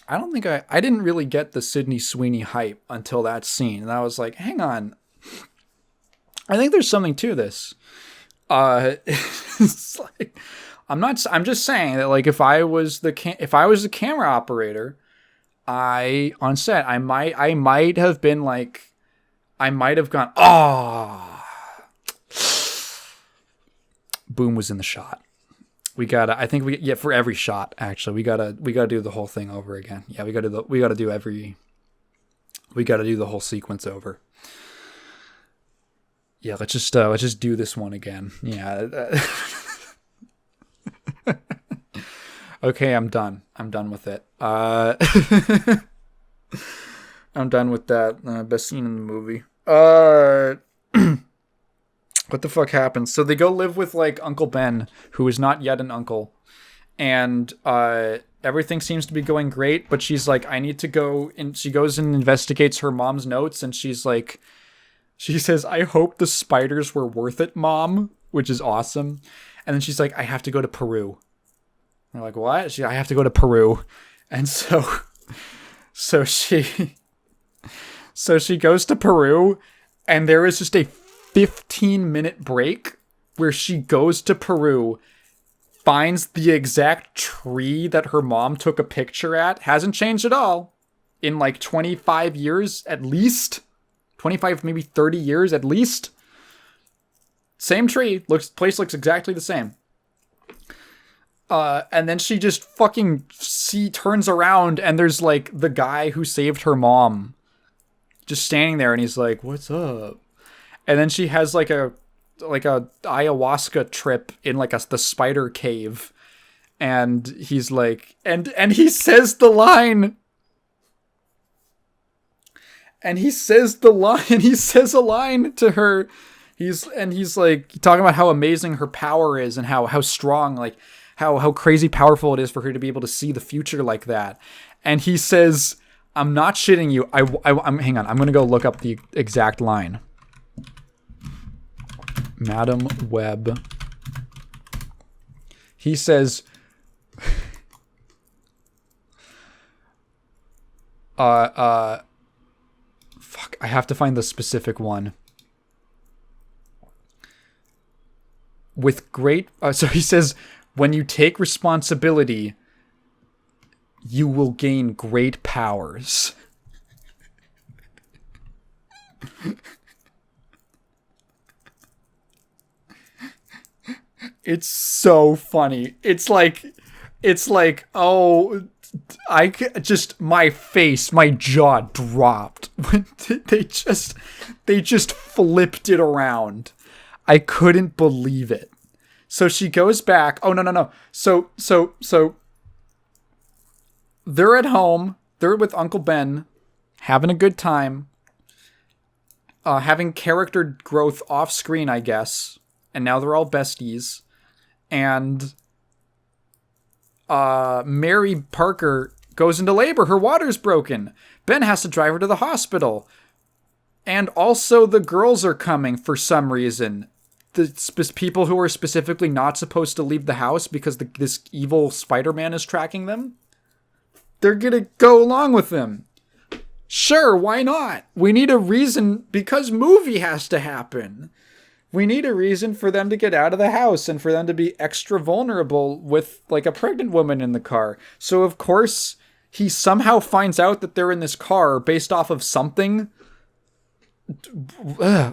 I don't think I didn't really get the Sydney Sweeney hype until that scene. And I was like, hang on. I think there's something to this. It's like, I'm just saying that like, if I was the camera operator, on set, I might have been like, I might have gone, boom was in the shot. For every shot, actually, we gotta do the whole thing over again. Yeah, we gotta do the whole sequence over. Yeah, let's just do this one again. Yeah. Okay, I'm done with it. I'm done with that. Best scene in the movie. What the fuck happens? So they go live with like Uncle Ben, who is not yet an uncle, and everything seems to be going great. But she's like, I need to go, and she goes and investigates her mom's notes, and she says, I hope the spiders were worth it, Mom, which is awesome. And then she's like, I have to go to Peru. And they're like, what? I have to go to Peru, and so she goes to Peru, and there is just a 15-minute break where she goes to Peru, finds the exact tree that her mom took a picture at, hasn't changed at all in like 25 years at least, 25 maybe 30 years at least. Same tree, place looks exactly the same. And then she just fucking turns around, and there's like the guy who saved her mom just standing there, and he's like, what's up? And then she has like a ayahuasca trip in like the spider cave. And he's like, and he says the line. And he says a line to her. He's like talking about how amazing her power is and how strong, like how crazy powerful it is for her to be able to see the future like that. And he says, I'm not shitting you. I'm hang on. I'm going to go look up the exact line. Madam Web. He says, fuck, I have to find the specific one. With great, so he says, when you take responsibility, you will gain great powers. It's so funny. It's like, oh, my jaw dropped when they just flipped it around. I couldn't believe it. So she goes back. Oh, no. So they're at home. They're with Uncle Ben, having a good time, having character growth off screen, I guess. And now they're all besties. And Mary Parker goes into labor. Her water's broken. Ben has to drive her to the hospital. And also the girls are coming for some reason. The people who are specifically not supposed to leave the house because this evil Spider-Man is tracking them. They're gonna go along with them. Sure, why not? We need a reason, because movie has to happen. We need a reason for them to get out of the house and for them to be extra vulnerable with, like, a pregnant woman in the car. So, of course, he somehow finds out that they're in this car based off of something.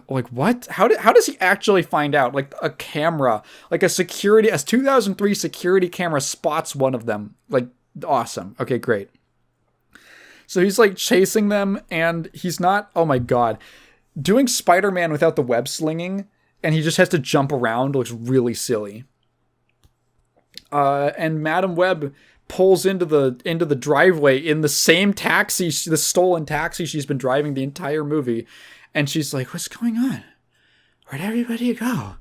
Like, what? How does he actually find out? Like, a camera, like a 2003 security camera spots one of them. Like, awesome. Okay, great. So he's, like, chasing them, and he's not, oh my god, doing Spider-Man without the web slinging, and he just has to jump around looks really silly. And Madam Web pulls into the driveway in the same taxi, the stolen taxi she's been driving the entire movie. And she's like, what's going on? Where'd everybody go?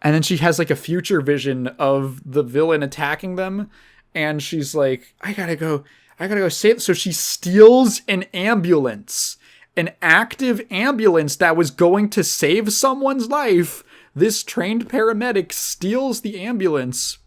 And then she has, like, a future vision of the villain attacking them. And she's like, I gotta go save. So she steals an ambulance. An active ambulance that was going to save someone's life. This trained paramedic steals the ambulance,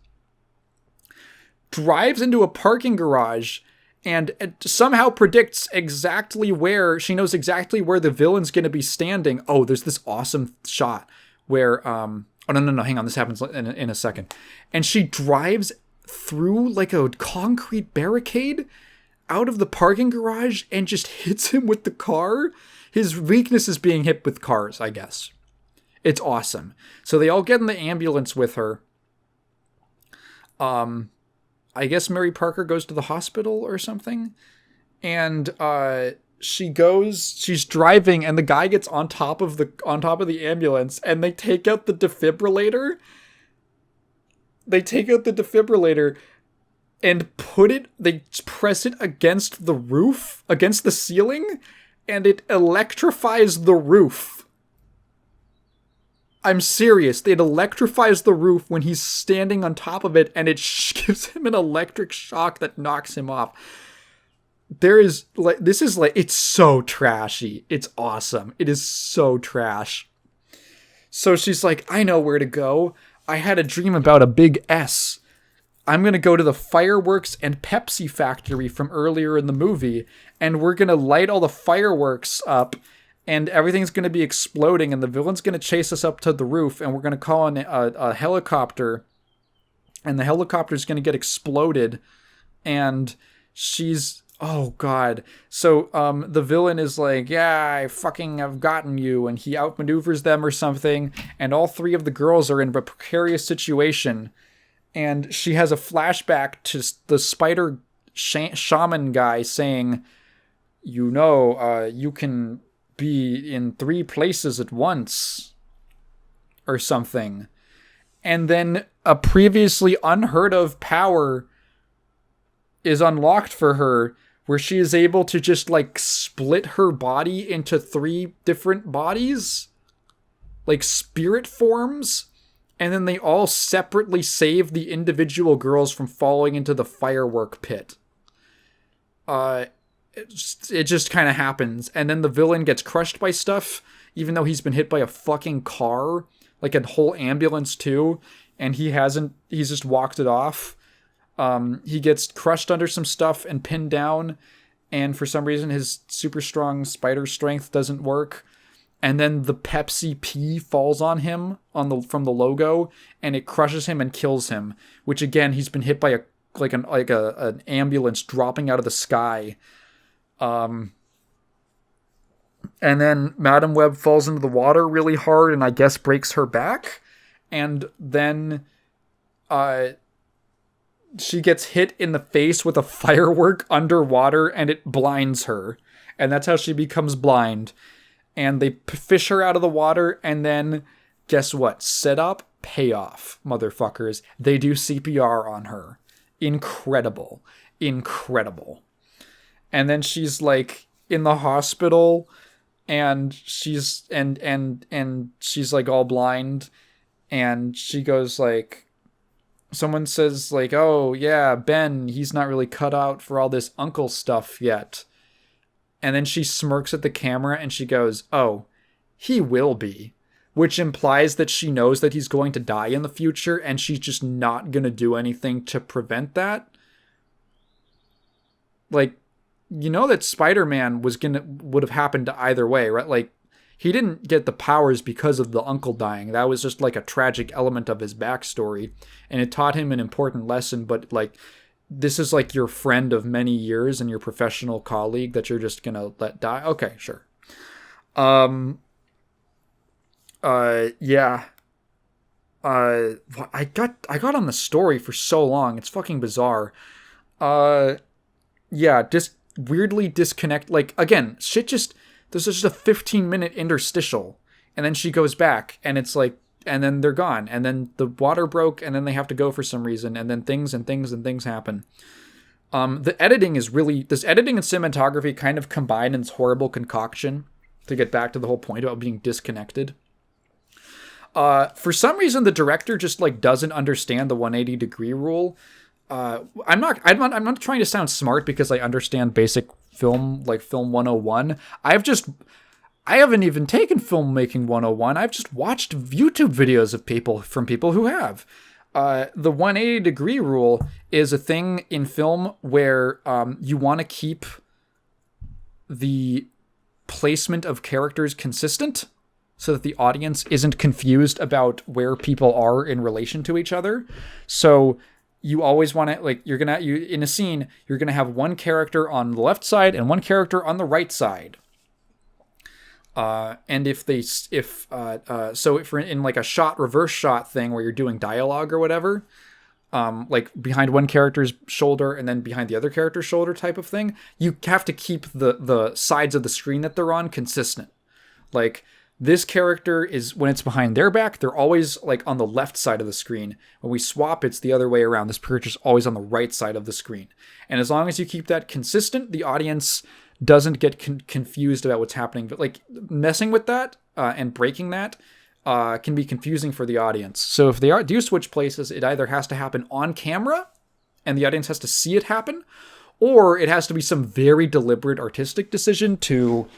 drives into a parking garage, and somehow predicts exactly where, she knows exactly where the villain's going to be standing. Oh, there's this awesome shot where, oh, no, hang on, this happens in a second. And she drives through, like, a concrete barricade out of the parking garage and just hits him with the car. His weakness is being hit with cars, I guess. It's awesome. So they all get in the ambulance with her. I guess Mary Parker goes to the hospital or something. And she's driving, and the guy gets on top of the ambulance, and they take out the defibrillator. And they press it against the roof, against the ceiling, and it electrifies the roof. I'm serious. It electrifies the roof when he's standing on top of it, and it gives him an electric shock that knocks him off. It's so trashy. It's awesome. It is so trash. So she's like, I know where to go. I had a dream about a big S. I'm going to go to the fireworks and Pepsi factory from earlier in the movie, and we're going to light all the fireworks up, and everything's going to be exploding, and the villain's going to chase us up to the roof, and we're going to call in a helicopter, and the helicopter's going to get exploded, and she's... Oh, God. So the villain is like, yeah, I fucking have gotten you, and he outmaneuvers them or something, and all three of the girls are in a precarious situation. And she has a flashback to the spider shaman guy saying, you can be in 3 places at once or something. And then a previously unheard of power is unlocked for her, where she is able to just, like, split her body into 3 different bodies, like spirit forms. and then they all separately save the individual girls from falling into the firework pit. It just kind of happens, and then the villain gets crushed by stuff, even though he's been hit by a fucking car, like a whole ambulance too, and he's just walked it off. He gets crushed under some stuff and pinned down, and for some reason his super strong spider strength doesn't work. And then the Pepsi P falls on him from the logo, and it crushes him and kills him. Which again, he's been hit by an ambulance dropping out of the sky. And then Madam Web falls into the water really hard, and I guess breaks her back. And then, she gets hit in the face with a firework underwater, and it blinds her, and that's how she becomes blind. And they fish her out of the water, and then, guess what? Setup, payoff, motherfuckers. They do CPR on her. Incredible. And then she's, like, in the hospital, and she's, and she's, like, all blind, and she goes, like, someone says, like, oh, yeah, Ben, he's not really cut out for all this uncle stuff yet. And then she smirks at the camera and she goes, oh, he will be. Which implies that she knows that he's going to die in the future, and she's just not going to do anything to prevent that. Like, you know that Spider-Man would have happened to either way, right? Like, he didn't get the powers because of the uncle dying. That was just like a tragic element of his backstory. And it taught him an important lesson, but like, this is like your friend of many years and your professional colleague that you're just gonna let die. Okay, sure. Yeah. I got on the story for so long. It's fucking bizarre. Yeah, just weirdly disconnect. Like, again, there's just a 15-minute interstitial, and then she goes back, and it's like, and then they're gone, and then the water broke, and then they have to go for some reason, and then things happen. This editing and cinematography kind of combine in this horrible concoction to get back to the whole point about being disconnected. For some reason, the director just like doesn't understand the 180-degree rule. I'm not trying to sound smart because I understand basic film, like film 101. I haven't even taken filmmaking 101. I've just watched YouTube videos of people who have. The 180-degree rule is a thing in film where you want to keep the placement of characters consistent so that the audience isn't confused about where people are in relation to each other. So you always want to, like, in a scene, you're going to have one character on the left side and one character on the right side. And if in like a reverse shot thing where you're doing dialogue or whatever, like behind one character's shoulder and then behind the other character's shoulder type of thing, you have to keep the sides of the screen that they're on consistent. Like, this character is, when it's behind their back, they're always like on the left side of the screen. When we swap, it's the other way around. This character's always on the right side of the screen. And as long as you keep that consistent, the audience doesn't get confused about what's happening. But like, messing with that and breaking that can be confusing for the audience. So if they do switch places, it either has to happen on camera and the audience has to see it happen, or it has to be some very deliberate artistic decision to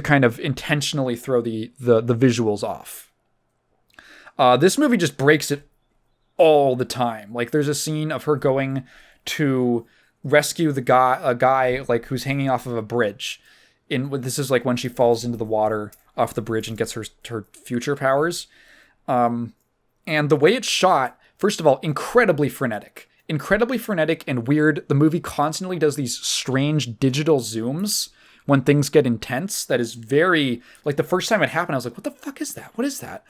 kind of intentionally throw the visuals off. This movie just breaks it all the time. Like, there's a scene of her going to rescue a guy like who's hanging off of a bridge. This is like when she falls into the water off the bridge and gets her future powers. And the way it's shot, first of all, incredibly frenetic and weird. The movie constantly does these strange digital zooms when things get intense. That is very, like, the first time it happened, I was like, what the fuck is that? What is that?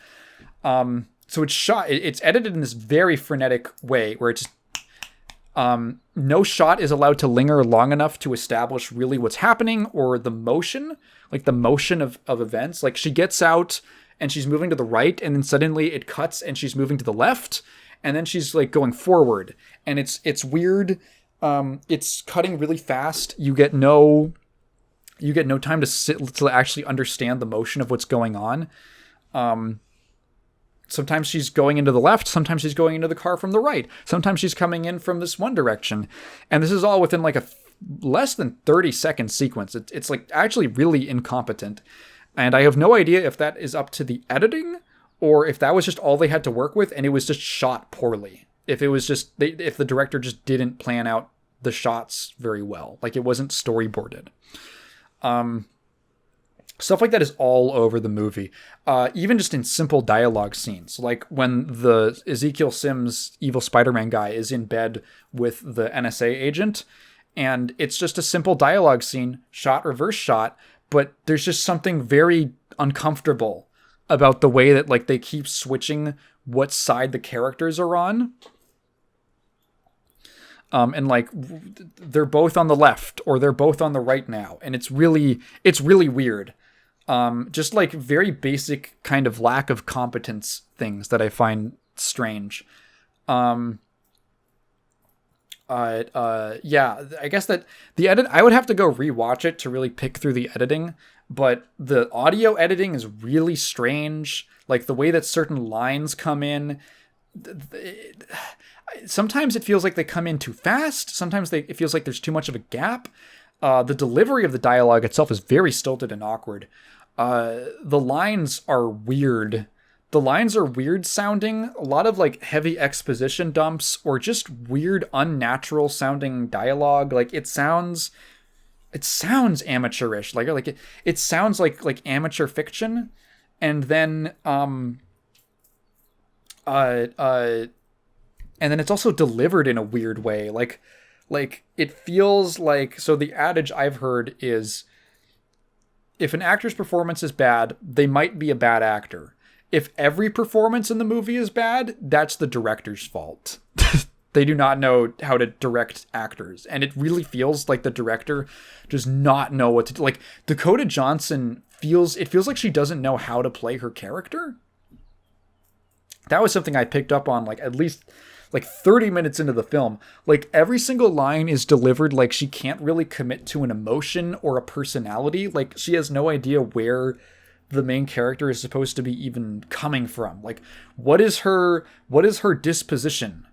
So it's shot, it's edited in this very frenetic way where it's no shot is allowed to linger long enough to establish really what's happening or the motion, like the motion of events. Like, she gets out and she's moving to the right, and then suddenly it cuts and she's moving to the left, and then she's like going forward, and it's weird. It's cutting really fast. You get no time to actually understand the motion of what's going on. sometimes she's going into the left, sometimes she's going into the car from the right, sometimes she's coming in from this one direction. And this is all within like a less than 30-second sequence. It's like actually really incompetent. And I have no idea if that is up to the editing or if that was just all they had to work with and it was just shot poorly. If it was just, if the director just didn't plan out the shots very well, like it wasn't storyboarded. Stuff like that is all over the movie. Even just in simple dialogue scenes. Like when the Ezekiel Sims evil Spider-Man guy is in bed with the NSA agent, and it's just a simple dialogue scene, shot, reverse shot, but there's just something very uncomfortable about the way that like they keep switching what side the characters are on. And like they're both on the left or they're both on the right now. And it's really weird. Just like very basic kind of lack of competence things that I find strange. Yeah, I guess that the edit, I would have to go rewatch it to really pick through the editing, but the audio editing is really strange. Like the way that certain lines come in, sometimes it feels like they come in too fast. Sometimes it feels like there's too much of a gap. The delivery of the dialogue itself is very stilted and awkward. The lines are weird. The lines are weird sounding. A lot of like heavy exposition dumps or just weird, unnatural sounding dialogue. Like it sounds amateurish. Like it sounds like amateur fiction. And then, and then it's also delivered in a weird way. Like it feels like, so the adage I've heard is if an actor's performance is bad, they might be a bad actor. If every performance in the movie is bad, that's the director's fault. They do not know how to direct actors. And it really feels like the director does not know what to do. Like Dakota Johnson feels like she doesn't know how to play her character. That was something I picked up on like at least like 30 minutes into the film. Like every single line is delivered like she can't really commit to an emotion or a personality. Like she has no idea where the main character is supposed to be even coming from. Like what is her disposition?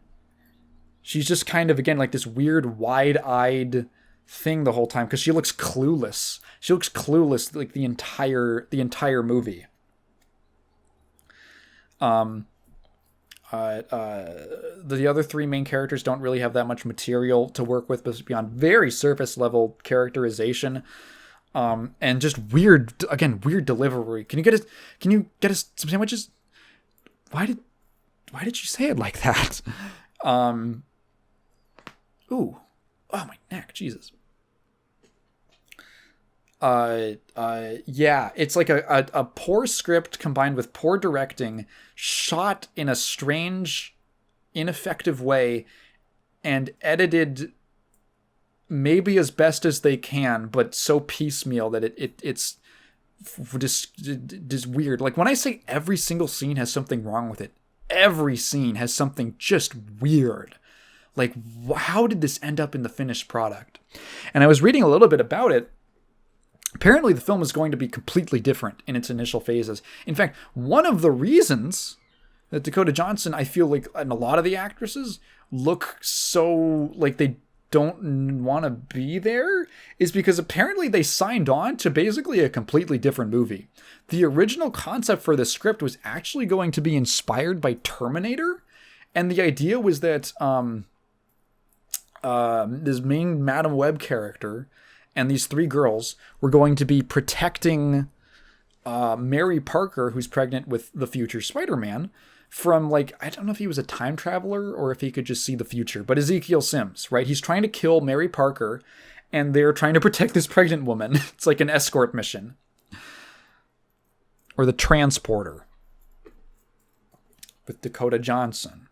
She's just kind of, again, like this weird wide-eyed thing the whole time because she looks clueless. She looks clueless like the entire movie. The other three main characters don't really have that much material to work with beyond very surface level characterization. And just weird delivery. Can you get us some sandwiches? Why did you say it like that? Ooh, oh my neck, Jesus. Yeah, it's like a poor script combined with poor directing, shot in a strange, ineffective way, and edited maybe as best as they can, but so piecemeal that it's just weird. Like when I say every single scene has something wrong with it, every scene has something just weird. Like, how did this end up in the finished product? And I was reading a little bit about it. Apparently, the film is going to be completely different in its initial phases. In fact, one of the reasons that Dakota Johnson, I feel like, and a lot of the actresses look so like they don't want to be there is because apparently they signed on to basically a completely different movie. The original concept for the script was actually going to be inspired by Terminator. And the idea was that this main Madam Web character and these three girls were going to be protecting Mary Parker, who's pregnant with the future Spider-Man, from, like, I don't know if he was a time traveler or if he could just see the future, but Ezekiel Sims, right? He's trying to kill Mary Parker, and they're trying to protect this pregnant woman. It's like an escort mission. Or the Transporter with Dakota Johnson.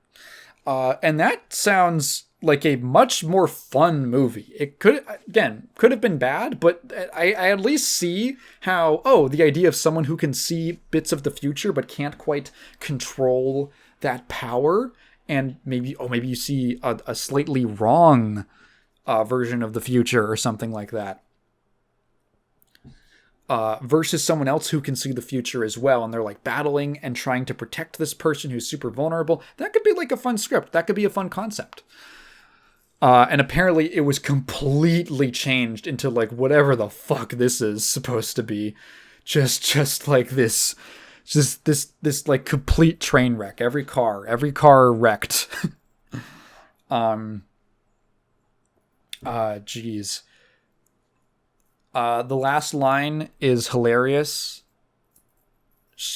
And that sounds like a much more fun movie. It could have been bad, but I at least see how, the idea of someone who can see bits of the future but can't quite control that power, and maybe you see a slightly wrong version of the future or something like that. versus someone else who can see the future as well, and they're like battling and trying to protect this person who's super vulnerable. That could be like a fun script. That could be a fun concept. And apparently it was completely changed into like whatever the fuck this is supposed to be. Just like this like complete train wreck. Every car wrecked. Geez. The last line is hilarious.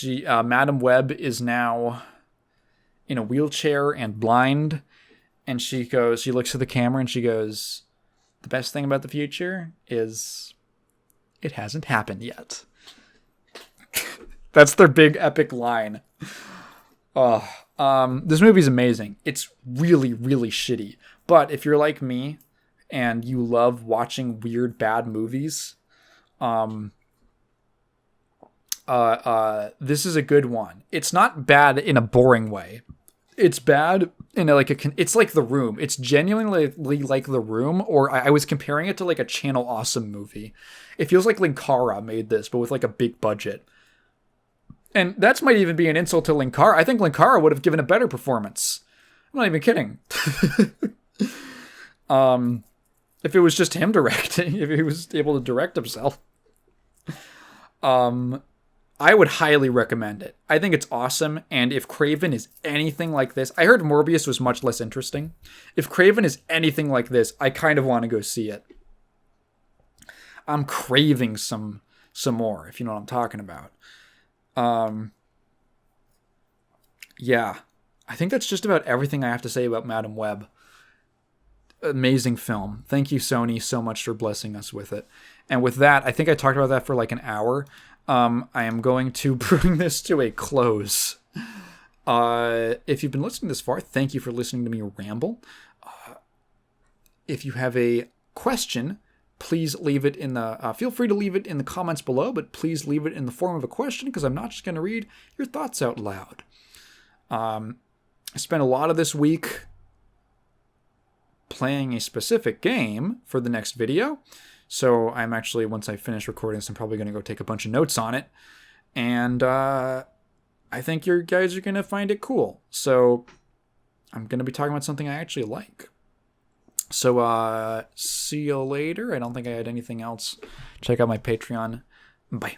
Madam Web is now in a wheelchair and blind. And she looks at the camera and she goes, the best thing about the future is it hasn't happened yet. That's their big epic line. This movie's amazing. It's really, really shitty. But if you're like me and you love watching weird, bad movies, this is a good one. It's not bad in a boring way. It's bad in it's like The Room. It's genuinely like The Room, or I was comparing it to like a Channel Awesome movie. It feels like Linkara made this, but with like a big budget. And that might even be an insult to Linkara. I think Linkara would have given a better performance. I'm not even kidding. If it was just him directing, if he was able to direct himself. I would highly recommend it. I think it's awesome, and if Craven is anything like this... I heard Morbius was much less interesting. If Craven is anything like this, I kind of want to go see it. I'm craving some more, if you know what I'm talking about. Yeah. I think that's just about everything I have to say about Madam Web. Amazing film. Thank you, Sony, so much for blessing us with it. And with that, I think I talked about that for like an hour. I am going to bring this to a close. If you've been listening this far, thank you for listening to me ramble. If you have a question, please leave it in the... feel free to leave it in the comments below, but please leave it in the form of a question, because I'm not just going to read your thoughts out loud. I spent a lot of this week playing a specific game for the next video. So I'm actually, once I finish recording this, I'm probably going to go take a bunch of notes on it. And I think you guys are going to find it cool. So I'm going to be talking about something I actually like. So see you later. I don't think I had anything else. Check out my Patreon. Bye.